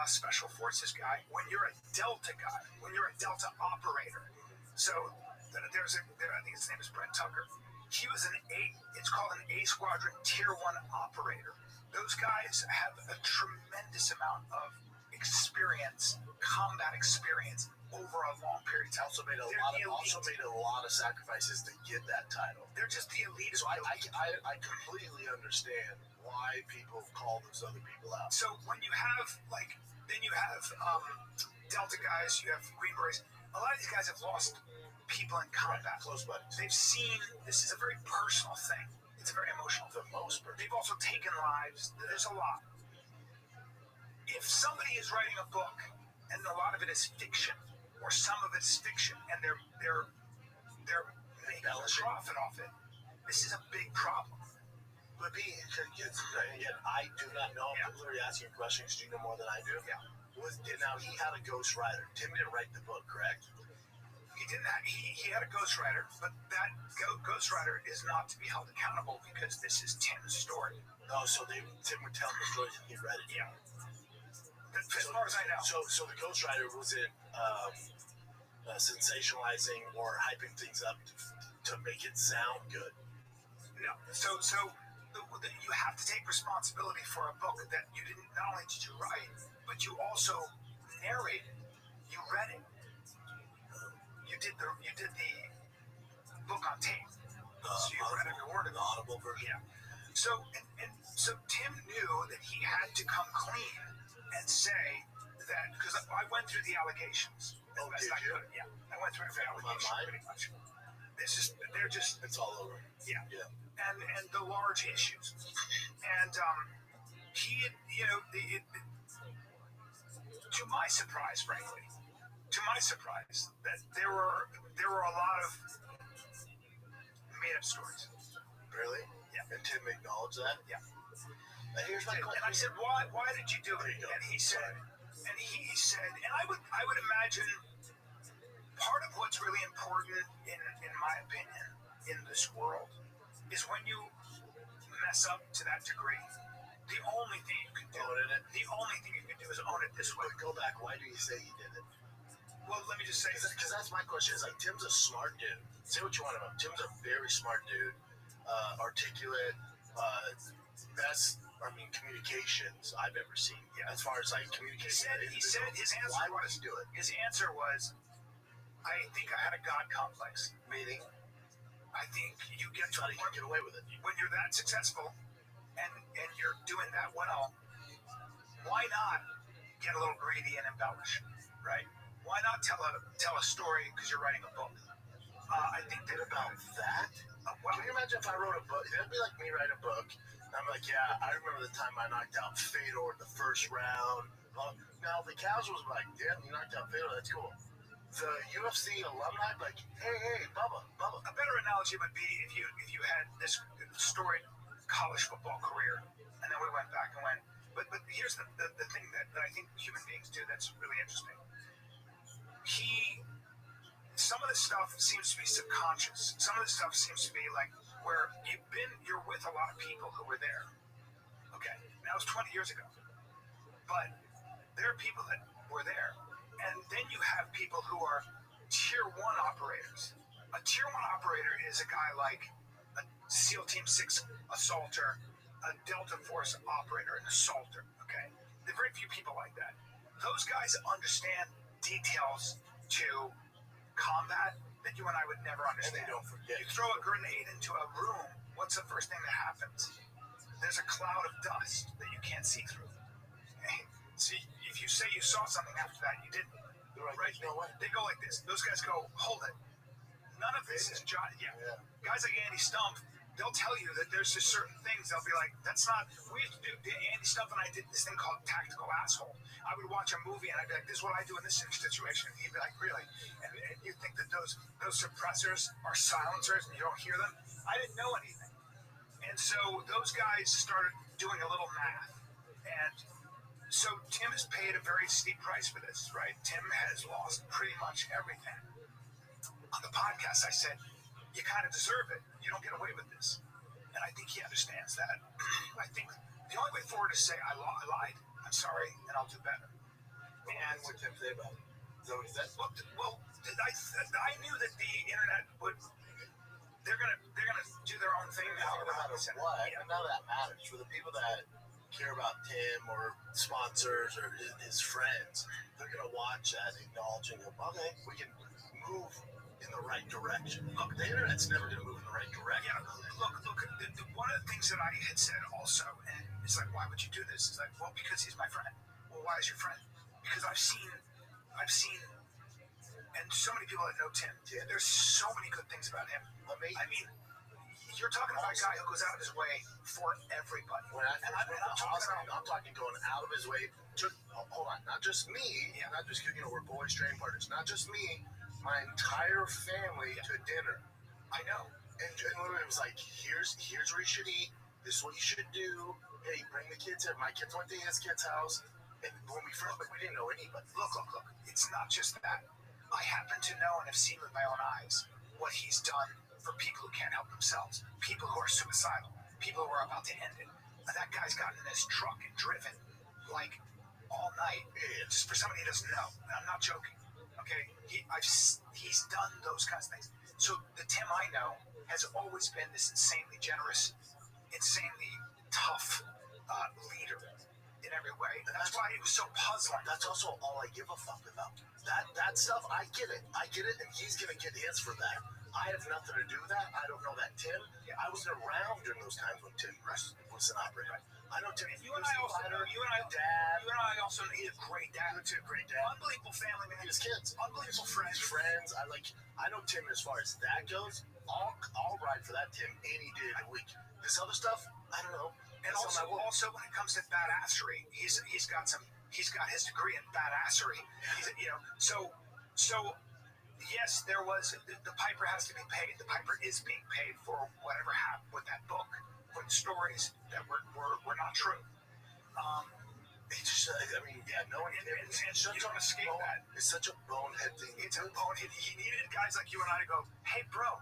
special forces guy, when you're a Delta guy, when you're a Delta operator, so there's I think his name is Brent Tucker. He was it's called an A Squadron Tier 1 operator. Those guys have a tremendous amount of experience, combat experience over a long period of time. Also made a lot of sacrifices to get that title. They're just the elite. So I completely understand why people call those other people out. So when you have then you have Delta guys, you have Green Berets. A lot of these guys have lost people in combat. Right, close buddies. They've seen this is a very personal thing. It's very emotional. The most personal. They've also taken lives. There's a lot. If somebody is writing a book and a lot of it is fiction, or some of it is fiction, and they're making a profit off it, this is a big problem. But again, I do not know. I'm literally asking questions. Do you know more than I do? Yeah. Now he had a ghostwriter. Tim didn't write the book, correct? He didn't. He had a ghostwriter, but that ghostwriter is not to be held accountable because this is Tim's story. Oh, so Tim would tell the stories and he read it. Yeah. As far as I know. So the ghostwriter wasn't sensationalizing or hyping things up to make it sound good. No. So you have to take responsibility for a book that you didn't. Not only did you write, but you also narrated. You read it. You did the book on tape. So you read every word of it. The audible version. Yeah. So Tim knew that he had to come clean and say that, because I went through the allegations. Oh, did you? Yeah. I went through the allegations pretty much. They're just. It's all over. Yeah. Yeah. And the large issues. And he, to my surprise, frankly, that there were a lot of made up stories. Really? Yeah. And Tim acknowledged that? Yeah. And here's my question. And I said, why did you do it? And he said, and I would imagine part of what's really important in my opinion in this world is when you mess up to that degree, the only thing you can do is own it this way. But go back. Why do you say he did it? Well, let me just say, because that's my question. Is like Tim's a smart dude. Say what you want about him. Tim's a very smart dude, articulate, best. Communications I've ever seen. Yeah. As far as like communication. He said his answer. Why would he do it? His answer was, I think I had a God complex. Meaning, I think you get to how do you get away with it when you're that successful, and you're doing that well. Why not get a little greedy and embellish, right? Why not tell a story because you're writing a book? I think that about that. Can you imagine if I wrote a book? It'd be like me write a book. And I'm like, yeah, I remember the time I knocked out Fedor in the first round. Now the casuals were like, damn, you knocked out Fedor. That's cool. The UFC alumni like, hey, Bubba. A better analogy would be if you had this storied college football career, and then we went back and went. But here's the thing that I think human beings do that's really interesting. Some of this stuff seems to be subconscious. Some of this stuff seems to be like where you're with a lot of people who were there. Okay, that was 20 years ago. But there are people that were there. And then you have people who are tier 1 operators. A tier 1 operator is a guy like a SEAL Team 6 assaulter, a Delta Force operator, an assaulter, okay? There are very few people like that. Those guys understand details to combat that you and I would never understand. And they don't forget. You throw a grenade into a room, what's the first thing that happens? There's a cloud of dust that you can't see through. Okay? See, if you say you saw something after that, you didn't. Right? You know what? They go like this. Those guys go, hold it. None of this is yeah. Guys like Andy Stump, they'll tell you that there's just certain things. They'll be like, that's not. We used to do Andy Stump and I did this thing called Tactical Asshole. I would watch a movie and I'd be like, this is what I do in this situation. And he'd be like, really? And you think that those suppressors are silencers and you don't hear them? I didn't know anything. And so those guys started doing a little math. And so Tim has paid a very steep price for this, right? Tim has lost pretty much everything. On the podcast, I said, you kind of deserve it. You don't get away with this. And I think he understands that. I think the only way forward is to say, I lied. I'm sorry, and I'll do better. And what Tim say about it? Is that what he said? Well, I knew that the internet would. They're gonna do their own thing now. No matter what, and none of that matters. For the people that care about Tim or sponsors or his friends, they're gonna watch that, acknowledging him. Okay, we can move in the right direction. Look, the internet's never gonna move in the right direction. Yeah, look. One of the things that I had said also, and it's like, why would you do this? It's like, well, because he's my friend. Well, why is your friend? Because I've seen, and so many people that know Tim. There's so many good things about him. I mean, you're talking about a guy who goes out of his way for everybody. I'm talking going out of his way. Hold on, not just me. Yeah. Not just we're boys training partners. Not just me. My entire family to dinner. I know. And literally it was like, here's where you should eat. This is what you should do. Hey, bring the kids here. My kids went to his kid's house. And when we first met, we didn't know anybody. Look. It's not just that. I happen to know and have seen with my own eyes what he's done for people who can't help themselves, people who are suicidal, people who are about to end it. That guy's gotten in his truck and driven like all night. Just for somebody who doesn't know. And I'm not joking. Okay, he's done those kinds of things. So the Tim I know has always been this insanely generous, insanely tough leader in every way. And that's why it was so puzzling. That's also all I give a fuck about. That stuff, I get it, and he's gonna get his for that. I have nothing to do with that. I don't know that Tim. I wasn't around during those times when Tim was an operator. I know Tim. You and I also he's a great dad. Great dad. Unbelievable family man. His kids. Unbelievable friends. I know Tim as far as that goes. I'll ride for that Tim any day of the week. This other stuff, I don't know. And also when it comes to badassery, he's got his degree in badassery. So yes, there was the Piper has to be paid. The Piper is being paid for whatever happened with that book, for the stories that were not true. It's just, no one can. You don't escape that. It's such a bonehead thing. It's a bonehead. He needed guys like you and I to go, hey, bro,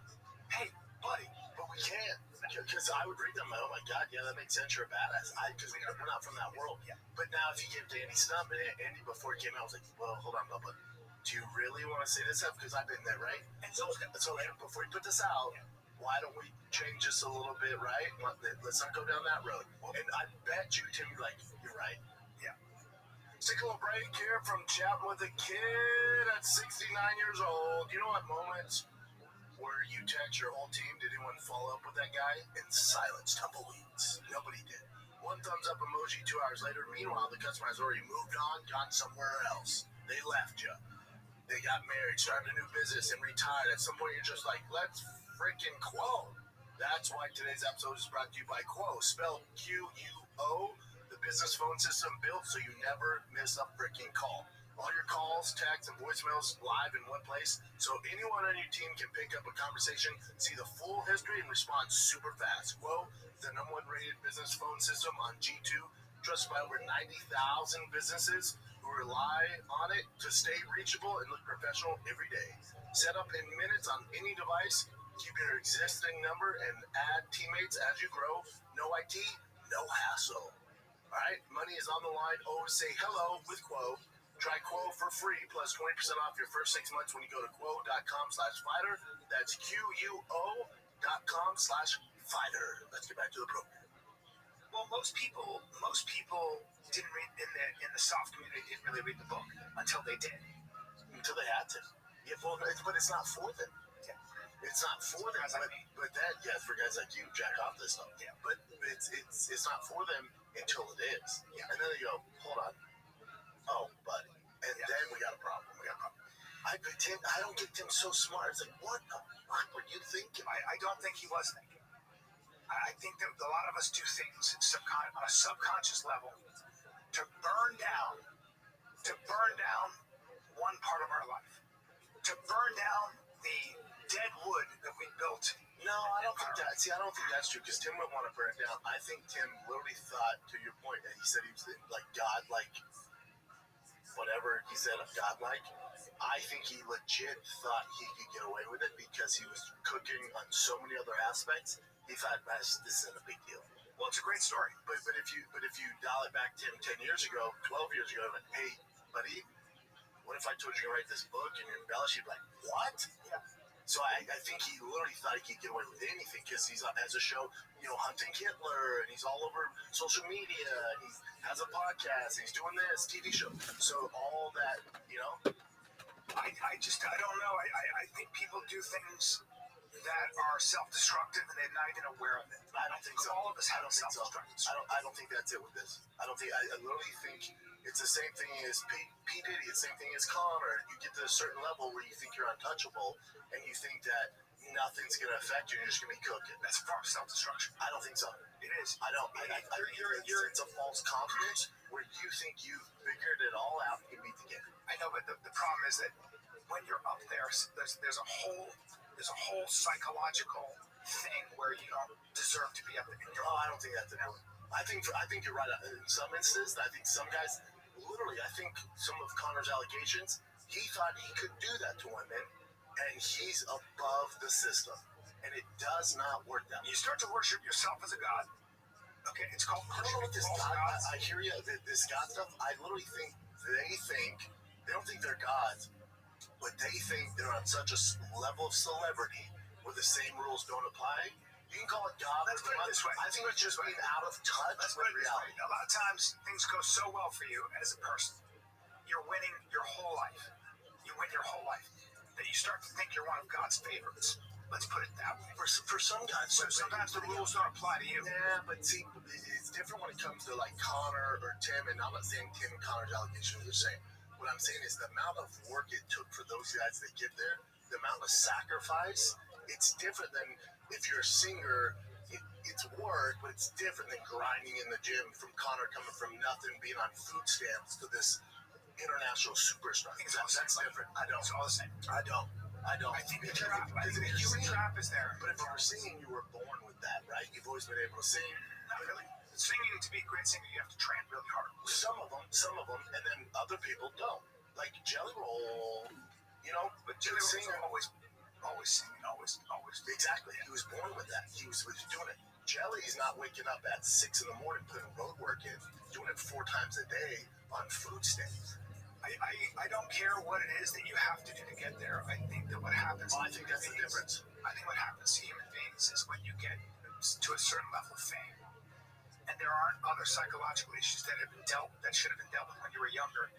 hey, buddy. But we can't. Because I would read them, oh my God, yeah, that makes sense. You're a badass. Because we're not from that world. Yeah. But now, if you give Danny stuff, and Andy before he came out was like, well, hold on, Bubba. Do you really want to say this stuff? Because I've been there, right? And so before you put this out, why don't we change this a little bit, right? Let's not go down that road. And I bet you, Tim, you're like, you're right. Yeah. Let's take a little break here from chatting with a kid at 69 years old. You know what moments where you text your whole team, did anyone follow up with that guy? And silence, tumbleweeds. Nobody did. One thumbs up emoji 2 hours later. Meanwhile, the customer has already moved on, gone somewhere else. They left you. They got married, started a new business, and retired. At some point, you're just like, let's freaking Quo. That's why today's episode is brought to you by Quo, spelled Q-U-O, the business phone system built so you never miss a freaking call. All your calls, texts, and voicemails live in one place, so anyone on your team can pick up a conversation, see the full history, and respond super fast. Quo, the #1 rated business phone system on G2, trusted by over 90,000 businesses who rely on it to stay reachable and look professional every day. Set up in minutes on any device, keep your existing number, and add teammates as you grow. No IT, no hassle. All right, money is on the line. Always say hello with Quo. Try Quo for free, plus 20% off your first 6 months when you go to quo.com/fighter. That's QUO.com/fighter. Let's get back to the program. Well, most people didn't read in the soft community didn't really read the book until they did. Until they had to. Yeah, but it's not for them. Yeah. It's not for them. But that, for guys like you, jack off this stuff. Yeah. But it's not for them until it is. Yeah. And then they go, hold on. Oh, buddy. And then we got a problem. I don't get Tim so smart. It's like, what the fuck were you thinking? I don't think he was thinking. I think that a lot of us do things on a subconscious level to burn down one part of our life, to burn down the dead wood that we built. No, I don't think that. See, I don't think that's true because Tim wouldn't want to burn it down. I think Tim literally thought, to your point, that he said he was like godlike. Whatever he said of godlike, I think he legit thought he could get away with it because he was cooking on so many other aspects. He thought this isn't a big deal. Well, it's a great story. But if you dial it back 10 years ago, 12 years ago, like, hey, buddy, what if I told you to write this book and you embellish? You'd be like, what? Yeah. So I think he literally thought he could get away with anything because he's has a show, hunting Hitler, and he's all over social media, and he has a podcast, and he's doing this TV show. So all that, I don't know. I think people do things that are self-destructive and they're not even aware of it. I don't think so. All of us have self-destructive. I don't think that's it with this. I literally think it's the same thing as P. Diddy. It's the same thing as Connor. You get to a certain level where you think you're untouchable and you think that nothing's going to affect you. You're just going to be cooking. That's a form of self-destruction. I don't think so. It is. I don't. It's a false confidence where you think you've figured it all out and you beat the game. I know, but the problem is that when you're up there, there's a whole psychological thing where you don't deserve to be up there. I don't think that's it. I think you're right. In some instances, I think some guys literally literally, I think some of Connor's allegations, he thought he could do that to women, and he's above the system. And it does not work that way. You start to worship yourself as a god. Okay, it's called I don't know what this false God, gods. I hear you, this God stuff. I literally think they don't think they're gods, but they think they're on such a level of celebrity where the same rules don't apply. You can call it God. Let's put it this way. I think it's just being out of touch Let's with put it this way. reality. A lot of times things go so well for you as a person. You're winning your whole life. You win your whole life. That you start to think you're one of God's favorites. Let's put it that way. For some guys, So sometimes the rules don't apply to you. Yeah, but see, it's different when it comes to like Connor or Tim, and I'm not saying Tim and Connor's allegations are the same. What I'm saying is the amount of work it took for those guys to get there, the amount of sacrifice, it's different than if you're a singer. It's work, but it's different than grinding in the gym. From Connor coming from nothing, being on food stamps to this international superstar. That's different. I don't. It's all the same. I don't. I think the human trap is there. But if you were singing, you were born with that, right? You've always been able to sing. Not really. Singing, to be a great singer, you have to train really hard. Some of them, and then other people don't. Like Jelly Roll, But Jelly Roll's always singing, always. Exactly. He was born with that. He was doing it. Jelly's not waking up at 6 a.m. putting road work in, doing it 4 times a day on food stamps. I don't care what it is that you have to do to get there. I think that what happens. Well, I think that's the difference. I think what happens to human beings is when you get to a certain level of fame, and there aren't other psychological issues that should have been dealt with when you were younger,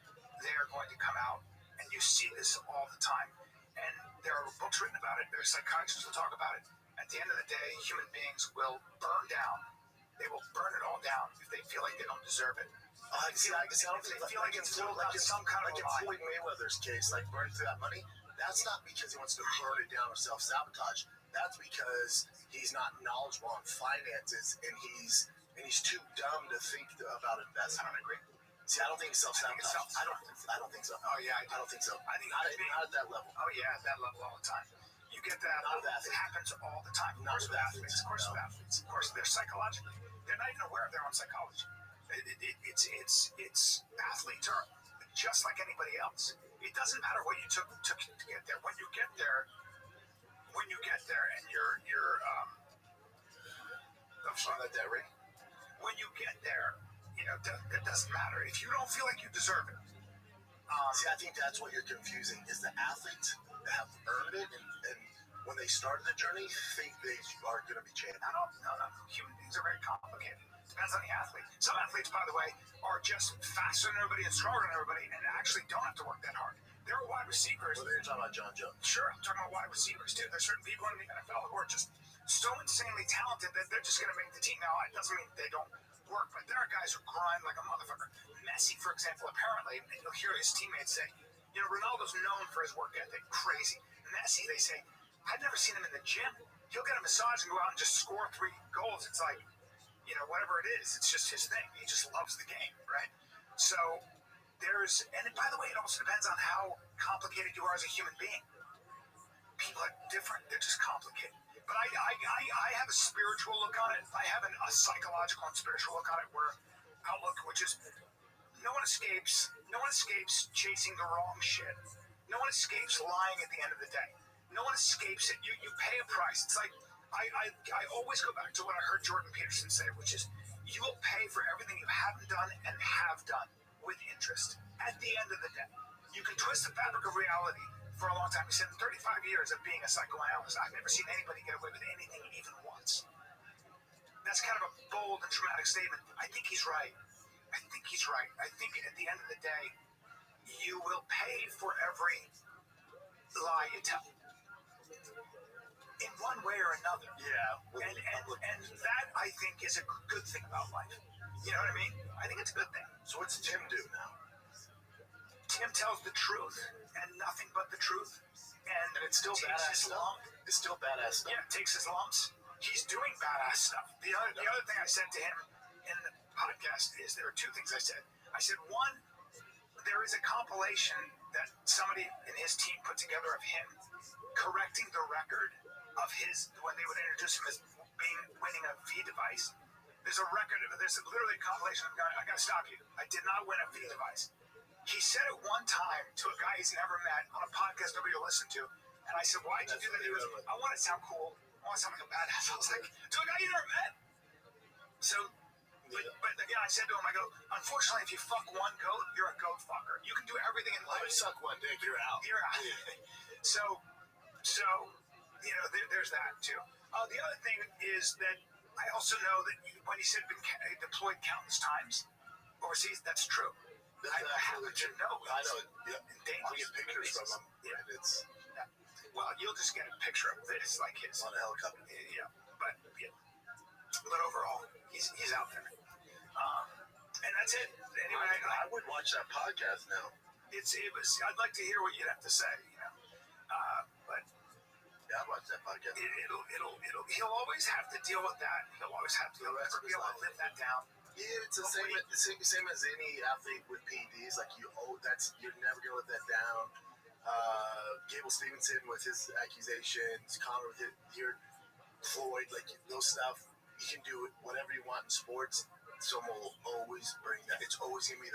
they are going to come out, and you see this all the time. And there are books written about it. There are psychiatrists who talk about it. At the end of the day, human beings will burn down. They will burn it all down if they feel like they don't deserve it. I don't feel like it's some kind of like Floyd Mayweather's case, like burning through that money. That's not because he wants to burn it down or self-sabotage. That's because he's not knowledgeable on finances, and he's too dumb to think about investment. I don't agree. See, I don't think it's self-sabotage. I don't think so. Oh yeah, I don't think so. I think not at that level. Oh yeah, at that level all the time. You get that. It happens all the time. Of course with athletes. Of course, they're psychologically. They're not even aware of their own psychology. It's athletes are just like anybody else. It doesn't matter what you took to get there. When you get there, and you're when you get there, it doesn't matter if you don't feel like you deserve it. See, I think that's what you're confusing is the athletes that have earned it, and when they started the journey, think they are going to be champions. No. Human beings are very complicated. Depends on the athlete. Some athletes, by the way, are just faster than everybody and stronger than everybody and actually don't have to work that hard. There are wide receivers. Well, you're talking about John Jones. Sure, I'm talking about wide receivers, too. There's certain people in the NFL who are just so insanely talented that they're just going to make the team. Now, it doesn't mean they don't work, but there are guys who grind like a motherfucker. Messi, for example, apparently, and you'll hear his teammates say, Ronaldo's known for his work ethic. Crazy. Messi, they say, I've never seen him in the gym. He'll get a massage and go out and just score 3 goals. It's like, whatever it is, it's just his thing. He just loves the game, right? So and by the way, it also depends on how complicated you are as a human being. People are different. They're just complicated. But I have a spiritual look on it. I have a psychological and spiritual look on it outlook, which is no one escapes chasing the wrong shit. No one escapes lying at the end of the day. No one escapes it. You pay a price. It's like I always go back to what I heard Jordan Peterson say, which is you will pay for everything you haven't done and have done with interest. At the end of the day, you can twist the fabric of reality for a long time. He said in 35 years of being a psychoanalyst, I've never seen anybody get away with anything even once. That's kind of a bold and dramatic statement. I think he's right. I think at the end of the day, you will pay for every lie you tell. In one way or another. Yeah. And that, I think, is a good thing about life. You know what I mean? I think it's a good thing. So what's Tim do now? Tim tells the truth and nothing but the truth. And it's still badass stuff. It's still badass stuff. Yeah, takes his lumps. He's doing badass stuff. The other thing I said to him in the podcast is there are 2 things I said. I said, one, there is a compilation that somebody in his team put together of him correcting the record of his, when they would introduce him as winning a V device. There's a record, there's literally a compilation of, I gotta stop you. I did not win a V device. He said it one time to a guy he's never met on a podcast nobody will listen to. And I said, why'd you do that? He goes, I want to sound cool. I want to sound like a badass. I was like, to a guy you never met? So, but again, I said to him, I go, unfortunately, if you fuck one goat, you're a goat fucker. You can do everything in life. Suck one dick, you're out. You're out. So, you know, there's that too. The other thing is that I also know that when he said been deployed countless times overseas, that's true. I happen to know. I know. Yeah. I'll get pictures from him. Yeah. And it's Well, you'll just get a picture of it. It's like his on a helicopter. Yeah, but overall, he's out there. And that's it. Anyway, I would watch that podcast now. I'd like to hear what you'd have to say. You know, but yeah, I'd watch that podcast. He'll always have to deal with that. He'll always have to. He'll never be able to live that down. Yeah, it's the same as any athlete with PEDs. Like you're never gonna let that down. Gable Stevenson with his accusations, Conor with your Floyd, like those stuff. You can do whatever you want in sports. Someone will always bring that. It's always gonna be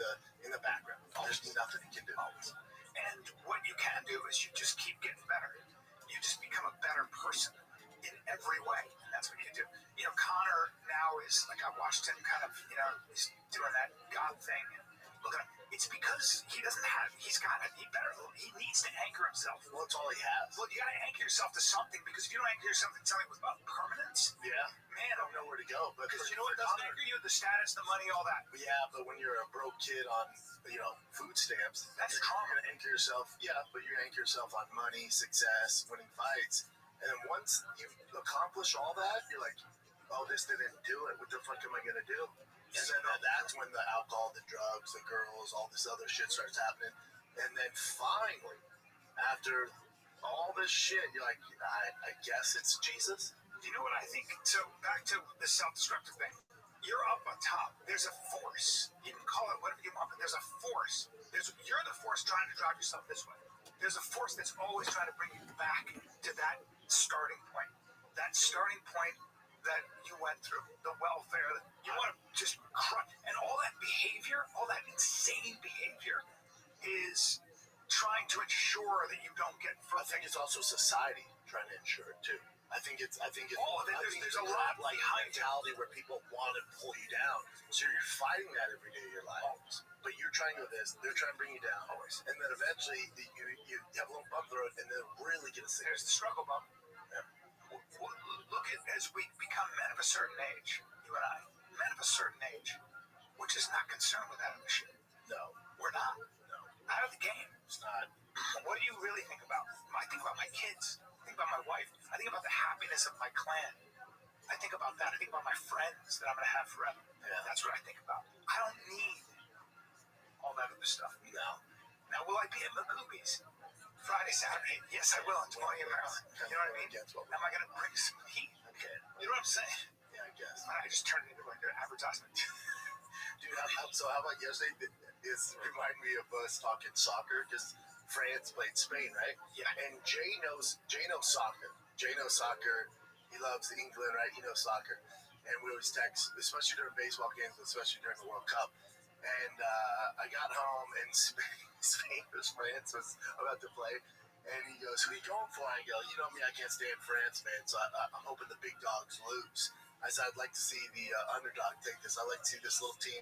in the background. There's nothing you can do. Always. And what you can do is you just keep getting better. You just become a better person in every way. And that's what you do. You know, Conor now is like, I watched him kind of, you know, he's doing that God thing. And look at him. It's because he needs to anchor himself. Well, that's all he has. Well, you got to anchor yourself to something, because if you don't anchor yourself to something about permanence, yeah, man, I don't know where to go. Because you know what doesn't anchor you? The status, the money, all that. Yeah, but when you're a broke kid on, food stamps, that's trauma. You're gonna anchor yourself. Yeah, but you're gonna anchor yourself on money, success, winning fights, and then once you accomplish all that, you're like, oh, this didn't do it. What the fuck am I gonna do? And then that's when the alcohol, the drugs, the girls, all this other shit starts happening. And then finally, after all this shit, you're like, I guess it's Jesus. You know what I think? So back to the self-destructive thing. You're up on top. There's a force. You can call it whatever you want, but there's a force. You're the force trying to drive yourself this way. There's a force that's always trying to bring you back to that starting point. That starting point that you went through, the welfare, you want to just crush. And all that behavior, all that insane behavior is trying to ensure that you don't get further. I think it's also society trying to ensure it too. I think it's all of it. There's a lot like mentality where people want to pull you down. So you're fighting that every day of your life. Always. But you're trying to do this, they're trying to bring you down. Always. And then eventually you have a little bump through it, and then really get a sick. There's the struggle bump. Yeah. Look at as we become men of a certain age, you and I, men of a certain age, we're just not concerned with that shit. No. We're not. No. Out of the game. It's not. What do you really think about? I think about my kids. I think about my wife. I think about the happiness of my clan. I think about that. I think about my friends that I'm going to have forever. Yeah. That's what I think about. I don't need all that other stuff. No. Now, will I be at Magoobies Friday, Saturday? Yes, I will. In Des Moines, Maryland. You know what I mean? Am I going to bring some heat? Okay. You know what I'm saying? Yeah, I guess. I just turned it into like an advertisement. Dude, so how about yesterday? This reminded me of us talking soccer, because France played Spain, right? Yeah. And Jay knows soccer. Jay knows soccer. He loves England, right? He knows soccer. And we always text, especially during baseball games, especially during the World Cup. And I got home, and Spain versus France was about to play. And he goes, who are you going for? I go, you know me, I can't stand France, man. So I'm hoping the big dogs lose. I said, I'd like to see the underdog take this. I'd like to see this little team,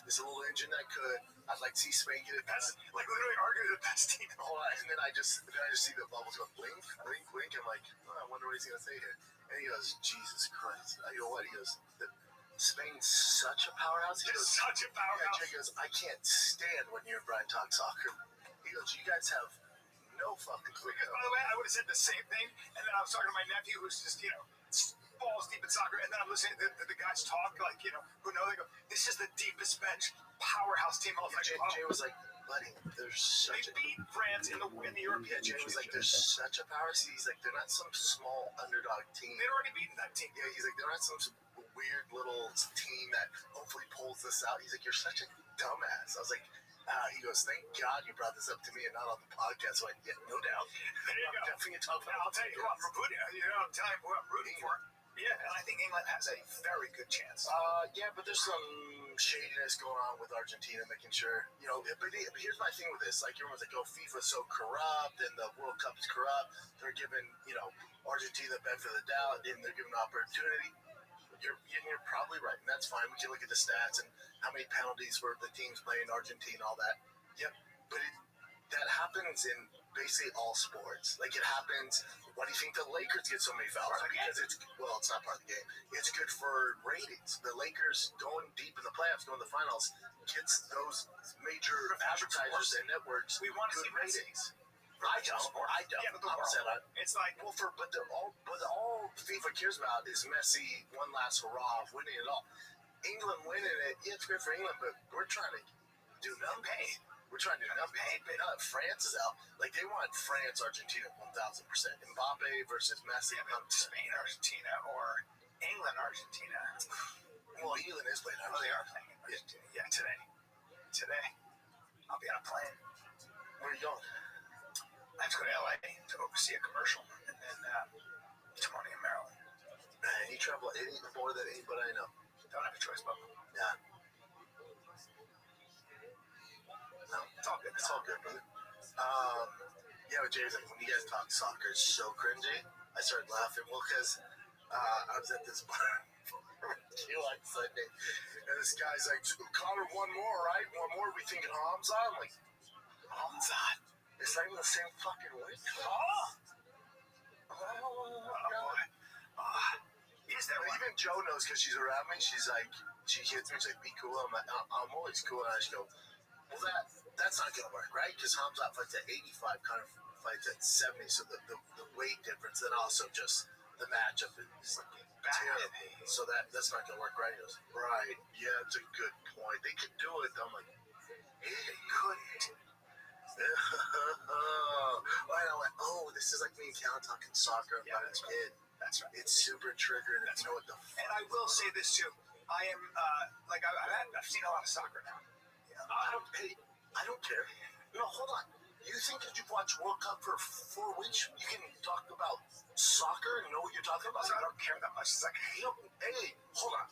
this little engine that could. I'd like to see Spain get it. That's like literally arguing the best team. Hold on, and then I just see the bubbles go blink, blink, blink. I'm like, oh, I wonder what he's gonna say here. And he goes, Jesus Christ. I go, what? He goes, Spain's such a powerhouse. He goes, such a powerhouse. Yeah, Jay goes, I can't stand when you and Brian talk soccer. He goes, you guys have no fucking clue. By the way, I would have said the same thing, and then I was talking to my nephew, who's just, balls deep in soccer, and then I'm listening to the guys talk, like, who know, they go, this is the deepest bench powerhouse team. I was like, Jay was like, buddy, there's such they beat France in the European Jay was like, there's such a power. He's like, they're not some small underdog team. They'd already beaten that team. Yeah, he's like, they're not some weird little team that hopefully pulls this out. He's like, you're such a dumbass. I was like, he goes, thank God you brought this up to me and not on the podcast. So I get no doubt. There you go. Definitely talk about. I'll tell you who I'm rooting. I'm telling you who I'm rooting for. Yeah, and I think England has a very good chance. Yeah, but there's some shadiness going on with Argentina, making sure, but here's my thing with this. Like, everyone's like, oh, FIFA's so corrupt and the World Cup is corrupt. They're giving, Argentina the benefit of the doubt and they're giving opportunity. You're probably right, and that's fine. We can look at the stats and how many penalties were the teams playing Argentina, all that. Yep, but that happens in basically all sports. Like, it happens. Why do you think the Lakers get so many fouls? Because it's not part of the game. It's good for ratings. The Lakers going deep in the playoffs, going to the finals, gets those major advertisers and networks. We want to see ratings. I don't. Yeah, but it's like, but all FIFA cares about is Messi one last hurrah of winning it all. England winning it, yeah, it's great for England, but we're trying to do nothing. We're trying to do nothing. France is out. Like, they want France, Argentina, 1,000%. Mbappe versus Messi. Yeah, Spain, Argentina, or England, Argentina. Well, England is playing Argentina. Oh, they are playing Argentina. Yeah, today. Today, I'll be on a plane. Where are you going? I have to go to LA to oversee a commercial, and then tomorrow in Maryland. Man, you travel more than anybody I know. Don't have a choice, Bubba. Yeah. No, it's all good. It's all good, brother. Yeah, but James, when you guys talk soccer, it's so cringy. I started laughing. Well, because I was at this bar on Sunday, and this guy's like, Connor, one more, right? One more. We thinking Hamza? I'm like, Hamza? It's not even the same fucking way. Is there one? Even Joe knows because she's around me. She's like, she hits me. She's like, be cool. I'm like, I'm always cool. And I just go, well, that's not gonna work, right? Because Hamza fights at 85, kind of fights at 70. So the weight difference, and also just the matchup is terrible. So that's not gonna work, right? He goes, right? Yeah, it's a good point. They could do it. I'm like, hey, they couldn't. I went, oh, this is like me and Cal talking soccer about a kid. That's right. It's super triggering. That's what the fuck. And I will say this too. I am I've seen a lot of soccer now. I don't care. No, hold on. You think that you've watched World Cup for 4 weeks, you can talk about soccer and know what you're talking about? So I don't care that much. It's like, hey, hold on.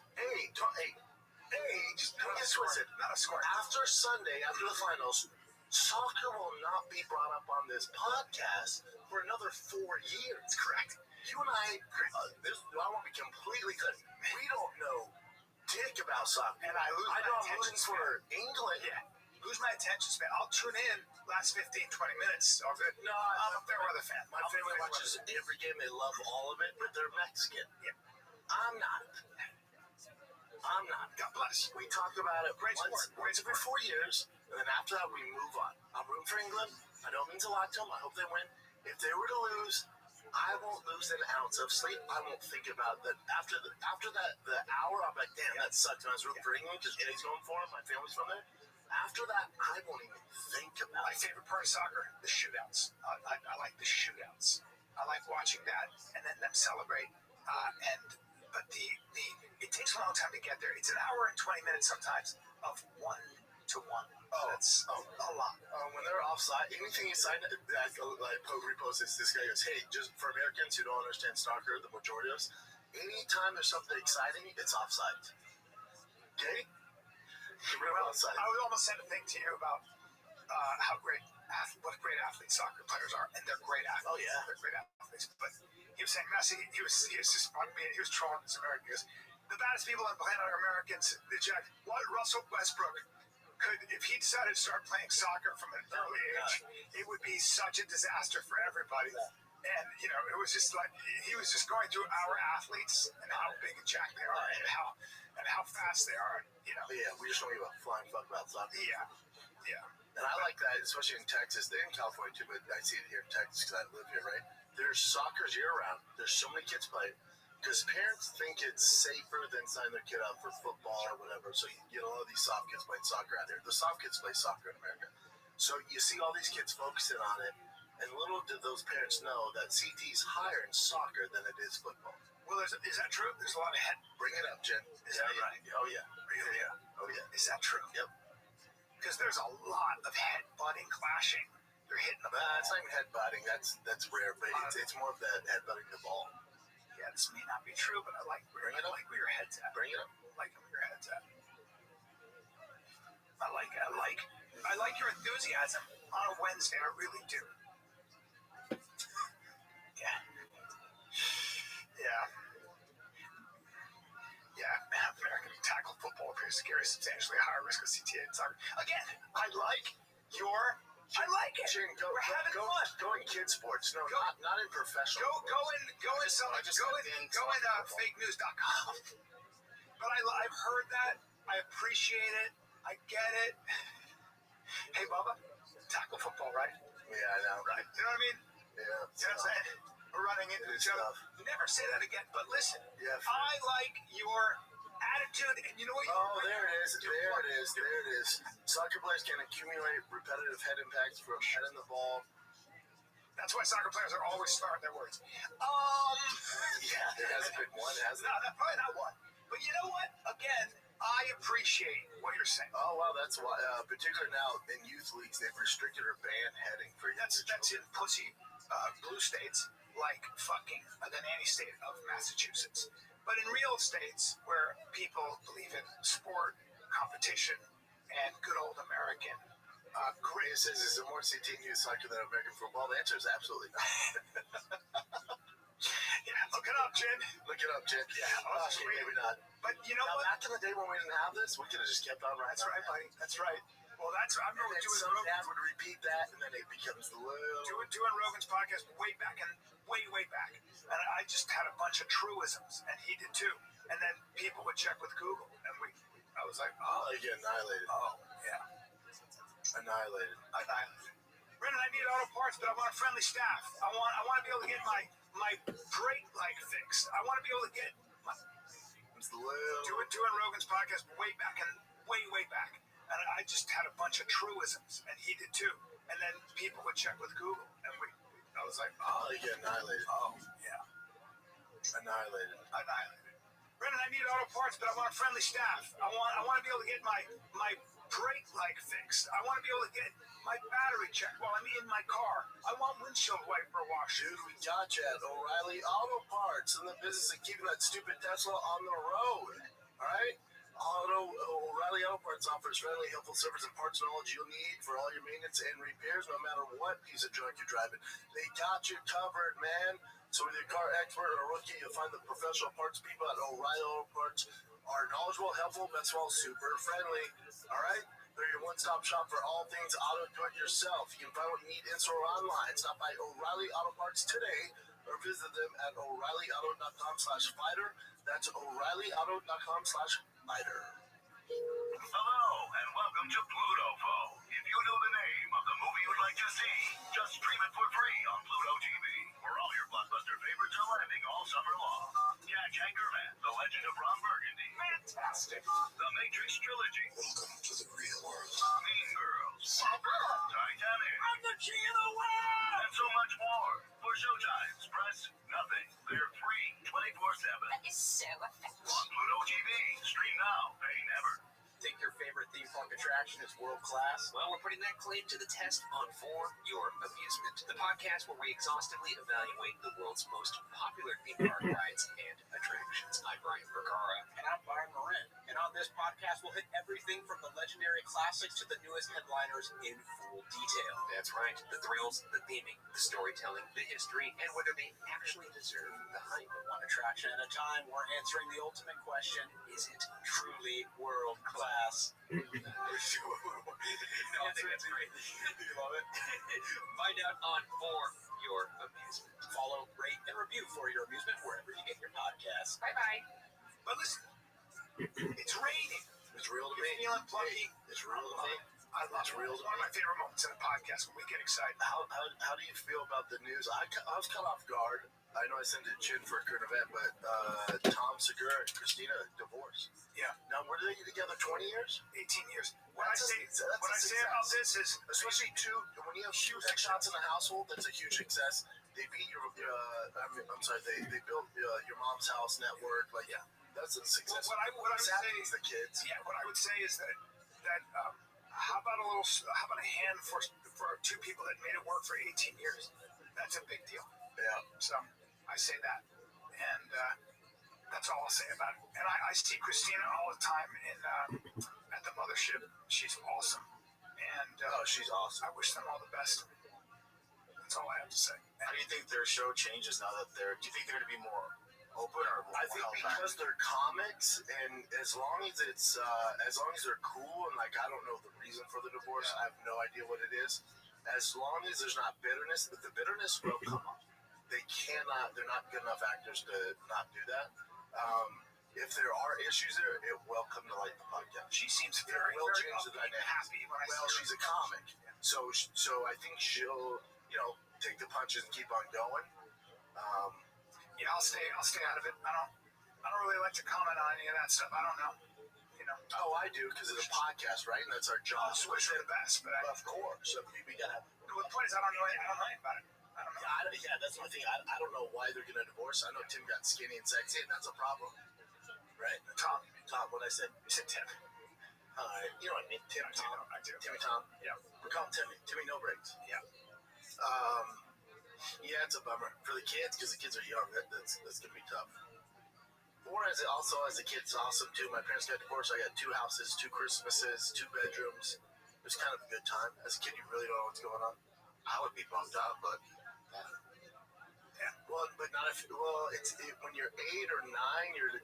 Just listen. Not a score. After Sunday, after the finals, soccer will not be brought up on this podcast for another 4 years. Correct. You and I want to be completely clear. We don't know dick about soccer. And I lose my attention for England. Yeah. Lose my attention span. I'll tune in last 15, 20 minutes. All good. No, I'm a fair weather fan. My family watches every game. They love all of it, but they're Mexican. Yeah. I'm not. God bless. We talk about it once every 4 years, and then after that, we move on. I'm rooting for England. I know it means a lot to them. I hope they win. If they were to lose, I won't lose an ounce of sleep. I won't think about that. After the hour, I'm like, damn, that sucked. And I was rooting for England because Eddie's going for them. My family's from there. After that, I won't even think about my favorite part of soccer, the shootouts. I like the shootouts. I like watching that and then them celebrate. But it takes a long time to get there. It's an hour and 20 minutes sometimes of 1-to-1. That's a lot. When they're offside, anything inside, I repost this guy goes, hey, just for Americans who don't understand soccer, the majority of us, anytime there's something exciting, it's offside. Okay? Offside. I would almost send a thing to you about what great athletes soccer players are, and they're great athletes. Oh yeah, they're great athletes. But he was saying Messi, he was trolling this American. He goes, the baddest people on the planet are Americans. What Russell Westbrook could, if he decided to start playing soccer from an early age, it would be such a disaster for everybody. And it was just like he was just going through our athletes and how big and jacked they are, and how fast they are. Yeah, we just don't give a flying fuck about soccer. Yeah. And I like that, especially in Texas. They're in California too, but I see it here in Texas because I live here, right? There's soccer's year-round. There's so many kids playing because parents think it's safer than signing their kid up for football or whatever. So all of these soft kids playing soccer out there. The soft kids play soccer in America. So you see all these kids focusing on it, and little did those parents know that CT's higher in soccer than it is football. Well, is that true? There's a lot of head. Bring it up, Jen. Is that right? Oh yeah. Really? Yeah. Oh yeah. Is that true? Yep. Because there's a lot of head-butting, clashing. They're hitting the ball. It's not even head-butting. That's rare, but it's more of that head-butting the ball. yeah, this may not be true, but I like where your head's at. Bring it up. I like where your head's at. I like your enthusiasm on a Wednesday. I really do. Yeah. American tackle football appears to carry substantially higher risk of CTA and soccer. Again, I like it. Jim, We're having fun. Go in kid sports. No, not in professional. Go in fakenews.com. But I've heard that. I appreciate it. I get it. Hey, Bubba, tackle football, right? Yeah, I know. Right. You know what I mean? Yeah. You know what I'm saying? We're running into each other. Never say that again. But listen, Yeah. I like your attitude, and you know what? There it is. Soccer players can accumulate repetitive head impacts from heading the ball. That's why soccer players are always smart in their words. Yeah, there hasn't been one, has No, there? probably not one. But you know what? Again, I appreciate what you're saying. Oh, well, that's why, particularly now in youth leagues, they've restricted or banned heading for That's in pussy blue states like fucking the nanny state of Massachusetts. But in real states where people believe in sport, competition, and good old American It says, is there more CT in youth soccer than American football? The answer is absolutely not. Yeah, look it up, Jen. Yeah, maybe not. But you know what? Back in the day when we didn't have this, we could have just kept on right. That's right, buddy. That's right. Well, I remember doing some dad would repeat that, and then it becomes the doing Rogan's podcast way back, and and I just had a bunch of truisms, and he did too. And then people would check with Google, and I was like, oh, you get annihilated. Oh, yeah, Annihilated. Brendan, I need auto parts, but I want a friendly staff. I want to be able to get my brake light fixed. I want to be able to get my doing Rogan's podcast way back, and way back. And I just had a bunch of truisms, and he did too. And then people would check with Google, and I was like, oh, You get annihilated. oh, yeah, Annihilated. Brendan, I need auto parts, but I want a friendly staff. I want to be able to get my brake light fixed. I want to be able to get my battery checked while I'm in my car. I want windshield wiper wash. Dude, we got you at O'Reilly Auto Parts in the business of keeping that stupid Tesla on the road. All right? O'Reilly Auto Parts offers friendly, helpful service and parts knowledge you'll need for all your maintenance and repairs, no matter what piece of junk you're driving. They got you covered, man. So whether you're a car expert or a rookie, you'll find the professional parts people at O'Reilly Auto Parts are knowledgeable, helpful, best of all, super friendly. All right? They're your one-stop shop for all things auto do-it-yourself. You can find what you need in-store or online. Stop by O'Reilly Auto Parts today or visit them at O'ReillyAuto.com/fighter. That's O'ReillyAuto.com/fighter. Hello, and welcome to Plutofo. If you know the name of the movie you'd like to see, just stream it for free on Pluto TV, where all your blockbuster favorites are landing all summer long. Catch Anchorman, The Legend of Ron Burgundy. Fantastic. The Matrix Trilogy. Welcome to the real world. Mean Girls. Titanic. I'm the king of the world. And so much more. For showtimes, press nothing. They're free 24/7. That is so effective. On Pluto TV. Stream now. Pay never. Think your favorite theme park attraction is world class? Well, we're putting that claim to the test on For Your Amusement, the podcast where we exhaustively evaluate the world's most popular theme park rides and attractions. I'm Brian Bergara. And I'm Byron Morin. And on this podcast, we'll hit everything from the legendary classics to the newest headliners in full detail. That's right. The thrills, the theming, the storytelling, the history, and whether they actually deserve the hype. One attraction at a time, we're answering the ultimate question: is it truly world class? No, I think that's great. You love it? Find out on For Your Amusement. Follow, rate, and review For Your Amusement wherever you get your podcasts. Bye-bye. But listen, it's raining. It's real to You're me. feeling plucky. It's real to me. I love it. It's one of my favorite moments in the podcast when we get excited. How do you feel about the news? I was caught off guard. I know I sent it to Chin for a current event, but Tom Segura and Christina divorced. Yeah. Now, were they together 20 years? 18 years. What I say That's about this is, especially when you have huge shots in a household, that's a huge success. They beat your, they built your mom's house network. Like, yeah, that's a success. What I would say is the kids. Yeah, what I would say is that how about a hand for two people that made it work for 18 years? That's a big deal. Yeah. So I say that. and that's all I'll say about it. And I see Christina all the time at the mothership. She's awesome, and she's awesome. I wish them all the best. That's all I have to say. How do you think their show changes now that they're? Do you think they're going to be more open or more? I think because they're comics, and as long as it's as long as they're cool, and like I don't know the reason for the divorce. I have no idea what it is. As long as there's not bitterness, but the bitterness will come up. They cannot. They're not good enough actors to not do that. If there are issues there, it will come to light in the podcast. She seems very, very happy when I see her. She's a comic, so I think she'll take the punches and keep on going. Yeah, I'll stay out of it. I don't really like to comment on any of that stuff. I don't know. Oh, I do because it's a podcast, right? And that's our job. I wish her the best, but of course, we gotta. Well, the point is, I don't know anything about it. I don't know. Yeah, that's my thing. I don't know why they're gonna divorce. I know Tim got skinny and sexy, and that's a problem, right? Tom, what I said? You said Tim. You know what I mean? Tim, Tom. I do. Timmy, Tom. Yeah. We call him Timmy. Timmy No Breaks. Yeah. Yeah, it's a bummer for the kids because the kids are young. That's gonna be tough. Or as a kid, it's awesome too. My parents got divorced. I got 2 houses, 2 Christmases, 2 bedrooms. It was kind of a good time. As a kid, you really don't know what's going on. I would be bummed out, but yeah. Well, but not if. Well, when you're 8 or 9,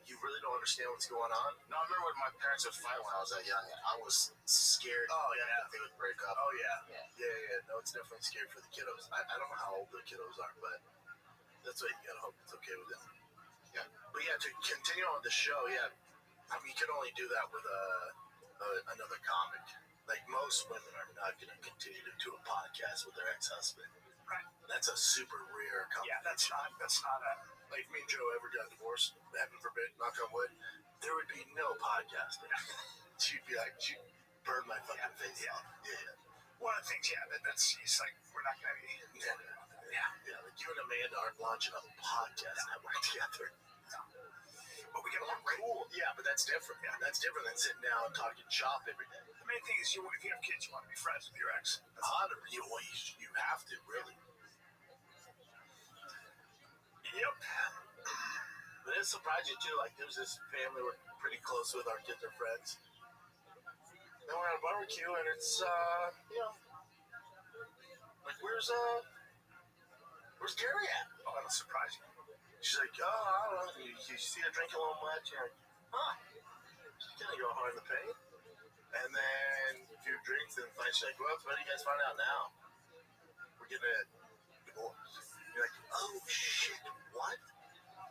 you really don't understand what's going on. No, I remember when my parents would fight when I was that young. I was scared. Oh yeah, that they would break up. Oh yeah. No, it's definitely scary for the kiddos. I don't know how old the kiddos are, but that's what you gotta hope it's okay with them. Yeah, but yeah, to continue on the show, yeah, I mean, you can only do that with another comic. Like most women are not going to continue to do a podcast with their ex-husband. Right. That's a super rare combination. Yeah, that's not a. Like if me and Joe ever got divorced, heaven forbid, knock on wood, there would be no podcasting. She'd burn my fucking face off. Yeah. One of the things, that's it's like we're not going to be. Yeah. Like you and Amanda aren't launching a podcast network together. But we get along great. Cool. Yeah, but that's different. Yeah, that's different than sitting down and talking shop every day. The main thing is, if you have kids, you want to be friends with your ex. You have to really. Yep. But it surprised you too. Like there's this family we're pretty close with. Our kids are friends. Then we're at a barbecue and it's like where's Gary at? Oh, that'll surprise you. She's like, I don't know. You see her drinking a little much? You're like, she's gonna go hard in the paint. And then a few drinks, and finally she's like, well, what do you guys find out now? We're getting a divorce. You're like, oh shit, what?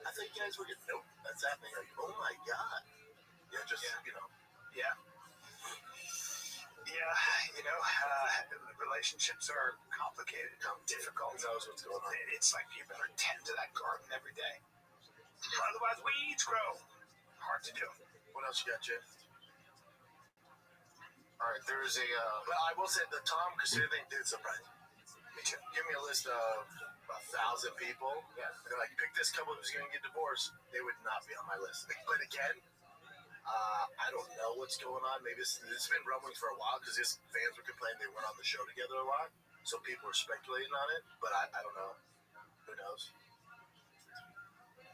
I thought you guys were getting, nope, that's happening. Like, oh my god. Yeah, Yeah. Relationships are complicated, difficult. Who knows what's going on? It's like you better tend to that garden every day. Otherwise, weeds grow. Hard to do. What else you got, Jay? All right, there's a. Well, I will say the Tom Christina thing did surprise me. Give me a list of 1,000 people. Yeah. And they're like, pick this couple who's going to get divorced. They would not be on my list. But again, I don't know what's going on. Maybe it's been rumbling for a while because his fans were complaining they weren't on the show together a lot. So people were speculating on it. But I don't know. Who knows?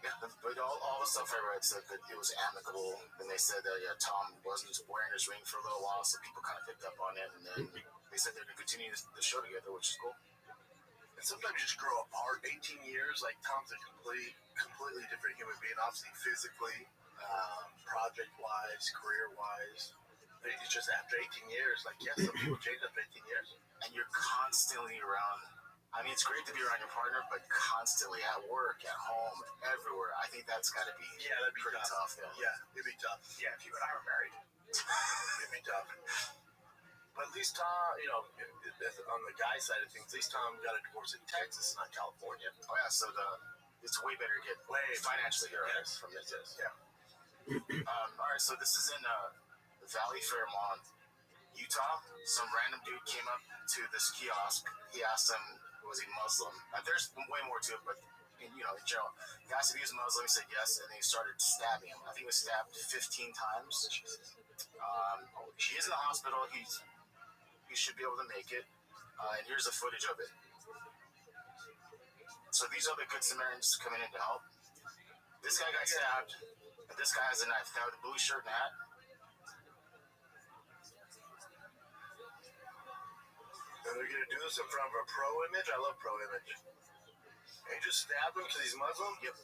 Yeah, but all the stuff I read said that it was amicable, and they said that Tom wasn't wearing his ring for a little while, so people kind of picked up on it, and then they said they're going to continue the show together, which is cool. And sometimes you just grow apart. 18 years, like Tom's a completely different human being, obviously physically, project-wise, career-wise. It's just after 18 years, like some people change after 18 years. And you're constantly around. I mean, it's great to be around your partner, but constantly at work, at home, everywhere. I think that's got to be that'd be pretty tough. Yeah, it'd be tough. Yeah, if you and I were married, it'd be tough. But at least Tom, on the guy side of things, at least Tom got a divorce in Texas, not California. Oh yeah, so it's way better to get financially from this. Yeah. All right, so this is in Valley Fairmont, Utah. Some random dude came up to this kiosk. He asked him, was he Muslim? There's way more to it, but in general, he asked if he was Muslim. He said yes, and then he started stabbing him. I think he was stabbed 15 times. He is in the hospital. He should be able to make it. And here's the footage of it. So these are the Good Samaritans coming in to help. This guy got stabbed. And this guy has a knife. Guy with a blue shirt and hat. And they're gonna do this in front of a pro image. I love pro image. And you just stab him because he's Muslim. Yep.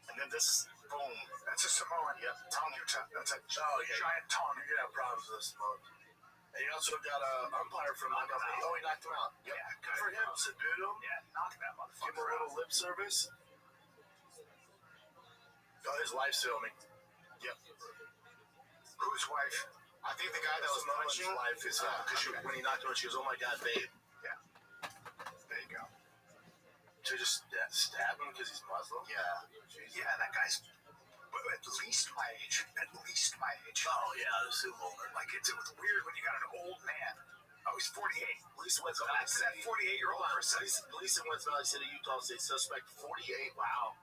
And then this, boom. That's a Samoan. Yep. Tongue. That's a giant tongue. You're gonna have problems with this Samoan. And you also got an umpire from the company. Oh, he knocked him out. Yep. Yeah, good for him. Subdued him. Yeah, knock that Give motherfucker him a out. little lip service. Oh, his wife's filming. Yep. Whose wife? I think the guy that was Samoan's punching. wife is because when he knocked her out, she goes, "Oh my God, babe." Yeah. There you go. To just stab him because he's Muslim. Yeah. Yeah, that guy's at least my age. At least my age. Oh yeah, this is older. Like it was weird when you got an old man. Oh, he's 48. Police in West Go Valley back to that City. 48-year-old person. Police in West Valley City, Utah, say suspect 48. Wow.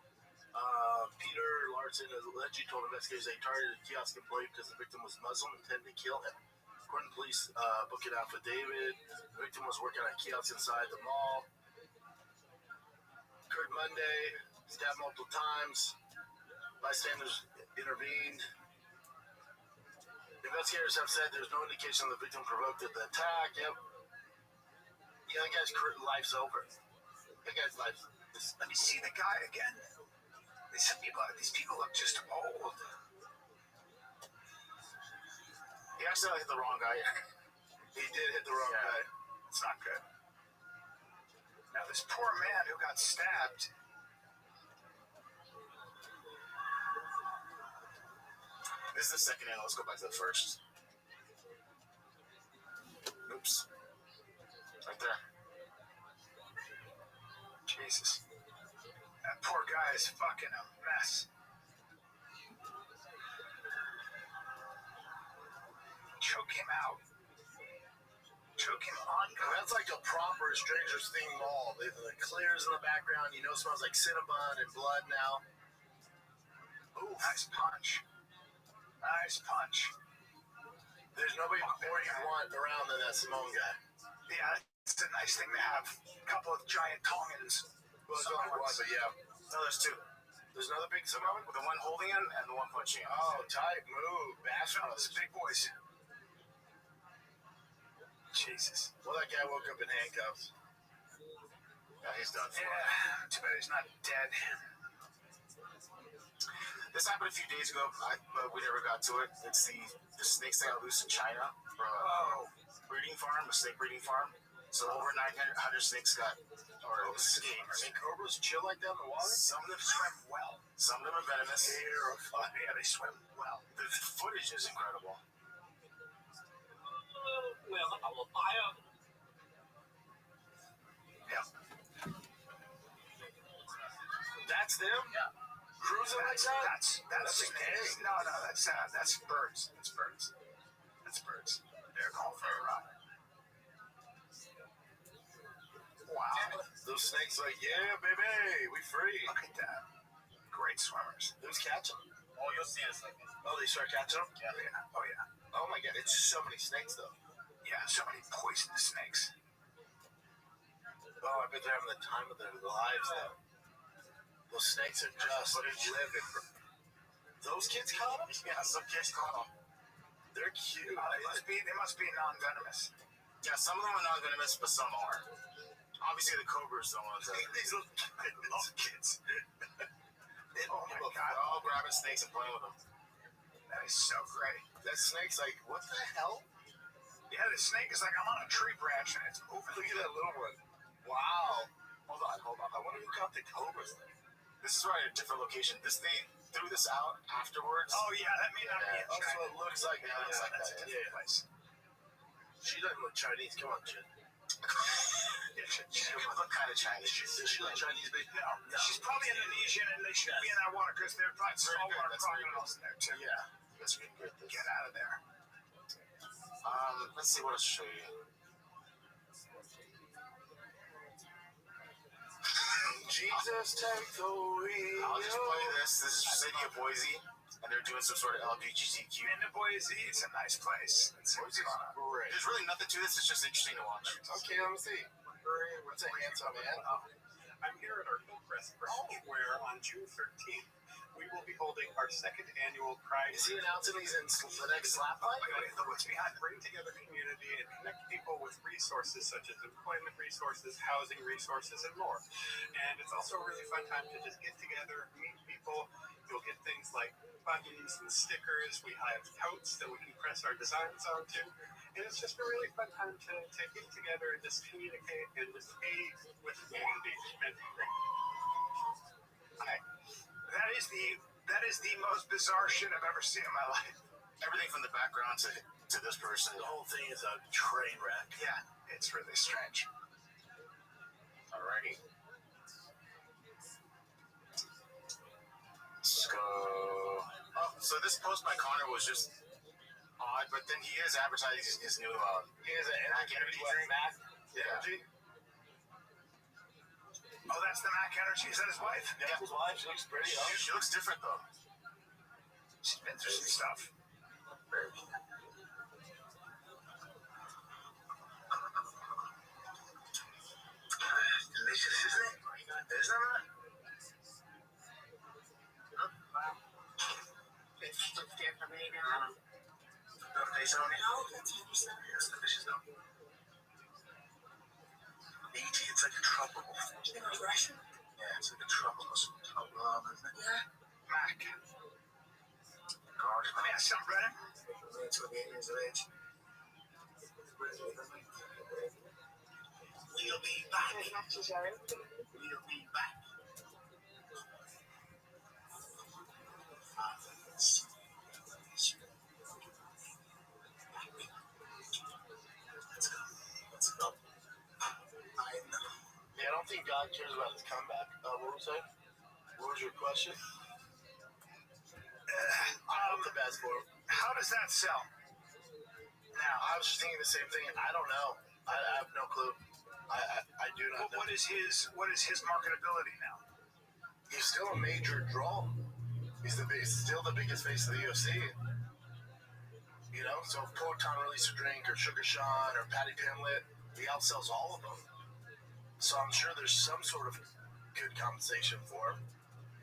Peter Larson allegedly told investigators they targeted a kiosk employee because the victim was Muslim and intended to kill him. According to police, booking affidavit, the victim was working on a kiosk inside the mall. Occurred Monday, stabbed multiple times. Bystanders intervened. Investigators have said there's no indication the victim provoked the attack. Yep. Yeah, that guy's life's over. That guy's life. Let me see the guy again. These people look just old. He actually hit the wrong guy. He did hit the wrong guy. It's not good. Now, this poor man who got stabbed. This is the second end. Let's go back to the first. Oops. Right there. Jesus. That poor guy is fucking a mess. Choke him out. Choke him on. That's like a proper Stranger Things mall. The clears in the background. You know, it smells like Cinnabon and blood now. Ooh, nice punch. Nice punch. There's nobody more you want around than that Simone guy. Yeah, it's a nice thing to have. A couple of giant Tongans. Well, it's only one, but yeah. No, there's two. There's another big Samoan? With the one holding him and the one punching him. Oh, tight move. Bash fellas, big boys. Jesus. Well, that guy woke up in handcuffs. Yeah, he's done for. Yeah, too bad he's not dead. This happened a few days ago, but we never got to it. It's the snakes that got loose in China from a breeding farm, a snake breeding farm. So over 900 snakes got, or escaped. Are cobras chill like that in the water? Some of them swim well. Some of them are venomous. Terrifying. Yeah, they swim well. The footage is incredible. Well, I will buy a. Yeah. That's them? Yeah. Cruising like that? That's snakes. No, that's birds. That's birds. That's birds. They're going for a ride. Wow. Those snakes like, yeah, baby, we free. Look at that. Great swimmers. Who's catching them? Oh, you'll see in a second. Oh, they start catching them? Yeah, yeah. Oh, yeah. Oh my God, it's so many snakes though. Yeah, so many poisonous snakes. Oh, I bet they're having the time of their lives though. Those snakes are just living. Those kids caught them? Yeah, some kids caught them. They're cute. They must be non-venomous. Yeah, some of them are non-venomous, but some are. Obviously, the cobras are the ones that. These little kids. Oh my God. They're all grabbing snakes and playing with them. That is so great. That snake's like, what the hell? Yeah, the snake is like, I'm on a tree branch and it's moving. Look at that little one. Wow. Hold on. I wonder who caught the cobras there. This is right at a different location. They threw this out afterwards. Oh yeah, that may not be in Also, China. it looks like Yeah, it looks like That's a that. different place. She doesn't look Chinese. Come on, Jen. Yeah, She look kind of Chinese. Does she look Chinese, baby? No, she's probably Indonesian and they shouldn't be in that water because they're probably That's very good. saltwater That's very crocodiles in there too. Yeah, that's really good. Get out of there. Let's see what I'll show you. Jesus, take the wheel. I'll just play this. This is City of Boise, and they're doing some sort of LGBTQ. In the Boise, it's a nice place. Boise's great. There's really nothing to this. It's just interesting to watch. Okay, let me see. What's a handsome man? I I'm here at our Hillcrest branch, where on June 13th, we will be holding our second annual Pride. Is he announcing he's in the next slap fight? What's behind bring together community and connect people with resources such as employment resources, housing resources, and more. And it's also a really fun time to just get together, meet people. You'll get things like buttons and stickers. We have totes that we can press our designs onto. And it's just a really fun time to get together and just communicate and just aid with the community. And That is the most bizarre shit I've ever seen in my life. Everything from the background to this person. The whole thing is a train wreck. Yeah, it's really strange. Alrighty. So this post by Connor was just odd, but then he is advertising his new he has an Mac Energy drink. Energy. Oh, that's the Mac Energy. Is that his wife? Yeah, his wife. She looks pretty. She looks different though. She's been through some stuff. Delicious, isn't it? Isn't it? Birthdays on it. It's delicious though. Meaty, it's like a tropical. Yeah, it's like a tropical lava, isn't it? Yeah. Mac. God, let me ask something, Brennan. 28 years of age. We'll be back. We'll be back. Let's go. Yeah, I don't think God cares about his comeback. What was that? What was your question? The best for him. How does that sell? Now, I was just thinking the same thing. I don't know. I have no clue. I do not know. What is his marketability now? He's still a major draw. He's still the biggest face of the UFC. You know, so if Proton released a drink, or Sugar Sean, or Patty Pimlet, he outsells all of them. So I'm sure there's some sort of good compensation for him.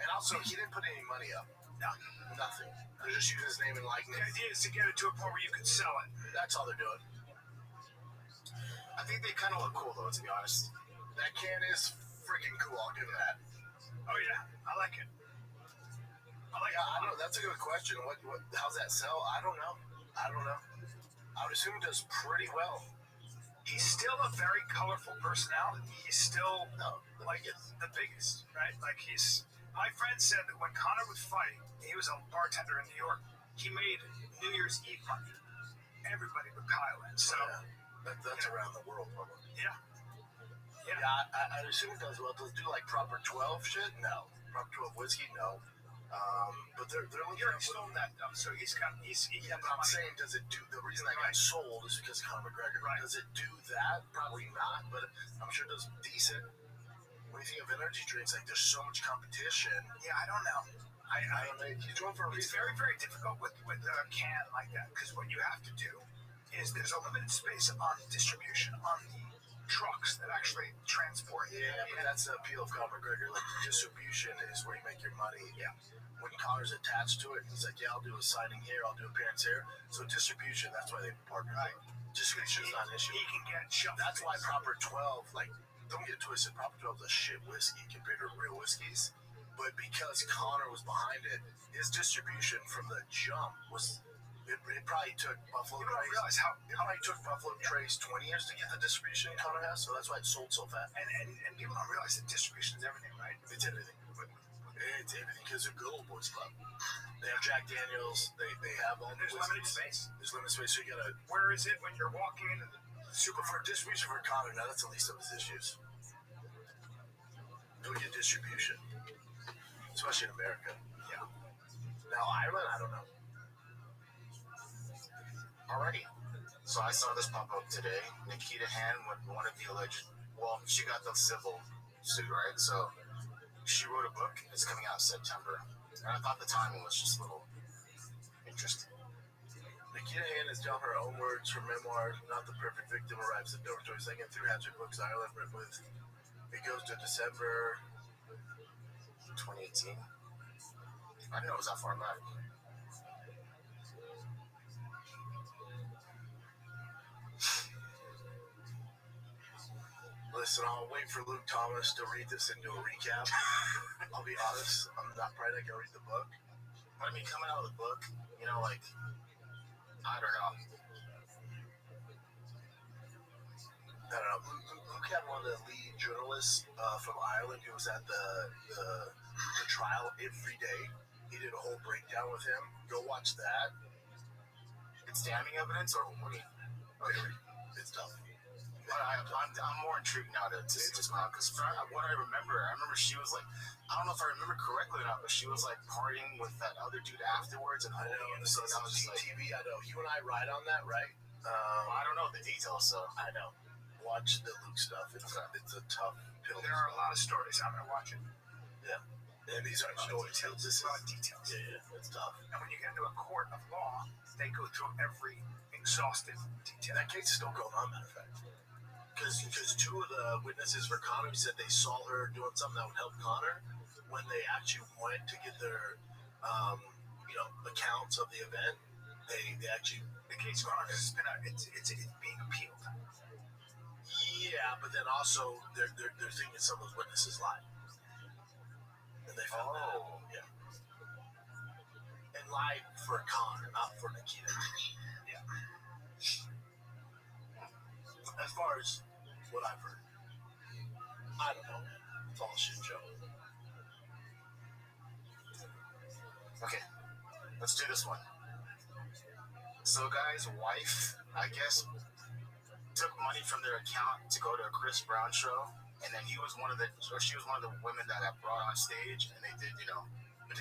And also, he didn't put any money up. No. Nothing. They're just using his name and likeness. The idea is to get it to a point where you can sell it. That's all they're doing. I think they kind of look cool, though, to be honest. That can is freaking cool. I'll give it that. Oh, yeah. I like it. I don't know. That's a good question. How's that sell? I don't know. I would assume it does pretty well. He's still a very colorful personality. He's still the biggest, right? Like my friend said that when Conor would fight, he was a bartender in New York. He made New Year's Eve party. Everybody would pile in. So that's around the world, probably. Yeah. I assume it does well. Does it do like Proper 12 shit? No. Proper 12 whiskey? No. But they're looking at sold that though, so he's but I'm saying, does it do the reason that got sold is because Conor McGregor. Right. Does it do that? Probably not, but I'm sure it does decent. When you think of energy drinks, like there's so much competition. Yeah, I don't know. I don't know. He's going for a reason. It's very, very difficult with a can like that, because what you have to do is there's a limited space on distribution on the trucks that actually transport. Yeah, but that's the appeal of Conor McGregor. Like distribution is where you make your money. Yeah. When Conor's attached to it, he's like, yeah, I'll do a signing here, I'll do appearance here. So distribution, that's why they partner. Right. Distribution is not an issue. He can get shelf. That's why Proper 12, like, don't get twisted. Proper 12 is a shit whiskey compared to real whiskeys. But because Conor was behind it, his distribution from the jump was. It probably took Buffalo Trace. It probably took Buffalo Trace 20 years to get the distribution Conor has, so that's why it sold so fast. And people don't realize that distribution is everything, right? It's everything. It's everything because they're good old boys club. They have Jack Daniels. They have all. There's limited space. There's limited space. So you gotta. Where is it when you're walking into the super for distribution for Conor? Now that's the least of his issues. Go get distribution, especially in America. Yeah. Now Ireland, I don't know. Alrighty. So I saw this pop up today. Nikita Han, one of the alleged. Well, she got the civil suit, right? So. She wrote a book. It's coming out in September. And I thought the timing was just a little interesting. Nikita Han is telling her own words. Her memoir, Not the Perfect Victim, arrives at Dormitory 2nd through Hatchet Books Ireland, written with It goes to December 2018. I didn't know it was that far back. Listen, I'll wait for Luke Thomas to read this and do a recap. I'll be honest, I'm not probably not gonna read the book. But I mean, coming out of the book, you know, like, I don't know. I don't know. Luke had one of the lead journalists from Ireland who was at the trial every day. He did a whole breakdown with him. Go watch that. It's damning evidence, or what do you? Okay, it's tough. I'm more intrigued now to see what's going on, because what I remember she was like, I don't know if I remember correctly or not, but she was like partying with that other dude afterwards, and I know. So that was just like, TV. I know. You and I ride on that, right? I don't know the details, so I know. Watch the Luke stuff. It's a tough pill. There are a lot of stories. I'm gonna watch it. Yeah. And these are stories. This is a lot of details. Yeah, it's tough. And when you get into a court of law, they go through every exhaustive detail. That case is still going on, matter of fact. Because two of the witnesses for Connor said they saw her doing something that would help Connor when they actually went to get their, accounts of the event. They actually the case has been it's being appealed. Yeah, but then also they're thinking some of those witnesses lied, and they found that. Yeah, and lied for Connor, not for Nikita. Yeah. As far as what I've heard, I don't know, man. It's all a shit show. okay, let's do this one. So, guy's wife, I guess, took money from their account to go to a Chris Brown show, and then she was one of the women that got brought on stage, and they did,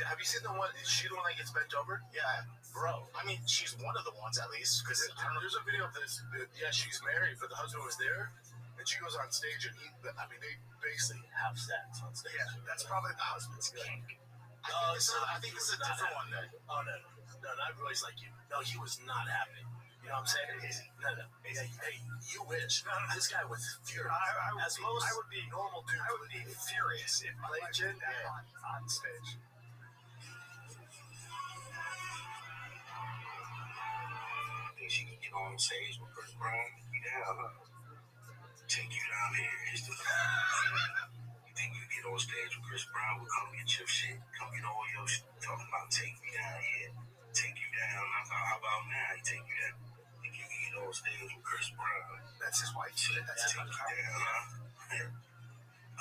Have you seen the one? Is she the one that gets bent over? Yeah, bro. I mean, she's one of the ones at least, because there's a video of this. Yeah, she's married, but the husband was there, and she goes on stage, and they basically have sex on stage. Yeah, that's probably the husband's kink. I think this is a different one then. Oh no, not Roy's like you. No, he was not happy. You know what I'm saying? No. Hey, you wish. This guy was furious. I would be normal dude. I would be furious if my wife did that on stage. Think she can get on stage with Chris Brown? Yeah, take you down here. You think you can get on stage with Chris Brown? We'll come get your shit. Come get all your shit. Talking about take me down here. Take you down. I thought, how about now? He take you down. Think you can get on stage with Chris Brown? That's his wife. That's take you down, huh?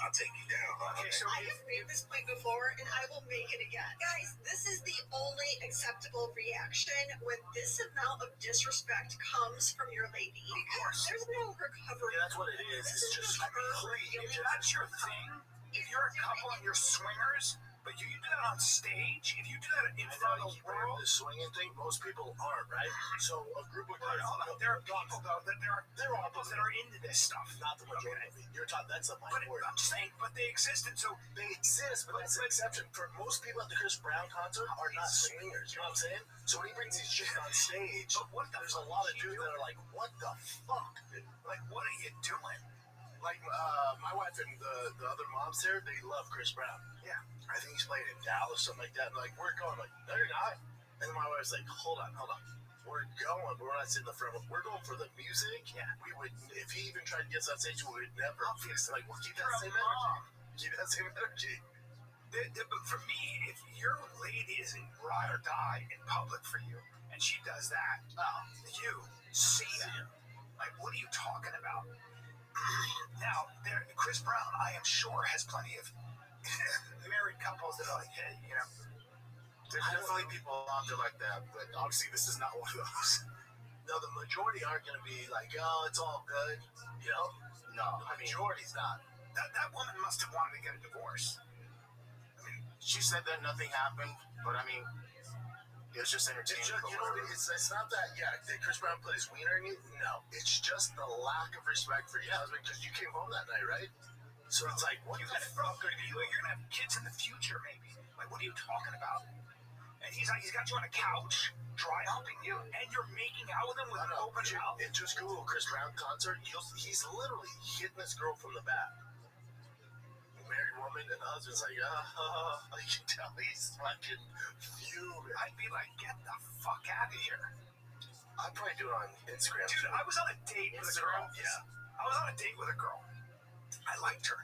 I'll take you down. Okay, so I have made this point before, and I will make it again. Guys, this is the only acceptable reaction when this amount of disrespect comes from your lady. Of course. There's no recovery. Yeah, that's what it is. It's just If that's your thing, if you're a couple and you're swingers, but you do that on stage, if you do that in front of the world, the swinging thing, most people aren't, right? So a group of guys, there are people though that there are people that are into this stuff. Not the majority. You're talking that's a minority. But I'm saying, but they exist, and so they exist, but that's an exception. For most people at the Chris Brown concert are not swingers. You know what I'm saying? So when he brings these chicks on stage, there's a lot of dudes that are like, "What the fuck? Like, what are you doing?" Like my wife and the other moms there, they love Chris Brown. Yeah. I think he's playing in Dallas, something like that. And like, we're going, like, no, you're not. And my wife's like, hold on. We're going, but we're not sitting in the front. We're going for the music. Yeah. We would, if he even tried to get us on stage, we would never. Like, we'll keep that same energy. Keep that same energy. But for me, if your lady isn't ride or die in public for you, and she does that, you see it. Like, what are you talking about? Now, Chris Brown, I am sure, has plenty of married couples that are like, hey, there's definitely people out there like that, but obviously this is not one of those. No, the majority aren't going to be like, oh, it's all good, you know? No, the majority's not. That woman must have wanted to get a divorce. I mean, she said that nothing happened, but I mean, it was just entertainment. It's not that, did Chris Brown put his wiener in you? No. It's just the lack of respect for your husband, because you came home that night, right? So it's like, what you got you're gonna have kids in the future, maybe. Like, what are you talking about? And he's got you on a couch, dry humping you, and you're making out with him with an open mouth. And just Google Chris Brown concert. He's literally hitting this girl from the back. woman, and the husband's like, you can tell he's fucking fuming. I'd be like, get the fuck out of here. I'd probably do it on Instagram. Dude, I was on a date with a girl. Instagram? Yeah. I was on a date with a girl. I liked her.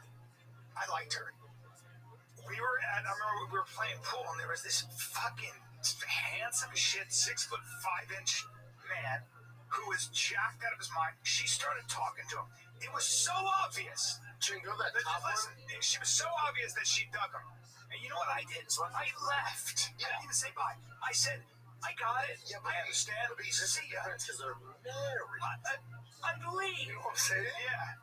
I remember we were playing pool, and there was this fucking handsome as shit, 6'5" man who was jacked out of his mind. She started talking to him. It was so obvious. Jingo, that top Listen, she was so obvious that she dug him. And you know what I did? So I left. I didn't even say bye. I said, I got it. Yeah, I understand. But he's See ya. because they're married. I believe. You know what I'm saying? Yeah.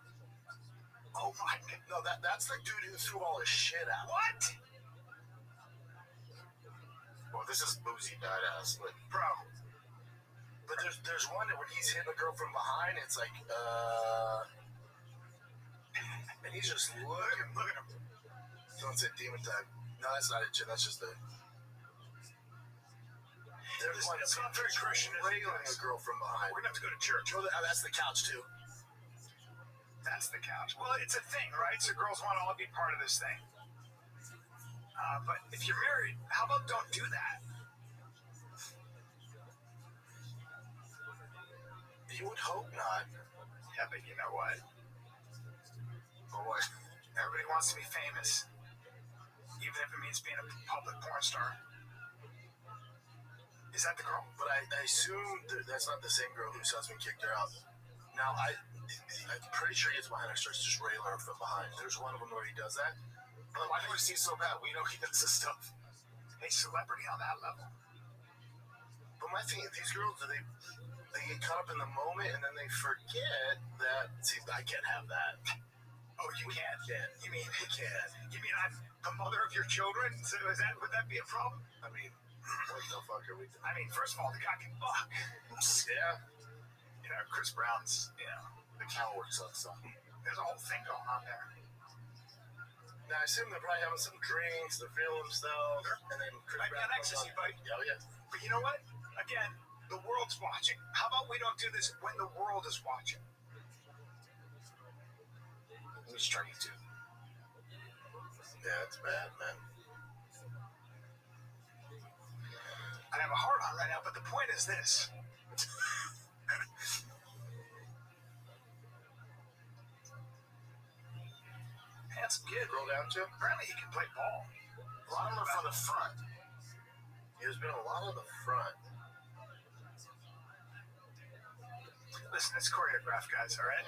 Oh my God. No, that's the dude who threw all his shit out. What? Well, this is boozy badass, but bro. But there's one that when he's hitting a girl from behind, it's like, and he's just looking. Look at him. Don't say demon time. No, that's not it, Jim. That's just the. There's one It's not very Christian. railing a girl from behind. We're gonna have to go to church. Oh, that's the couch too. That's the couch. Well, it's a thing, right? So girls want to all be part of this thing. But if you're married, how about don't do that? You would hope not. Yeah, but you know what? Or what? Everybody wants to be famous, even if it means being a public porn star. Is that the girl? But I assume that's not the same girl whose husband kicked her out. Now, I'm pretty sure he gets behind her, starts just railing her from behind. There's one of them where he does that. But why do we see so bad? We know he does this stuff. A celebrity on that level. But my thing is, these girls, they get caught up in the moment, and then they forget that, see, I can't have that. Oh, you can't? You mean, we can't. You mean I'm the mother of your children? So would that be a problem? I mean, what the fuck are we doing? I mean, first of all, the guy can fuck. Yeah. You know, Chris Brown's, the camera works up, so. There's a whole thing going on there. Now, I assume they're probably having some drinks, they're feeling themselves, and then Chris Brown got ecstasy, buddy. Oh, yeah. But you know what? Again, the world's watching. How about we don't do this when the world is watching? I'm just trying to. Yeah, it's bad, man. I have a heart on right now, but the point is this. Handsome kid. Roll down to him. Apparently he can play ball. A lot of them are from the front. There's been a lot of the front. Listen, it's choreographed, guys, all right?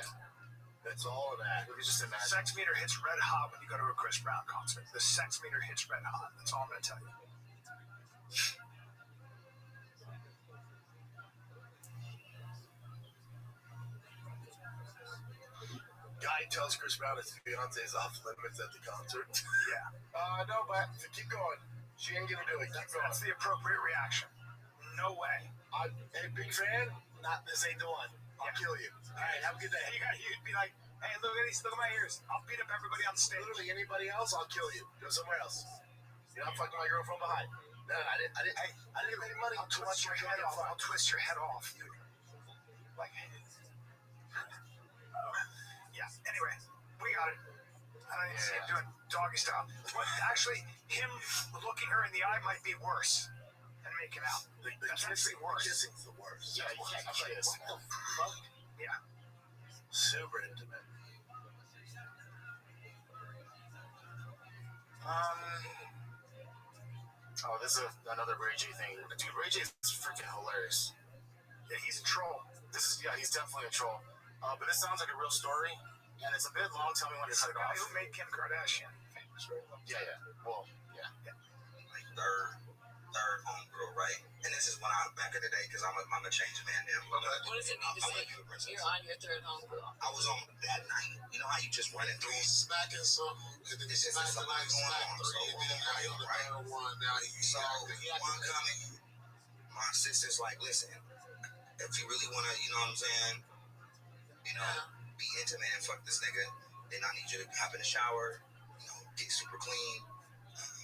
That's all of that. We can just imagine. Sex meter hits red hot when you go to a Chris Brown concert. The sex meter hits red hot. That's all I'm going to tell you. Guy tells Chris Brown his fiance is off limits at the concert. Yeah. No, but keep going. She ain't gonna do it. Keep going. That's the appropriate reaction. No way. Hey, big fan. This ain't the one. I'll kill you. All right, have a good day. You'd be like, hey, look at these. Look at my ears. I'll beat up everybody on the stage. Literally anybody else, I'll kill you. Go somewhere else. You're not fucking my girl from behind. No, I didn't make money. I'll twist your head off. I'll twist your head off. Like, yeah. Anyway, we got it. I don't even see him doing doggy style. But actually, him looking her in the eye might be worse than making out. That's actually worse. Kissing's the worst. Yeah, you can't kiss. What the fuck? Yeah. Super intimate. Oh, this is another Ray J thing. Dude, Ray J is freaking hilarious. Yeah, he's a troll. He's definitely a troll. But this sounds like a real story, and it's a bit long. Tell me when to It's cut the it guy off. who made Kim Kardashian famous, right? Yeah. Well, yeah. Like third homegirl, right? And this is when I back in the day, because I'm a change man now. What does it mean to say you're on your third homegirl? I was on that night. You know how you just running through smacking something, and then it's just smacking like like going on. three, and then now you're on the third one. Now you So one coming, my sister's like, listen, if you really want to, you know what I'm saying, be intimate and fuck this nigga, then I need you to hop in the shower, get super clean.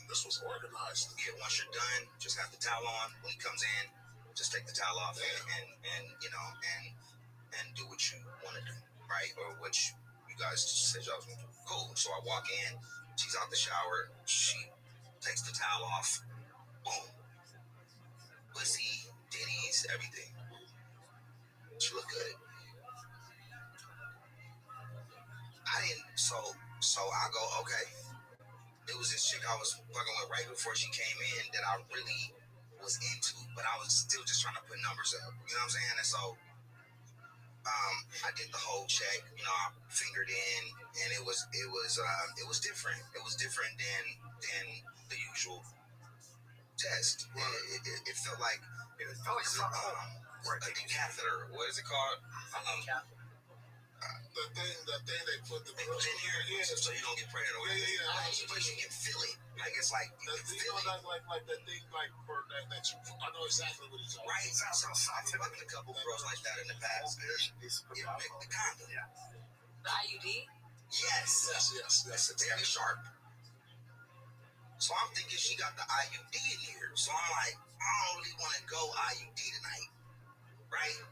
This was organized. Yeah, once you're done, just have the towel on. When he comes in, just take the towel off and do what you want to do, right? Or what you guys said y'all was going to do. Cool. So I walk in She's out the shower. She takes the towel off. Boom. Pussy, titties, everything. She looked good. I didn't. So I go, okay. It was this chick I was fucking with right before she came in that I really was into, but I was still just trying to put numbers up. You know what I'm saying? And so I did the whole check. You know, I fingered in, and it was different. It was different than the usual test. It felt like a decatheter. What is it called? The thing they put the in here, so you don't get pregnant or whatever. But you can feel it. Like it's like you can feel it. Like that thing like for that you. I know exactly what you're talking about. Right. So I've fucked a couple girls like that in the past. You make the condom. The IUD? Yes. That's very sharp. So I'm thinking she got the IUD in here. So I'm like, I don't really want to go IUD tonight, right?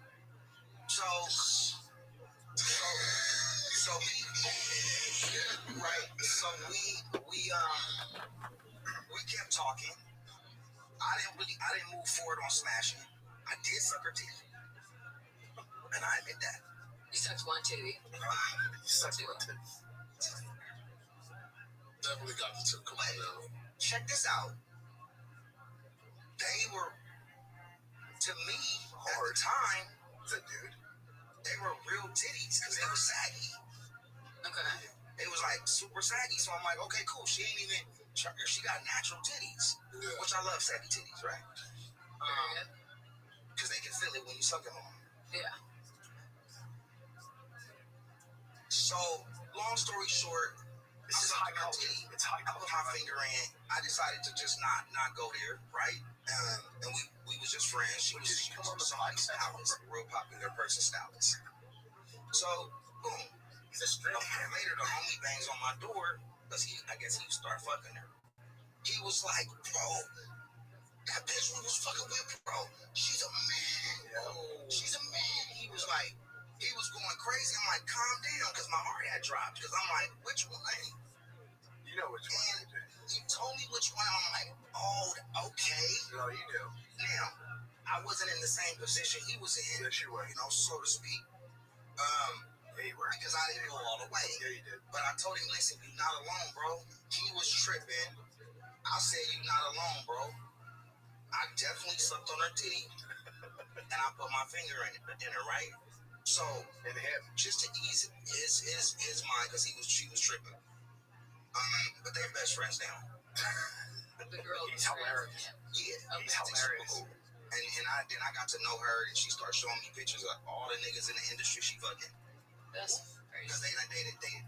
So we kept talking. I didn't move forward on smashing. I did suck her teeth, and I admit that. You sucked one titty. Definitely got the two. Come on now. Check this out. They were, to me, at the time, they were real titties because they were saggy. Okay. It was like super saggy, so I'm like, okay, cool. She got natural titties, which I love saggy titties, right? Because they can feel it when you suck them on. Yeah. So, long story short, this is high culture. It's high culture. I put my finger in. I decided to just not go there, right? And we was just friends. She was somebody stylist, real popular person stylist. So, boom. Later, the homie bangs on my door because I guess he start fucking her. He was like, bro, that bitch we was fucking with, bro. She's a man. She's a man. He was going crazy. I'm like, calm down, because my heart had dropped. Because I'm like, which one? You know which one. He told me which one. I'm like, oh, okay. No, you do. Now, I wasn't in the same position he was in. Yes, you were. You know, so to speak. Yeah, you were. Because I didn't go all the way. Yeah, you did. But I told him, listen, you're not alone, bro. He was tripping. I said, you're not alone, bro. I definitely sucked on her titty. And I put my finger in her, right? So, in him, just to ease his mind, because she was tripping. But they're best friends now. The girl. He's hilarious. Yeah, he's hilarious. Cool. And then I got to know her, and she started showing me pictures of all the niggas in the industry she fucking. That's crazy. Because they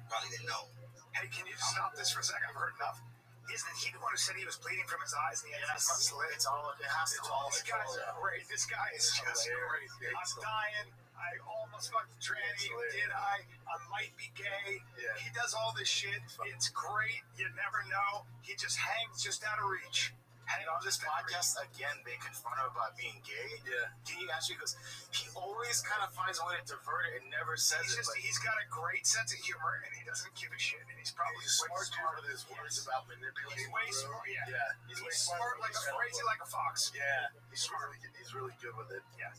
probably didn't know. Hey, can you stop this for a second? I've heard enough. Isn't he the one who said he was bleeding from his eyes and he had 6 months to live? It has to all. This guy's great. This guy is just great. I'm dying. I almost fucked the tranny. Did I? I might be gay. Yeah. He does all this shit. It's great. You never know. He just hangs just out of reach. And on this podcast, again, they confront him about being gay. Yeah. Can you actually, because he always kind of finds a way to divert it and never says it. He's got a great sense of humor, and he doesn't give a shit. And he's probably smart with his words about manipulating. He's way smart. Yeah. He's smart like crazy like a fox. Yeah. He's really good with it. Yeah.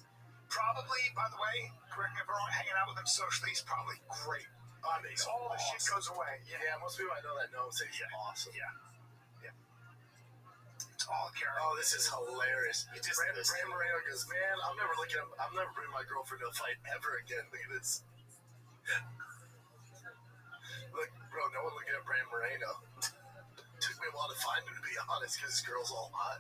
Probably, by the way, correct me if I'm wrong, hanging out with him socially, he's probably great. All the shit goes away. Yeah. Most people I know that know say he's awesome. Yeah. All character. Oh, this is hilarious. Bram Moreno goes, man, I'm never bringing my girlfriend to a fight ever again. Look at this. Look, bro, no one looking at Bram Moreno. Took me a while to find him, to be honest, because this girl's all hot.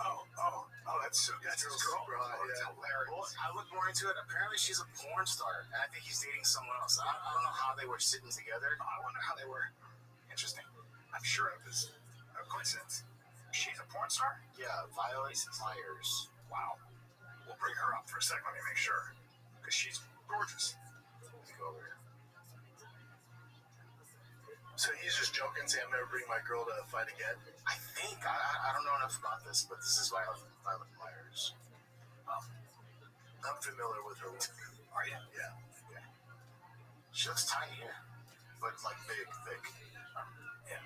Oh, that's his girl. It's hilarious. Well, I looked more into it. Apparently, she's a porn star, and I think he's dating someone else. I don't know how they were sitting together. I wonder how they were. Interesting. I'm sure it was a coincidence. She's a porn star? Yeah, Violet Myers. Wow. We'll bring her up for a second. Let me make sure. Because she's gorgeous. Let's go over here. So he's just joking, saying I'm never bringing my girl to a fight again? I think. I don't know enough about this, but this is Violet Myers. I'm familiar with her. Are you? Yeah. She looks tiny here, but like big, thick. Yeah.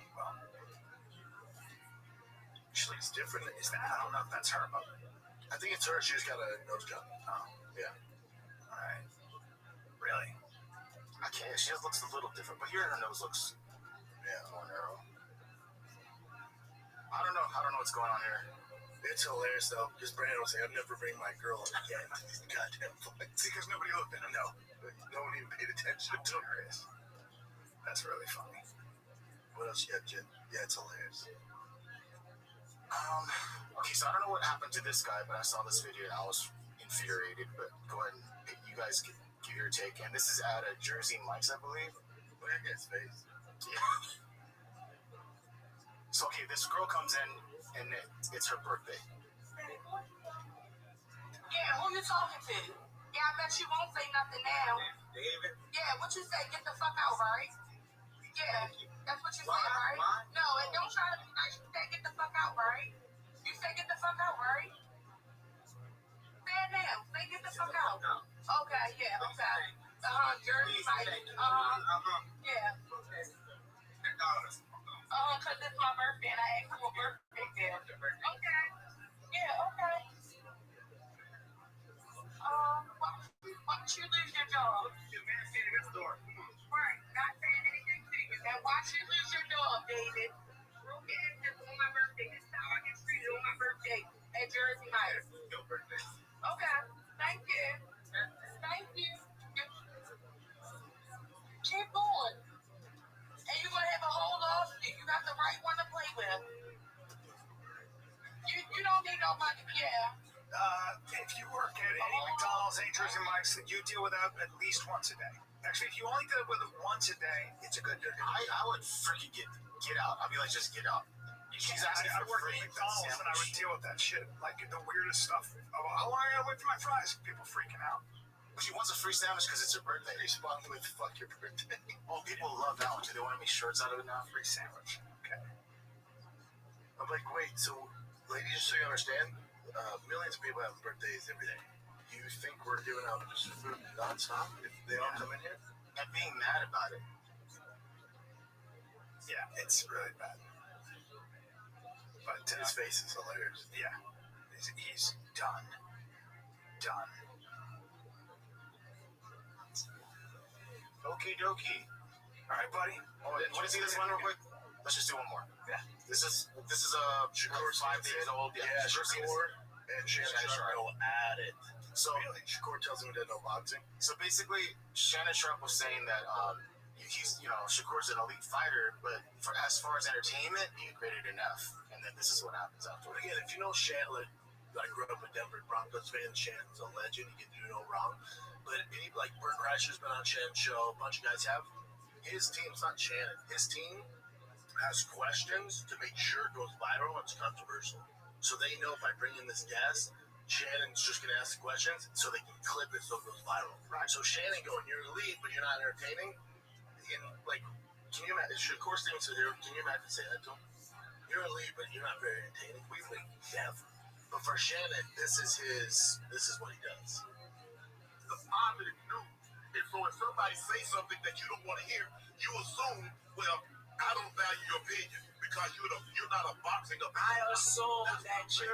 actually is different. Is that? I don't know if that's her, but I think it's her. She just got a nose job. oh, Yeah. all right. Really? I can't. She just looks a little different, but here her nose looks more narrow. I don't know what's going on here. It's hilarious though, because Brandon was saying, "I'd never bring my girl on again." Goddamn fight. See, because nobody looked at him. No, no one even paid attention to her. That's really funny. What else you got, Jen? Yeah, it's hilarious. Okay, so I don't know what happened to this guy, but I saw this video and I was infuriated. But go ahead and you guys give your take. And this is at Jersey Mike's, I believe. Look at his face. Yeah. So okay, this girl comes in and it's her birthday. Yeah, who you talking to? Yeah, I bet you won't say nothing now. David. Yeah, what you say? Get the fuck out, right? Yeah, that's what you say, right? No, and don't try to be nice. You say get the fuck out, right? You say get the fuck out, right? Say it now. Say get the fuck out. Okay, yeah, okay. Jersey Mike. Yeah. Cause it's my birthday and I asked for a birthday gift. Okay. Yeah, okay. Why don't you lose your job? Your man standing at the door. Right, not saying anything to you. Now why should you lose your job, David? Broke your ass just on my birthday. This time I get treated on my birthday at Jersey Mike. Your birthday. Okay, thank you. Thank you. Keep going. And you're gonna have a whole lot of you. You got the right one to play with. You don't need nobody, yeah. If you work at any McDonald's, any Jersey Mike's, you deal with that at least once a day. Actually, if you only deal with it once a day, it's a good day. I would freaking get out. I'd be like, just get out. She's asking I for work free at McDonald's and I would deal with that shit. Like the weirdest stuff. Oh, how long I gotta wait for my fries? People freaking out. She wants a free sandwich because it's her birthday. Respond with "fuck your birthday." Oh, people love that one too. They want to make shirts out of it now. Free sandwich. Okay. I'm like, wait, so ladies, just so you understand, millions of people have birthdays every day. You think we're giving out just food nonstop if they all come in here? And being mad about it. Yeah, it's really bad. But his face is hilarious. Yeah, he's done. Done. Okie dokie. All right, buddy. Oh, want to see this one real quick? Let's just do one more. Yeah. This is Shakur 5 days old. Yeah, Shakur and Shannon Sharp go at it. So really? Shakur tells him he doesn't know boxing. So basically, Shannon Sharp was saying that he's Shakur's an elite fighter, but as far as entertainment, he graded enough. And then this is what happens afterwards. Again, if you know Shannon, I grew up a Denver Broncos fan. Shannon's a legend. He can do no wrong. But like Bert Kreischer's been on Shannon's show. A bunch of guys have. His team's not Shannon. His team has questions to make sure it goes viral and it's controversial. So they know if I bring in this guest, Shannon's just going to ask the questions so they can clip it so it goes viral. Right. So Shannon going, you're elite, but you're not entertaining. And like, can you imagine? Shakur Stevenson here. Can you imagine saying that to him? You're elite, but you're not very entertaining. We lead never. But for Shannon, this is what he does. The positive news. And so if somebody say something that you don't want to hear, you assume, well, I don't value your opinion because you're not a boxing opinion. I assume that you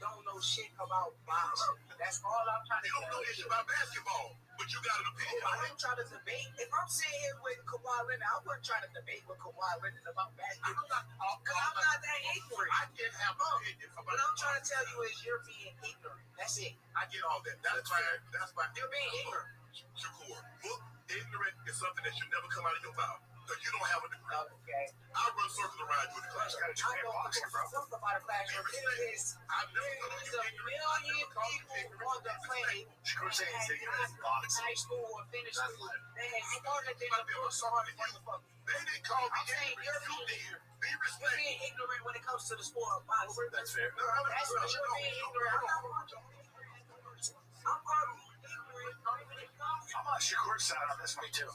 don't know shit about boxing. That's all I'm trying to You don't know shit about basketball, but you got an opinion. I ain't trying to debate. If I'm sitting here with Kawhi Leonard, I wasn't trying to debate with Kawhi Leonard about basketball. Because I'm not that ignorant. I can't have an opinion. What I'm trying to tell you is you're being ignorant. That's it. I get all that. That's fine. That's fine. You're being ignorant. Shakur, look, ignorant is something that should never come out of your mouth because you don't have a degree. Okay. I run circles around you in the class. I know boxing, bro. Talk about a class. There is a million people on the planet Shakur saying he's ignorant in boxing. high school or finish school. They had started in the book so hard to motherfucker. They didn't call me I'm saying ignorant. you're You did. Be You're respectful. being ignorant when it comes to the sport of boxing. That's fair. That's what you're being ignorant. I'm probably ignorant. I'm on Shakur's side on this one too.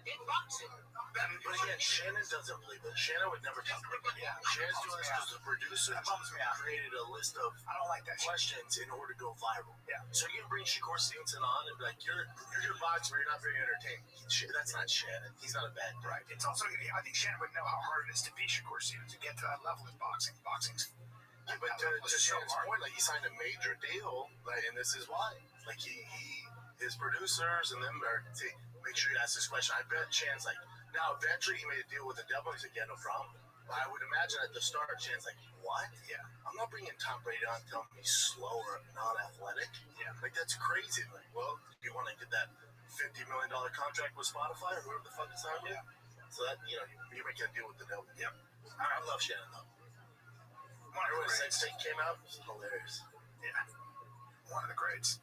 in boxing. But again, Shannon doesn't believe it. Shannon would never talk about it. Yeah. Shannon's doing this because the producer That bums me out. created a list of I don't like that shit. questions in order to go viral. Yeah. So you can bring Shakur Stevenson on and be like, you're good boxer, but you're not very entertaining. That's not Shannon. He's not a bad guy. Right. It's also, I think Shannon would know how hard it is to beat Shakur Stevens to get to that level in boxing. Boxing's But to Shannon's point, like he signed a major deal, like, and this is why. Like his producers and them are make sure you ask this question. I bet Shannon's like, now eventually he made a deal with the devil. He's like, yeah, no problem. But I would imagine at the start, Shannon's like, what? Yeah, I'm not bringing Tom Brady on telling me he's slow or non-athletic. Yeah, like that's crazy. Like, well, you want to get that $50 million contract with Spotify or whoever the fuck is on you? So that you make a deal with the devil. Yep. I love Shannon though. Everyone's sex tape came out. It was hilarious. Yeah. One of the greats.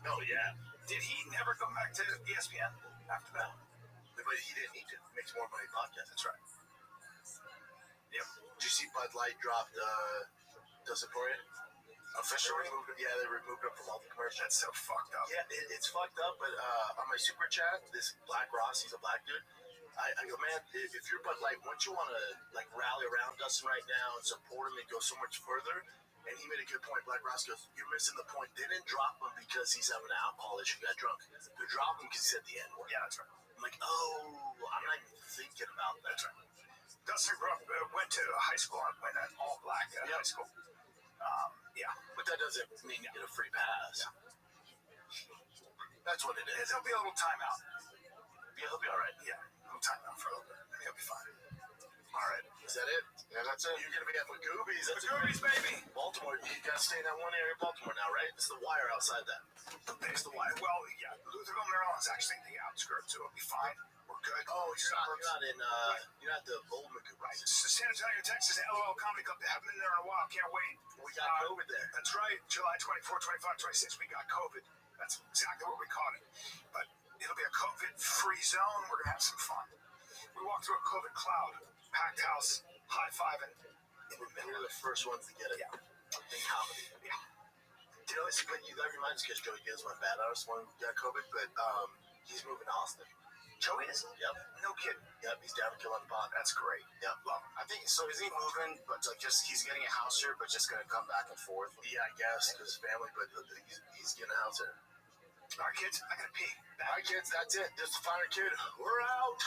Oh, yeah. Did he never come back to ESPN after that? But he didn't need to. He makes more money podcast. That's right. Yep. Did you see Bud Light dropped Does It For You? Officially? They removed it from all the commercials. That's so fucked up. Yeah, it's fucked up, but on my super chat, this Black Ross, he's a black dude. I go, man, if you're Bud Light, wouldn't you want to like rally around Dustin right now and support him and go so much further? And he made a good point. Black Ross goes, you're missing the point. They didn't drop him because he's having an alcohol issue, got drunk. They dropped him because he said the N-word. Yeah, that's right. I'm like, I'm not even thinking about that. That's right. Dustin went to high school and went at all black high school. Yeah. But that doesn't mean you get a free pass. Yeah. That's what it is. There'll be a little timeout. Yeah, he'll be all right. Yeah, a little timeout for a little bit. He'll be fine. All right. Is that it? Yeah, that's it. You're going to be at Magoobies. That's Magoobies, baby. Baltimore. You got to stay in that one area of Baltimore now, right? It's the wire outside that. It's the wire. Well, yeah. Lutherville, Maryland is actually the outskirts, so it'll be fine. We're good. Oh, you're not in, you're not the old Magoobies. Right. It's San Antonio, Texas, LOL Comedy Club. They haven't been there in a while. Can't wait. We got COVID there. That's right. July 24, 25, 26, we got COVID. That's exactly what we caught it. But it'll be a COVID-free zone. We're going to have some fun. We walked through a COVID cloud. Packed house, high-fiving. We're the first ones to get it. Yeah. In comedy. Yeah. You know, that reminds me because Joey Gibbs went bad on us when we got COVID, but he's moving to Austin. Joey is? Yep. No kidding. Yep, he's down to Kill on the Pond. That's great. Yep. Love him. I think so. Is he moving? But like, he's getting a house here, but just gonna come back and forth. Yeah, I guess because family, but he's getting a house here. All right, kids, I gotta pee. All right, kids, that's it. Just to find our kid. We're out.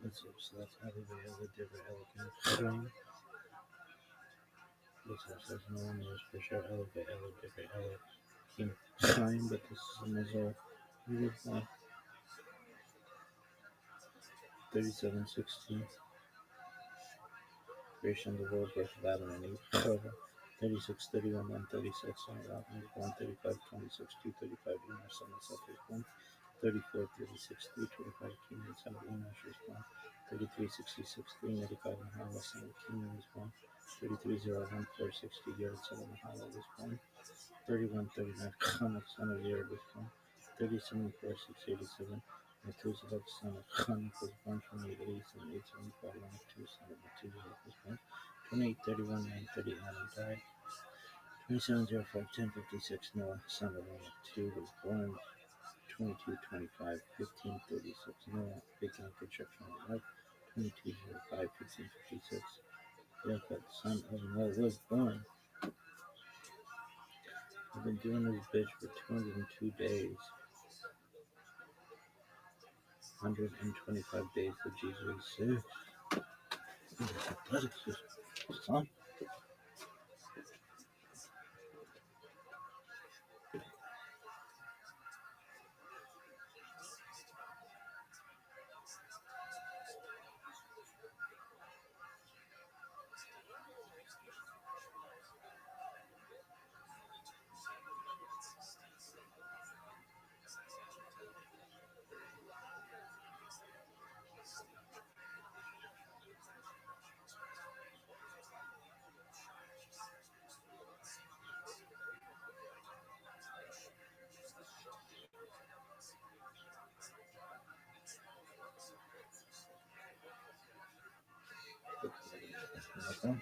Let's see, so that's elevator, different elegant string. This says no one knows for sure elevate, different elegant sign, but this is a Missile. 3716. Creation of the world, birth of Adam and Eve. 36, 31, 136, 135, 26, 235, Enos, Son of Seth is born. 34, 36, 325, King and Son of Enosh is born. 33, 66, 395, Mahala, Son of King is born. 33, 01, 460, Yared, Son of Mahala is born. 31, 39, Khanuk, Son of Yared is born. 37, 4, 687, Methuselah, Son of Khanuk was born. 28, 87, 875, 102, Son of Methuselah was born. 28, 31, 930, Adam died. 27, 05, 1056, Noah, Son of Noah 2 was born. 22, 25, 15, 36, Noah, began construction of life. 22, 05, 15, 56, Jacob, son of Noah, was born. I've been doing this bitch for 202 days. 125 days of Jesus. Athletics, son. Okay.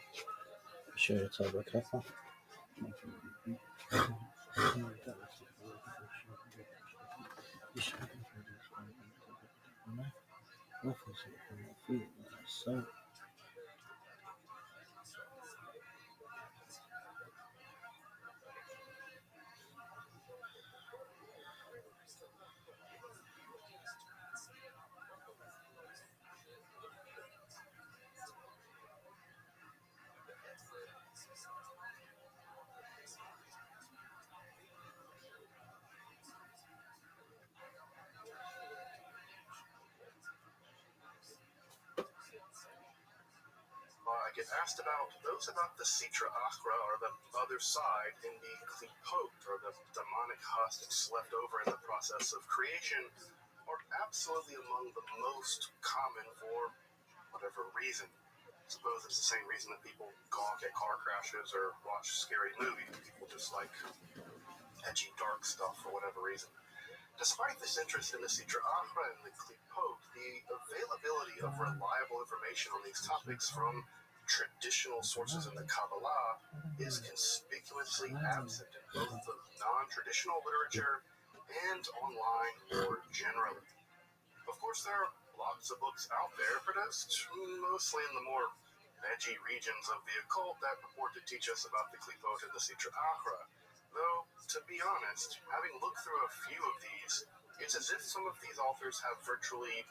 Sure, it's all okay. So I get asked about those about the Sitra Achra, or the other side, in the Klipot, or the demonic husks left over in the process of creation, are absolutely among the most common for whatever reason. I suppose it's the same reason that people gawk at car crashes or watch scary movies. People just like edgy, dark stuff for whatever reason. Despite this interest in the Sitra Achra and the Klipot, the availability of reliable information on these topics from traditional sources in the Kabbalah is conspicuously absent in both the non-traditional literature and online more generally. Of course, there are lots of books out there produced mostly in the more edgy regions of the occult that purport to teach us about the Klipot and the Sitra Achra. Though, to be honest, having looked through a few of these, it's as if some of these authors have virtually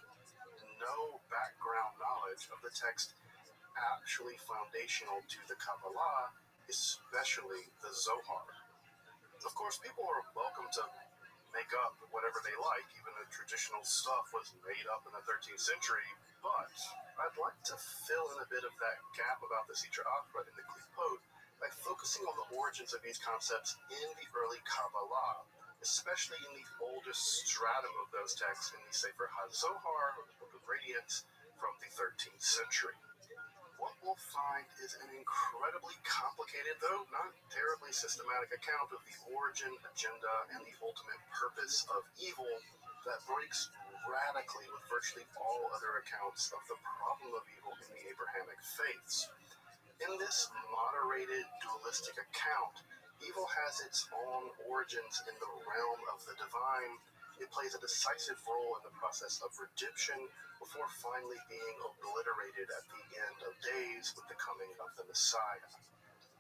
no background knowledge of the text actually foundational to the Kabbalah, especially the Zohar. Of course, people are welcome to make up whatever they like. Even the traditional stuff was made up in the 13th century, but I'd like to fill in a bit of that gap about the Sitra Achra and the Klipot by focusing on the origins of these concepts in the early Kabbalah, especially in the oldest stratum of those texts in the Sefer HaZohar, or the Book of Radiance, from the 13th century. What we'll find is an incredibly complicated, though not terribly systematic account of the origin, agenda, and the ultimate purpose of evil that breaks radically with virtually all other accounts of the problem of evil in the Abrahamic faiths. In this moderated, dualistic account, evil has its own origins in the realm of the divine. It plays a decisive role in the process of redemption before finally being obliterated at the end of days with the coming of the Messiah.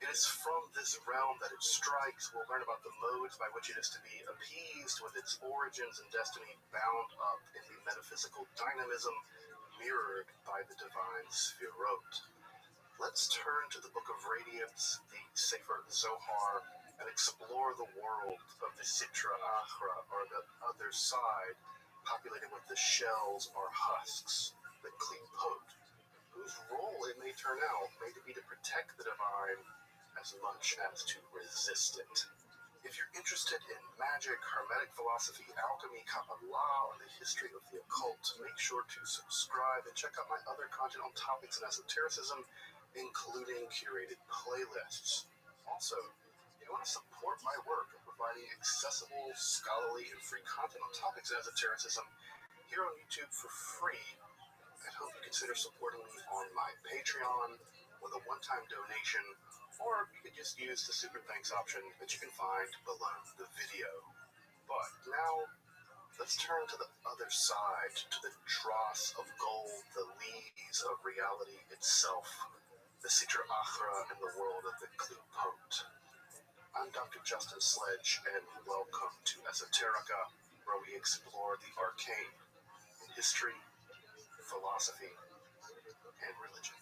It is from this realm that it strikes. We'll learn about the modes by which it is to be appeased, with its origins and destiny bound up in the metaphysical dynamism mirrored by the divine Sefirot. Let's turn to the Book of Radiance, the Sefer Zohar, and explore the world of the Sitra Achra, or the other side, populated with the shells or husks, the Klipot, whose role it may turn out may be to protect the divine as much as to resist it. If you're interested in magic, hermetic philosophy, alchemy, Kabbalah, or the history of the occult, make sure to subscribe and check out my other content on topics in esotericism, including curated playlists. Also, if you want to support my work of providing accessible, scholarly, and free content on topics in esotericism here on YouTube for free, I hope you consider supporting me on my Patreon with a one-time donation, or you could just use the super thanks option that you can find below the video. But now, let's turn to the other side, to the dross of gold, the lees of reality itself, the Sitra Achra and the world of the Klipot. I'm Dr. Justin Sledge, and welcome to Esoterica, where we explore the arcane in history, philosophy, and religion.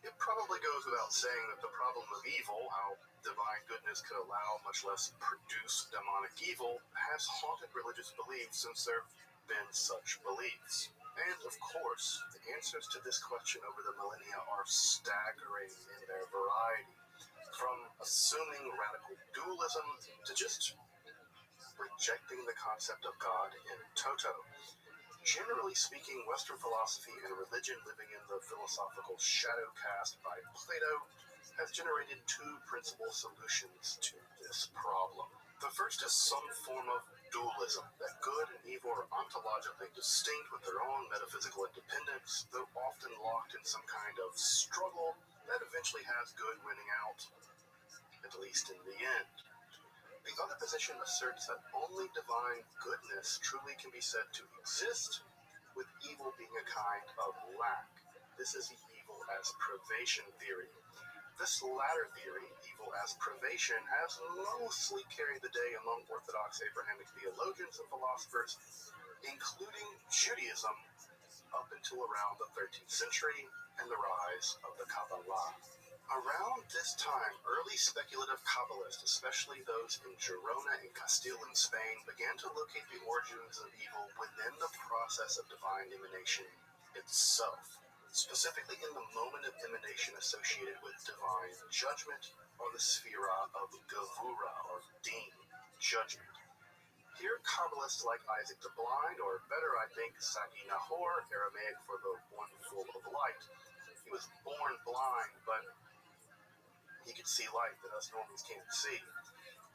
It probably goes without saying that the problem of evil, how divine goodness could allow, much less produce, demonic evil, has haunted religious beliefs since there have been such beliefs. And, of course, the answers to this question over the millennia are staggering in their variety, from assuming radical dualism to just rejecting the concept of God in toto. Generally speaking, Western philosophy and religion living in the philosophical shadow cast by Plato has generated two principal solutions to this problem. The first is some form of dualism, that good and evil are ontologically distinct with their own metaphysical independence, though often locked in some kind of struggle that eventually has good winning out, at least in the end. The other position asserts that only divine goodness truly can be said to exist, with evil being a kind of lack. This is the evil as privation theory. This latter theory, evil as privation, has mostly carried the day among Orthodox Abrahamic theologians and philosophers, including Judaism, up until around the 13th century and the rise of the Kabbalah. Around this time, early speculative Kabbalists, especially those in Girona and Castile in Spain, began to locate the origins of evil within the process of divine emanation itself, specifically in the moment of emanation associated with divine judgment, or the sphera of Gevura, or Deen, judgment. Here, Kabbalists like Isaac the Blind, or better, I think, Sagi Nahor, Aramaic for the one full of light. He was born blind, but he could see light that us normals can't see.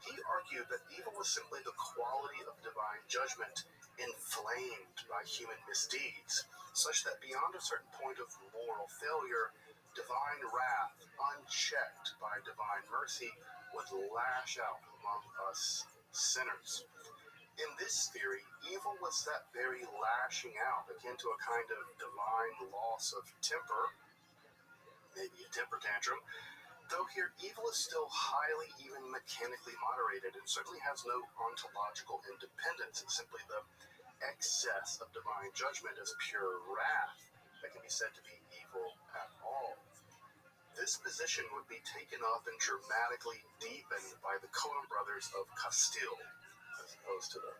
He argued that evil was simply the quality of divine judgment inflamed by human misdeeds, such that beyond a certain point of moral failure, divine wrath, unchecked by divine mercy, would lash out among us sinners. In this theory, evil was that very lashing out, akin to a kind of divine loss of temper, maybe a temper tantrum, though here evil is still highly, even mechanically moderated, and certainly has no ontological independence. It's simply the excess of divine judgment as pure wrath that can be said to be evil at all. This position would be taken up and dramatically deepened by the Coen brothers of Castile, as opposed to the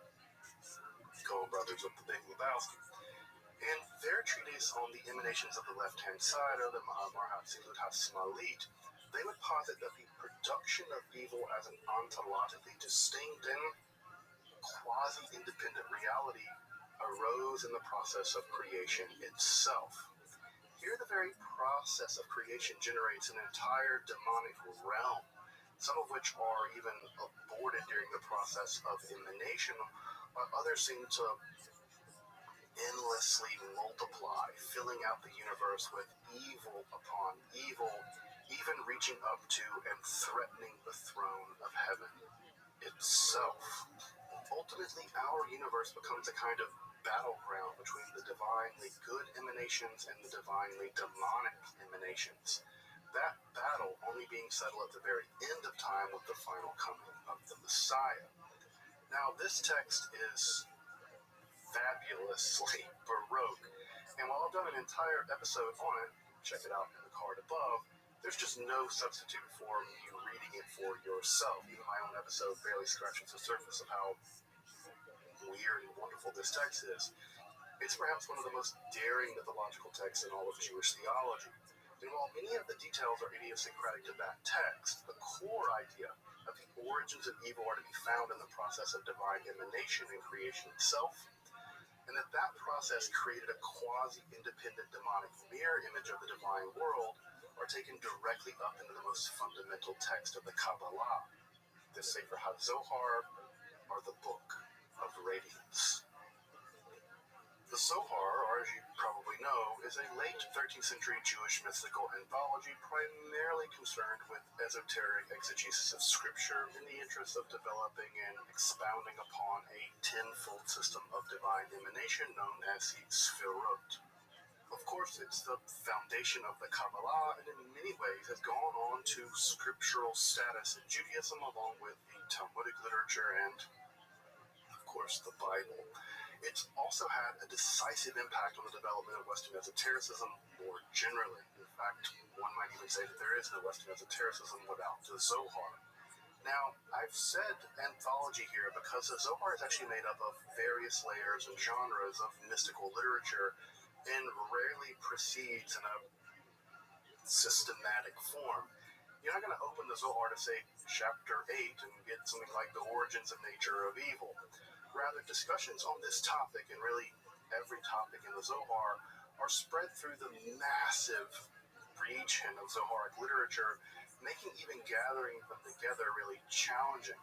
Coen brothers of the Big Lebowski. In their treatise on the emanations of the left-hand side, or the Mahabharat Hasmalit, they would posit that the production of evil as an ontologically distinct and quasi-independent reality arose in the process of creation itself. Here, the very process of creation generates an entire demonic realm, some of which are even aborted during the process of emanation, while others seem to endlessly multiply, filling out the universe with evil upon evil, even reaching up to and threatening the throne of heaven itself. Ultimately, our universe becomes a kind of battleground between the divinely good emanations and the divinely demonic emanations. That battle only being settled at the very end of time with the final coming of the Messiah. Now, this text is fabulously Baroque, and while I've done an entire episode on it, check it out in the card above, there's just no substitute for you reading it for yourself. Even my own episode barely scratches the surface of how weird and wonderful this text is. It's perhaps one of the most daring mythological texts in all of Jewish theology. And while many of the details are idiosyncratic to that text, the core idea of the origins of evil are to be found in the process of divine emanation and creation itself, and that process created a quasi-independent demonic mirror image of the divine world, are taken directly up into the most fundamental text of the Kabbalah, the Sefer HaZohar, or the Book of Radiance. The Zohar, or as you probably know, is a late 13th century Jewish mystical anthology primarily concerned with esoteric exegesis of scripture in the interest of developing and expounding upon a tenfold system of divine emanation known as the Sfirot. Of course, it's the foundation of the Kabbalah, and in many ways has gone on to scriptural status in Judaism, along with the Talmudic literature and, of course, the Bible. It's also had a decisive impact on the development of Western esotericism more generally. In fact, one might even say that there is no Western esotericism without the Zohar. Now, I've said anthology here because the Zohar is actually made up of various layers and genres of mystical literature, and rarely proceeds in a systematic form. You're not going to open the Zohar to, say, chapter 8 and get something like the origins of nature of evil. Rather, discussions on this topic, and really every topic in the Zohar are spread through the massive region of Zoharic literature, making even gathering them together really challenging.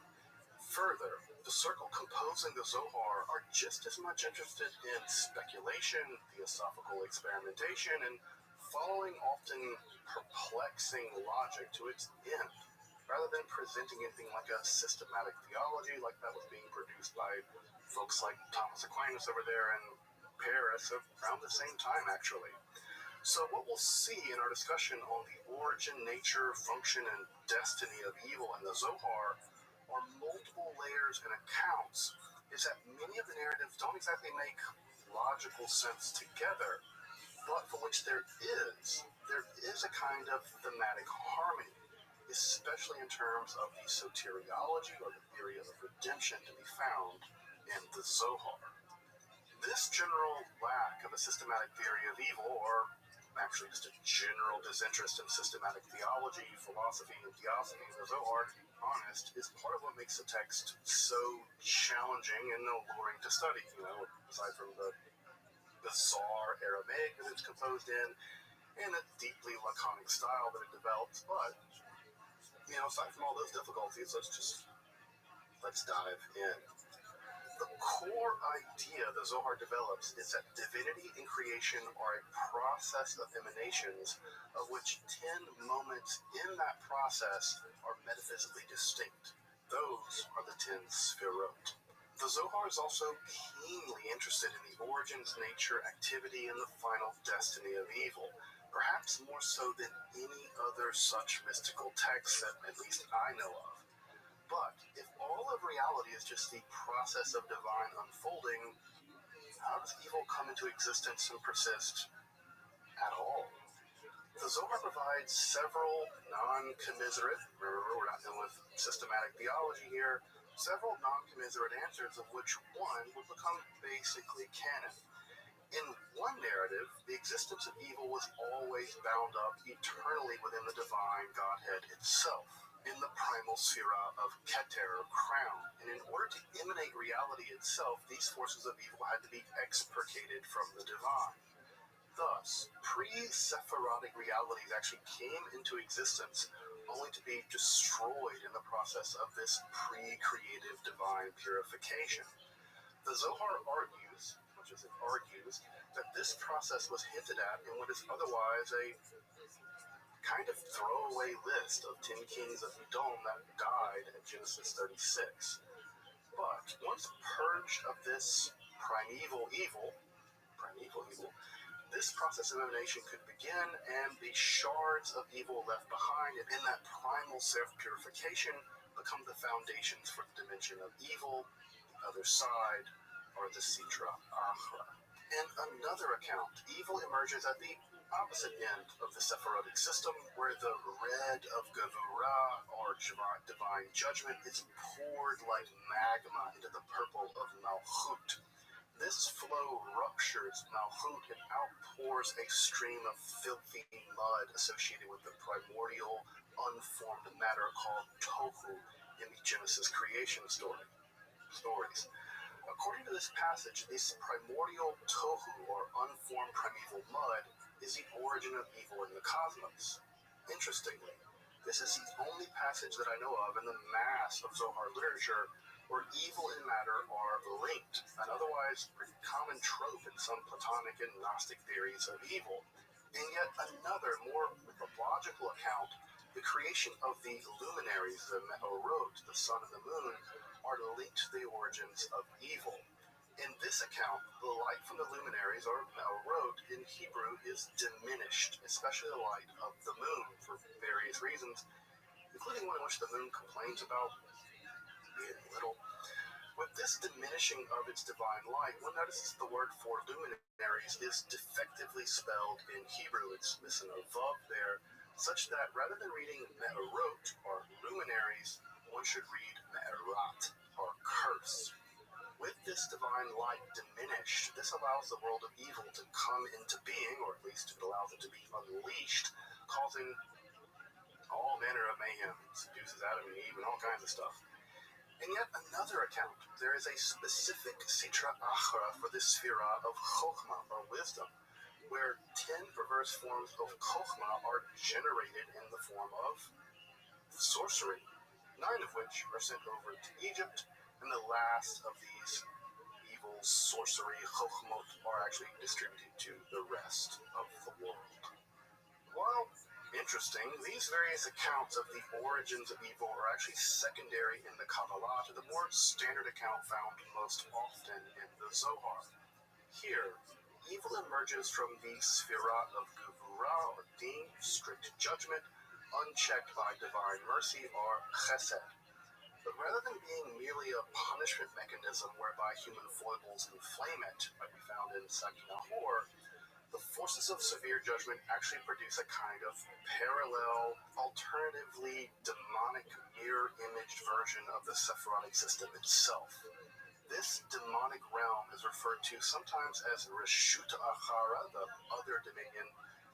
Further, the circle composing the Zohar are just as much interested in speculation, theosophical experimentation, and following often perplexing logic to its end, rather than presenting anything like a systematic theology like that was being produced by folks like Thomas Aquinas over there in Paris around the same time, actually. So what we'll see in our discussion on the origin, nature, function, and destiny of evil in the Zohar are multiple layers and accounts, is that many of the narratives don't exactly make logical sense together, but for which there is a kind of thematic harmony, especially in terms of the soteriology or the theory of redemption to be found in the Zohar. This general lack of a systematic theory of evil, or actually just a general disinterest in systematic theology, philosophy, and theosophy in the Zohar, to be honest, is part of what makes the text so challenging and alluring to study, aside from the bizarre Aramaic that it's composed in, and a deeply laconic style that it develops. But, aside from all those difficulties, let's dive in. The core idea the Zohar develops is that divinity and creation are a process of emanations, of which 10 moments in that process are metaphysically distinct. Those are the 10 sefirot. The Zohar is also keenly interested in the origins, nature, activity, and the final destiny of evil, perhaps more so than any other such mystical text that at least I know of. But if all of reality is just the process of divine unfolding, how does evil come into existence and persist at all? The Zohar provides several non-commiserate, remember we're not dealing with systematic theology here, several non-commiserate answers, of which one would become basically canon. In one narrative, the existence of evil was always bound up eternally within the divine Godhead itself, in the primal sphera of Keter, or crown, and in order to emanate reality itself, these forces of evil had to be expurgated from the divine. Thus, pre-Sephirotic realities actually came into existence only to be destroyed in the process of this pre-creative divine purification. The Zohar argues, much as it argues, that this process was hinted at in what is otherwise a kind of throwaway list of 10 kings of Edom that died in Genesis 36. But once purged of this primeval evil, this process of emanation could begin, and the shards of evil left behind, and in that primal self-purification, become the foundations for the dimension of evil, the other side, or the Sitra Achra. In another account, evil emerges at the opposite end of the Sephirotic system, where the red of Gevurah, or divine judgment, is poured like magma into the purple of Malchut. This flow ruptures Malchut and outpours a stream of filthy mud associated with the primordial, unformed matter called Tohu in the Genesis creation stories. According to this passage, this primordial Tohu, or unformed primeval mud, is the origin of evil in the cosmos. Interestingly, this is the only passage that I know of in the mass of Zohar literature where evil and matter are linked, an otherwise pretty common trope in some Platonic and Gnostic theories of evil. In yet another, more mythological account, the creation of the luminaries, the Me'orot, the sun and the moon, are linked to the origins of evil. In this account, the light from the luminaries, or Me'orot in Hebrew, is diminished, especially the light of the moon, for various reasons, including one in which the moon complains about being little. With this diminishing of its divine light, one notices the word for luminaries is defectively spelled in Hebrew. It's missing a vav there, such that rather than reading Me'orot, or luminaries, one should read Me'erat, or curse. With this divine light diminished, this allows the world of evil to come into being, or at least it allows it to be unleashed, causing all manner of mayhem, seduces Adam and Eve, and all kinds of stuff. In yet another account, there is a specific Sitra Achra for the Sphira of Chokhmah, or wisdom, where 10 perverse forms of Chokhmah are generated in the form of sorcery, 9 of which are sent over to Egypt, and the last of these evil sorcery Chokhmot are actually distributed to the rest of the world. While interesting, these various accounts of the origins of evil are actually secondary in the Kabbalah to the more standard account found most often in the Zohar. Here, evil emerges from the Sphira of Gevurah, or Din, strict judgment, unchecked by divine mercy, or Chesed. But rather than being merely a punishment mechanism whereby human foibles inflame it, like we found in Sakinahor, the forces of severe judgment actually produce a kind of parallel, alternatively demonic mirror-imaged version of the Sephirotic system itself. This demonic realm is referred to sometimes as Reshut Achara, the other dominion,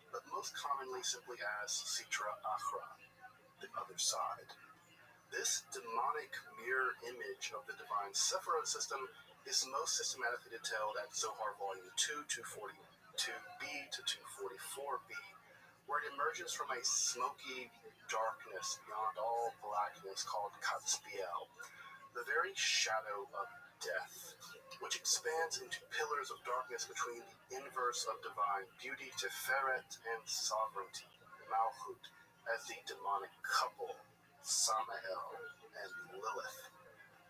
but most commonly simply as Sitra Achra, the other side. This demonic mirror image of the divine Sephiroth system is most systematically detailed at Zohar Volume 2, 242b to 244b, where it emerges from a smoky darkness beyond all blackness called Katzbiel, the very shadow of death, which expands into pillars of darkness between the inverse of divine beauty, Tiferet, and sovereignty, Malchut, as the demonic couple, Samael and Lilith.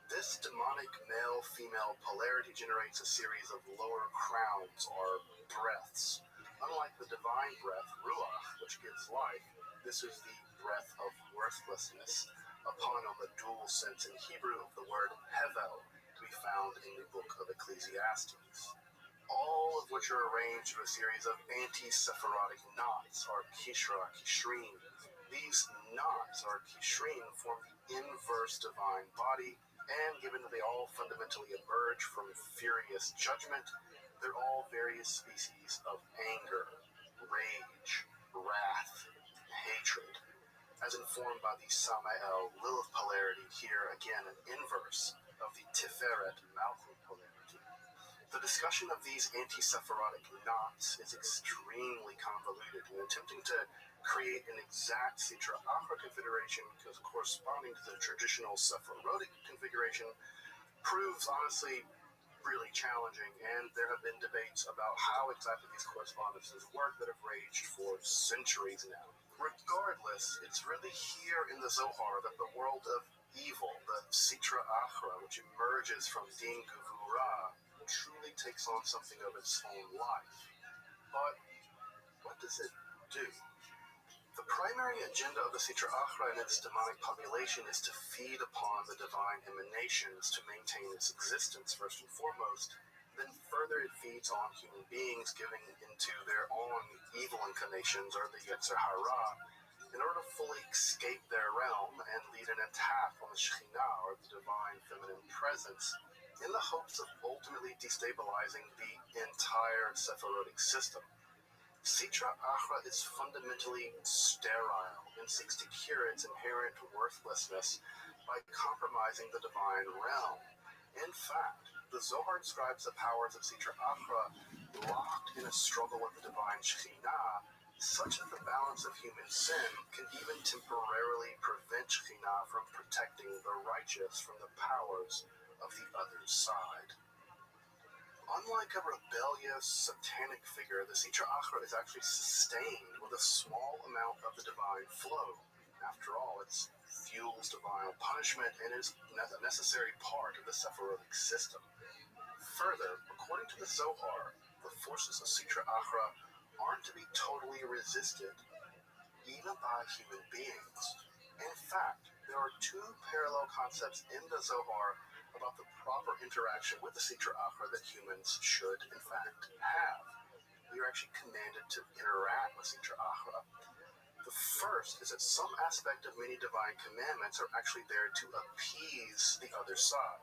This demonic male-female polarity generates a series of lower crowns, or breaths. Unlike the divine breath, Ruach, which gives life, this is the breath of worthlessness, a pun on the dual sense in Hebrew of the word Hevel, to be found in the book of Ecclesiastes. All of which are arranged in a series of anti-Sephirotic knots, or Kishra, Kishrin. These knots, or Kishrin, form the inverse divine body, and given that they all fundamentally emerge from furious judgment, they're all various species of anger, rage, wrath, hatred, as informed by the Samael-Lilith polarity, here again an inverse of the Tiferet-Malchut polarity. The discussion of these anti-Sephirotic knots is extremely convoluted, and attempting to create an exact Sitra Achra configuration corresponding to the traditional Sephirotic configuration proves honestly really challenging, and there have been debates about how exactly these correspondences work that have raged for centuries now. Regardless, it's really here in the Zohar that the world of evil, the Sitra Achra, which emerges from Din Gevurah, truly takes on something of its own life. But what does it do? The primary agenda of the Sitra Achra and its demonic population is to feed upon the divine emanations to maintain its existence, first and foremost. Then further it feeds on human beings, giving into their own evil inclinations, or the Yetzer Hara, in order to fully escape their realm and lead an attack on the Shekhinah, or the divine feminine presence, in the hopes of ultimately destabilizing the entire Sephirotic system. Sitra Achra is fundamentally sterile and seeks to cure its inherent worthlessness by compromising the divine realm. In fact, the Zohar describes the powers of Sitra Achra locked in a struggle with the divine Shekhinah, such that the balance of human sin can even temporarily prevent Shekhinah from protecting the righteous from the powers of the other side. Unlike a rebellious, satanic figure, the Sitra Achra is actually sustained with a small amount of the divine flow. After all, it fuels divine punishment and is a necessary part of the Sephirotic system. Further, according to the Zohar, the forces of Sitra Achra aren't to be totally resisted, even by human beings. In fact, there are two parallel concepts in the Zohar about the proper interaction with the Sitra Achra that humans should, in fact, have. We are actually commanded to interact with Sitra Achra. The first is that some aspect of many divine commandments are actually there to appease the other side.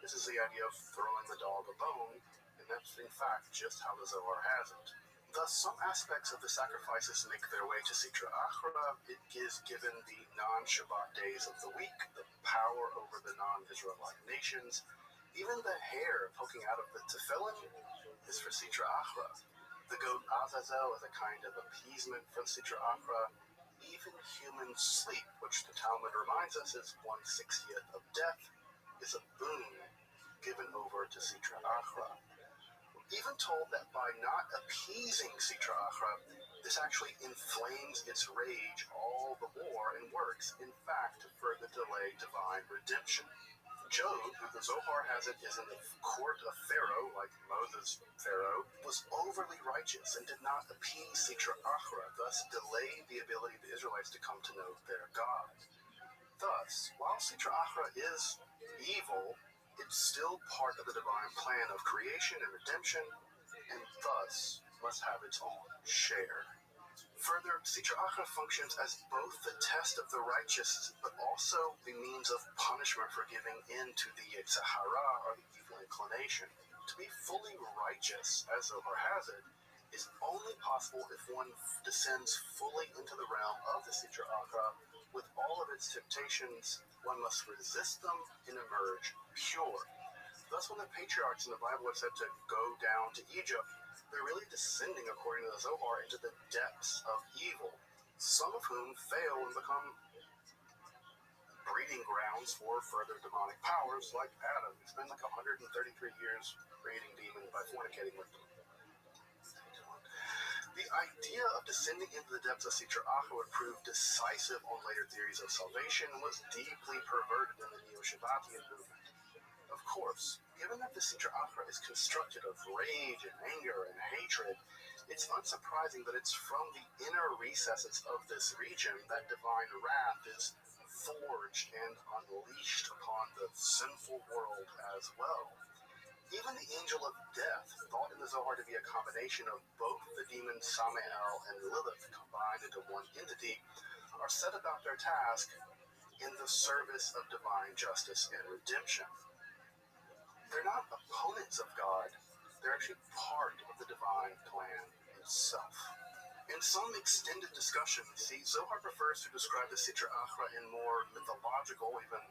This is the idea of throwing the dog a bone, and that's in fact just how the Zohar has it. Thus, some aspects of the sacrifices make their way to Sitra Achra. It is given the non-Shabbat days of the week, the power over the non-Israelite nations. Even the hair poking out of the tefillin is for Sitra Achra. The goat Azazel is a kind of appeasement for Sitra Achra. Even human sleep, which the Talmud reminds us is 1/60th of death, is a boon given over to Sitra Achra. Even told that by not appeasing Sitra Achra, this actually inflames its rage all the more and works, in fact, to further delay divine redemption. Job, who the Zohar has it is in the court of Pharaoh, like Moses' Pharaoh, was overly righteous and did not appease Sitra Achra, thus delayed the ability of the Israelites to come to know their God. Thus, while Sitra Achra is evil, it's still part of the divine plan of creation and redemption, and thus must have its own share. Further, Sitra Achra functions as both the test of the righteous, but also the means of punishment for giving in to the Yetzer Hara, or the evil inclination. To be fully righteous, as Zohar has it, is only possible if one descends fully into the realm of the Sitra Achra. With all of its temptations, one must resist them and emerge pure. Thus, when the patriarchs in the Bible are said to go down to Egypt, they're really descending, according to the Zohar, into the depths of evil, some of whom fail and become breeding grounds for further demonic powers, like Adam. He spent like 133 years breeding demons by fornicating with them. The idea of descending into the depths of Sitra Achra would prove decisive on later theories of salvation and was deeply perverted in the Neo-Shabbatian movement. Of course, given that the Sitra Achra is constructed of rage and anger and hatred, it's unsurprising that it's from the inner recesses of this region that divine wrath is forged and unleashed upon the sinful world as well. Even the angel of death, thought in the Zohar to be a combination of both the demons Samael and Lilith combined into one entity, are set about their task in the service of divine justice and redemption. They're not opponents of God, they're actually part of the divine plan itself. In some extended discussions, the Zohar prefers to describe the Sitra Achra in more mythological, even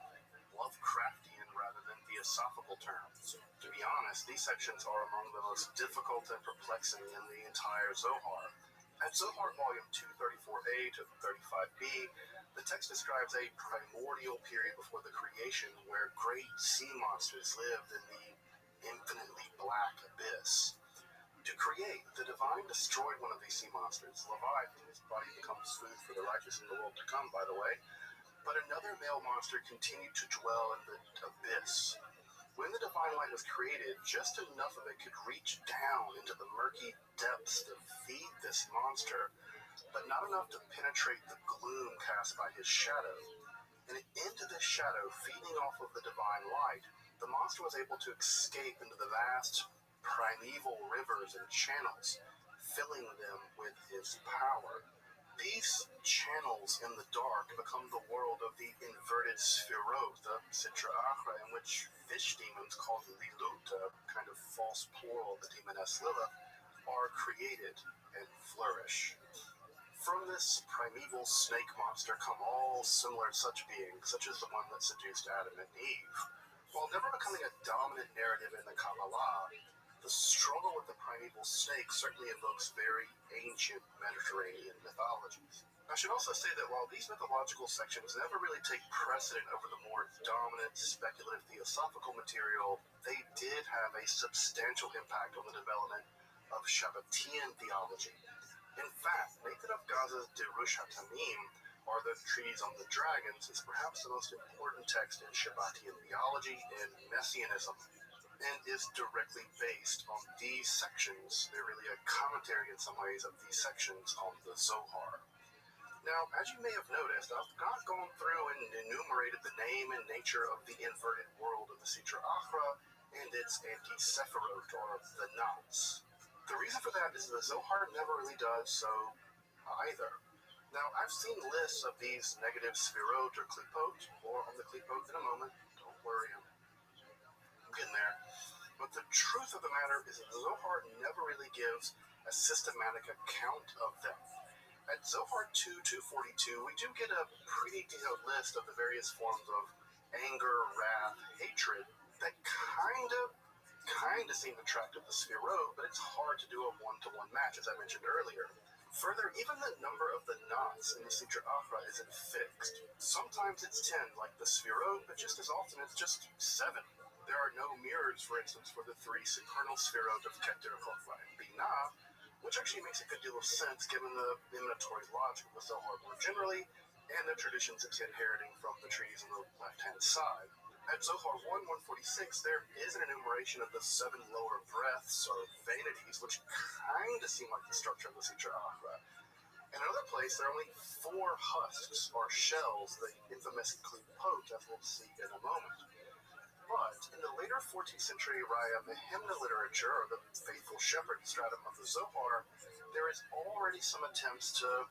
Lovecraftian rather than theosophical terms. To be honest, these sections are among the most difficult and perplexing in the entire Zohar. At Zohar volume 234a to 35b, the text describes a primordial period before the creation where great sea monsters lived in the infinitely black abyss. To create, the divine destroyed one of these sea monsters, Leviathan. His body becomes food for the righteous in the world to come, by the way. But another male monster continued to dwell in the abyss. When the divine light was created, just enough of it could reach down into the murky depths to feed this monster, but not enough to penetrate the gloom cast by his shadow. And into this shadow, feeding off of the divine light, the monster was able to escape into the vast primeval rivers and channels, filling them with his power. These channels in the dark become the world of the inverted Sphirot, the Sitra Achra, in which fish demons called Lilut, a kind of false plural of the demoness Lilith, are created and flourish. From this primeval snake monster come all similar such beings, such as the one that seduced Adam and Eve. While never becoming a dominant narrative in the Kabbalah, the struggle with the primeval snake certainly evokes very ancient Mediterranean mythologies. I should also say that while these mythological sections never really take precedent over the more dominant speculative theosophical material, they did have a substantial impact on the development of Shabbatian theology. In fact, Nathan of Gaza's Derush HaTamim, or the Treatise on the Dragons, is perhaps the most important text in Shabbatian theology and Messianism, and is directly based on these sections. They're really a commentary in some ways of these sections on the Zohar. Now, as you may have noticed, I've not gone through and enumerated the name and nature of the inverted world of the Sitra Achra and its anti-Sephirot, or the knots. The reason for that is the Zohar never really does so either. Now, I've seen lists of these negative Sphirot or Klipot, or on the Klipot in a moment. Don't worry, I'm getting there. But the truth of the matter is that the Zohar never really gives a systematic account of them. At Zohar 2:242, we do get a pretty detailed list of the various forms of anger, wrath, hatred that kind of seem to track to the Sphirot, but it's hard to do a one-to-one match, as I mentioned earlier. Further, even the number of the knots in the Sitra Achra isn't fixed. Sometimes it's 10, like the Sphirot, but just as often it's just 7. There are no mirrors, for instance, for the 3 supernal Sphirot of Keter, Chokhmah, and Binah, which actually makes a good deal of sense given the emanatory logic of the Zohar more generally, and the traditions it's inheriting from the trees on the left-hand side. At Zohar 1:146, there is an enumeration of the 7 lower breaths, or vanities, which kind of seem like the structure of the Sitra Achra. In another place, there are only 4 husks, or shells, the infamous klipot, as we'll see in a moment. But in the later 14th century Raya Mehemna literature, or the faithful shepherd stratum of the Zohar, there is already some attempts to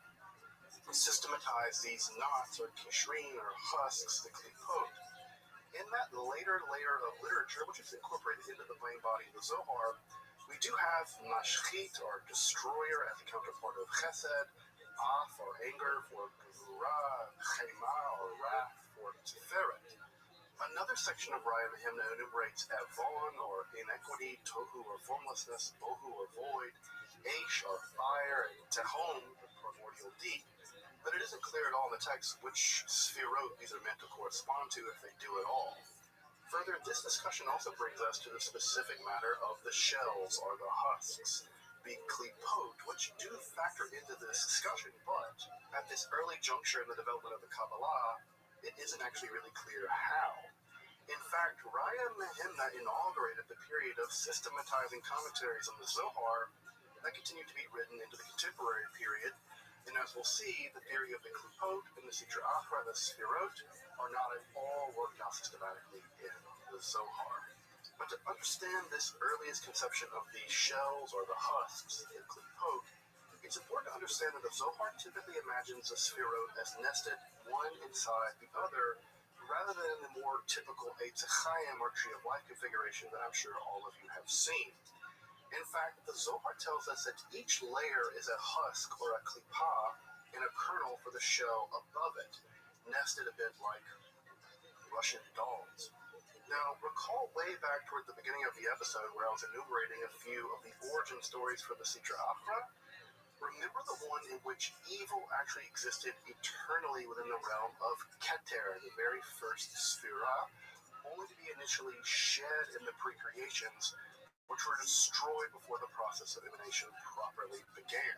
systematize these knots, or kishrin, or husks, the klipot. In that later layer of literature, which is incorporated into the main body of the Zohar, we do have mashchit, or destroyer, as a counterpart of chesed, af, or anger, for gevurah, chema, or wrath, for tiferet. Another section of Raya Mehemna enumerates avon, or inequity, tohu, or formlessness, bohu, or void, aish, or fire, and tehom, the primordial deep. But it isn't clear at all in the text which Sphirot these are meant to correspond to, if they do at all. Further, this discussion also brings us to the specific matter of the shells, or the husks, the klipot, which do factor into this discussion, but at this early juncture in the development of the Kabbalah, it isn't actually really clear how. In fact, Raya Mehemna inaugurated the period of systematizing commentaries on the Zohar that continued to be written into the contemporary period. And as we'll see, the theory of the klipot and the Sitra Achra, the Sphirot, are not at all worked out systematically in the Zohar. But to understand this earliest conception of the shells, or the husks, in klipot, it's important to understand that the Zohar typically imagines the Sphirot as nested one inside the other, rather than in the more typical Eitz Chaim, or Tree of Life configuration that I'm sure all of you have seen. In fact, the Zohar tells us that each layer is a husk, or a klipah, and a kernel for the shell above it, nested a bit like Russian dolls. Now, recall way back toward the beginning of the episode where I was enumerating a few of the origin stories for the Sitra Achra? Remember the one in which evil actually existed eternally within the realm of Keter, the very first Sphira, only to be initially shed in the pre-creations, which were destroyed before the process of emanation properly began.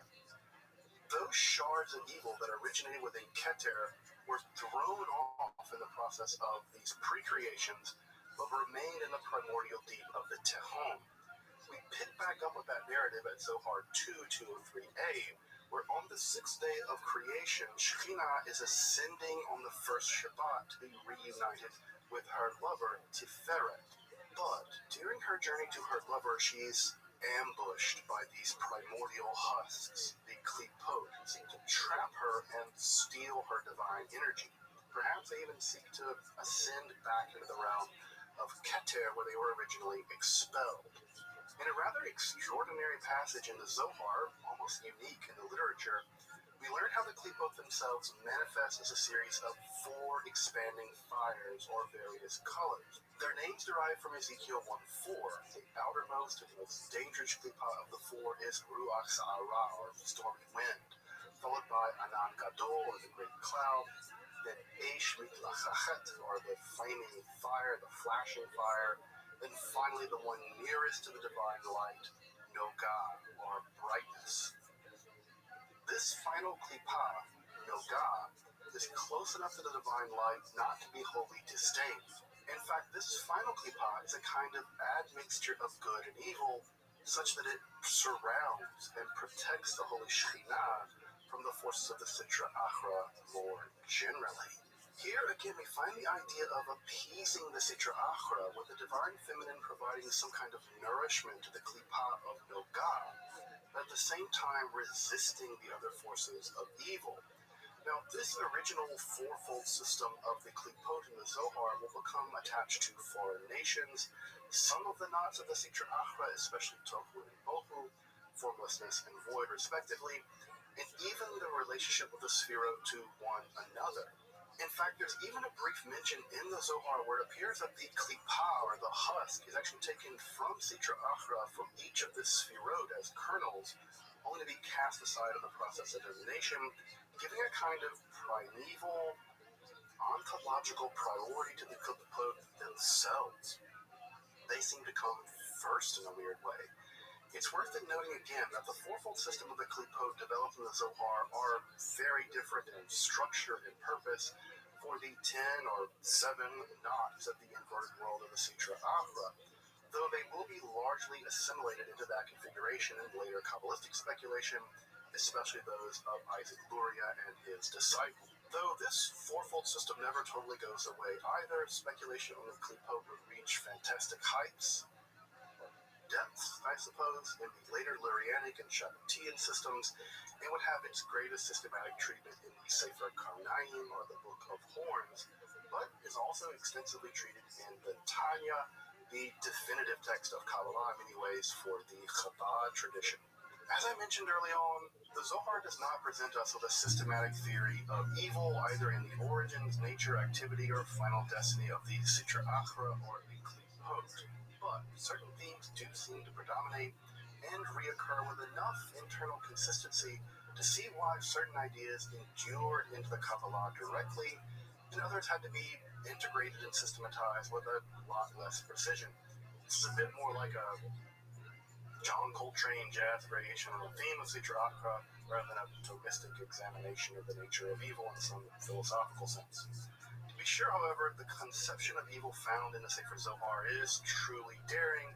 Those shards of evil that originated within Keter were thrown off in the process of these pre-creations, but remained in the primordial deep of the Tehom. We pick back up with that narrative at Zohar 2:203a, where on the 6th day of creation, Shekhinah is ascending on the first Shabbat to be reunited with her lover, Tiferet. But during her journey to her lover, she's ambushed by these primordial husks, the klipot, who seem to trap her and steal her divine energy. Perhaps they even seek to ascend back into the realm of Keter, where they were originally expelled. In a rather extraordinary passage in the Zohar, almost unique in the literature, we learn how the klipot themselves manifest as a series of 4 expanding fires, or various colors. Their names derive from Ezekiel 1:4. The outermost and most dangerous klipah of the 4 is Ruach Sa'ara, or stormy wind, followed by Anan Gadol, or the great cloud, then Eish Mitlachachet, or the flaming fire, the flashing fire, then finally the one nearest to the divine light, Nogah, or brightness. This final klipah, Nogah, is close enough to the divine light not to be wholly disdained. In fact, this final klipah is a kind of admixture of good and evil, such that it surrounds and protects the Holy Shekhinah from the forces of the Sitra Achra more generally. Here again, we find the idea of appeasing the Sitra Achra, with the divine feminine providing some kind of nourishment to the klipah of Nogah, but at the same time resisting the other forces of evil. Now, this original 4-fold system of the klipot in the Zohar will become attached to foreign nations. Some of the knots of the Sitra Achra, especially Tohu and Bohu, formlessness, and void, respectively, and even the relationship of the Sphirot to one another. In fact, there's even a brief mention in the Zohar where it appears that the klipa, or the husk, is actually taken from Sitra Achra from each of the Sphirot as kernels, only to be cast aside in the process of divination, giving a kind of primeval, ontological priority to the Klipot themselves. They seem to come first in a weird way. It's worth it noting again that the fourfold system of the Klipot developed in the Zohar are very different in structure and purpose for the 10 or 7 knots of the inverted world of the Sitra Achra, though they will be largely assimilated into that configuration in later Kabbalistic speculation, especially those of Isaac Luria and his disciple. Though this fourfold system never totally goes away either, speculation on the Klipot would reach fantastic heights, depths, I suppose, in the later Lurianic and Shabbatian systems, and would have its greatest systematic treatment in the Sefer Karnaim, or the Book of Horns, but is also extensively treated in the Tanya, the definitive text of Kabbalah in many ways for the Chabad tradition. As I mentioned early on, the Zohar does not present us with a systematic theory of evil, either in the origins, nature, activity, or final destiny of the Sitra Achra or the Klipot. But certain themes do seem to predominate and reoccur with enough internal consistency to see why certain ideas endured into the Kabbalah directly, and others had to be integrated and systematized with a lot less precision. This is a bit more like a John Coltrane jazz variation on the theme of Sitra Achra, rather than a Thomistic examination of the nature of evil in some philosophical sense. To be sure, however, the conception of evil found in the Sefer Zohar is truly daring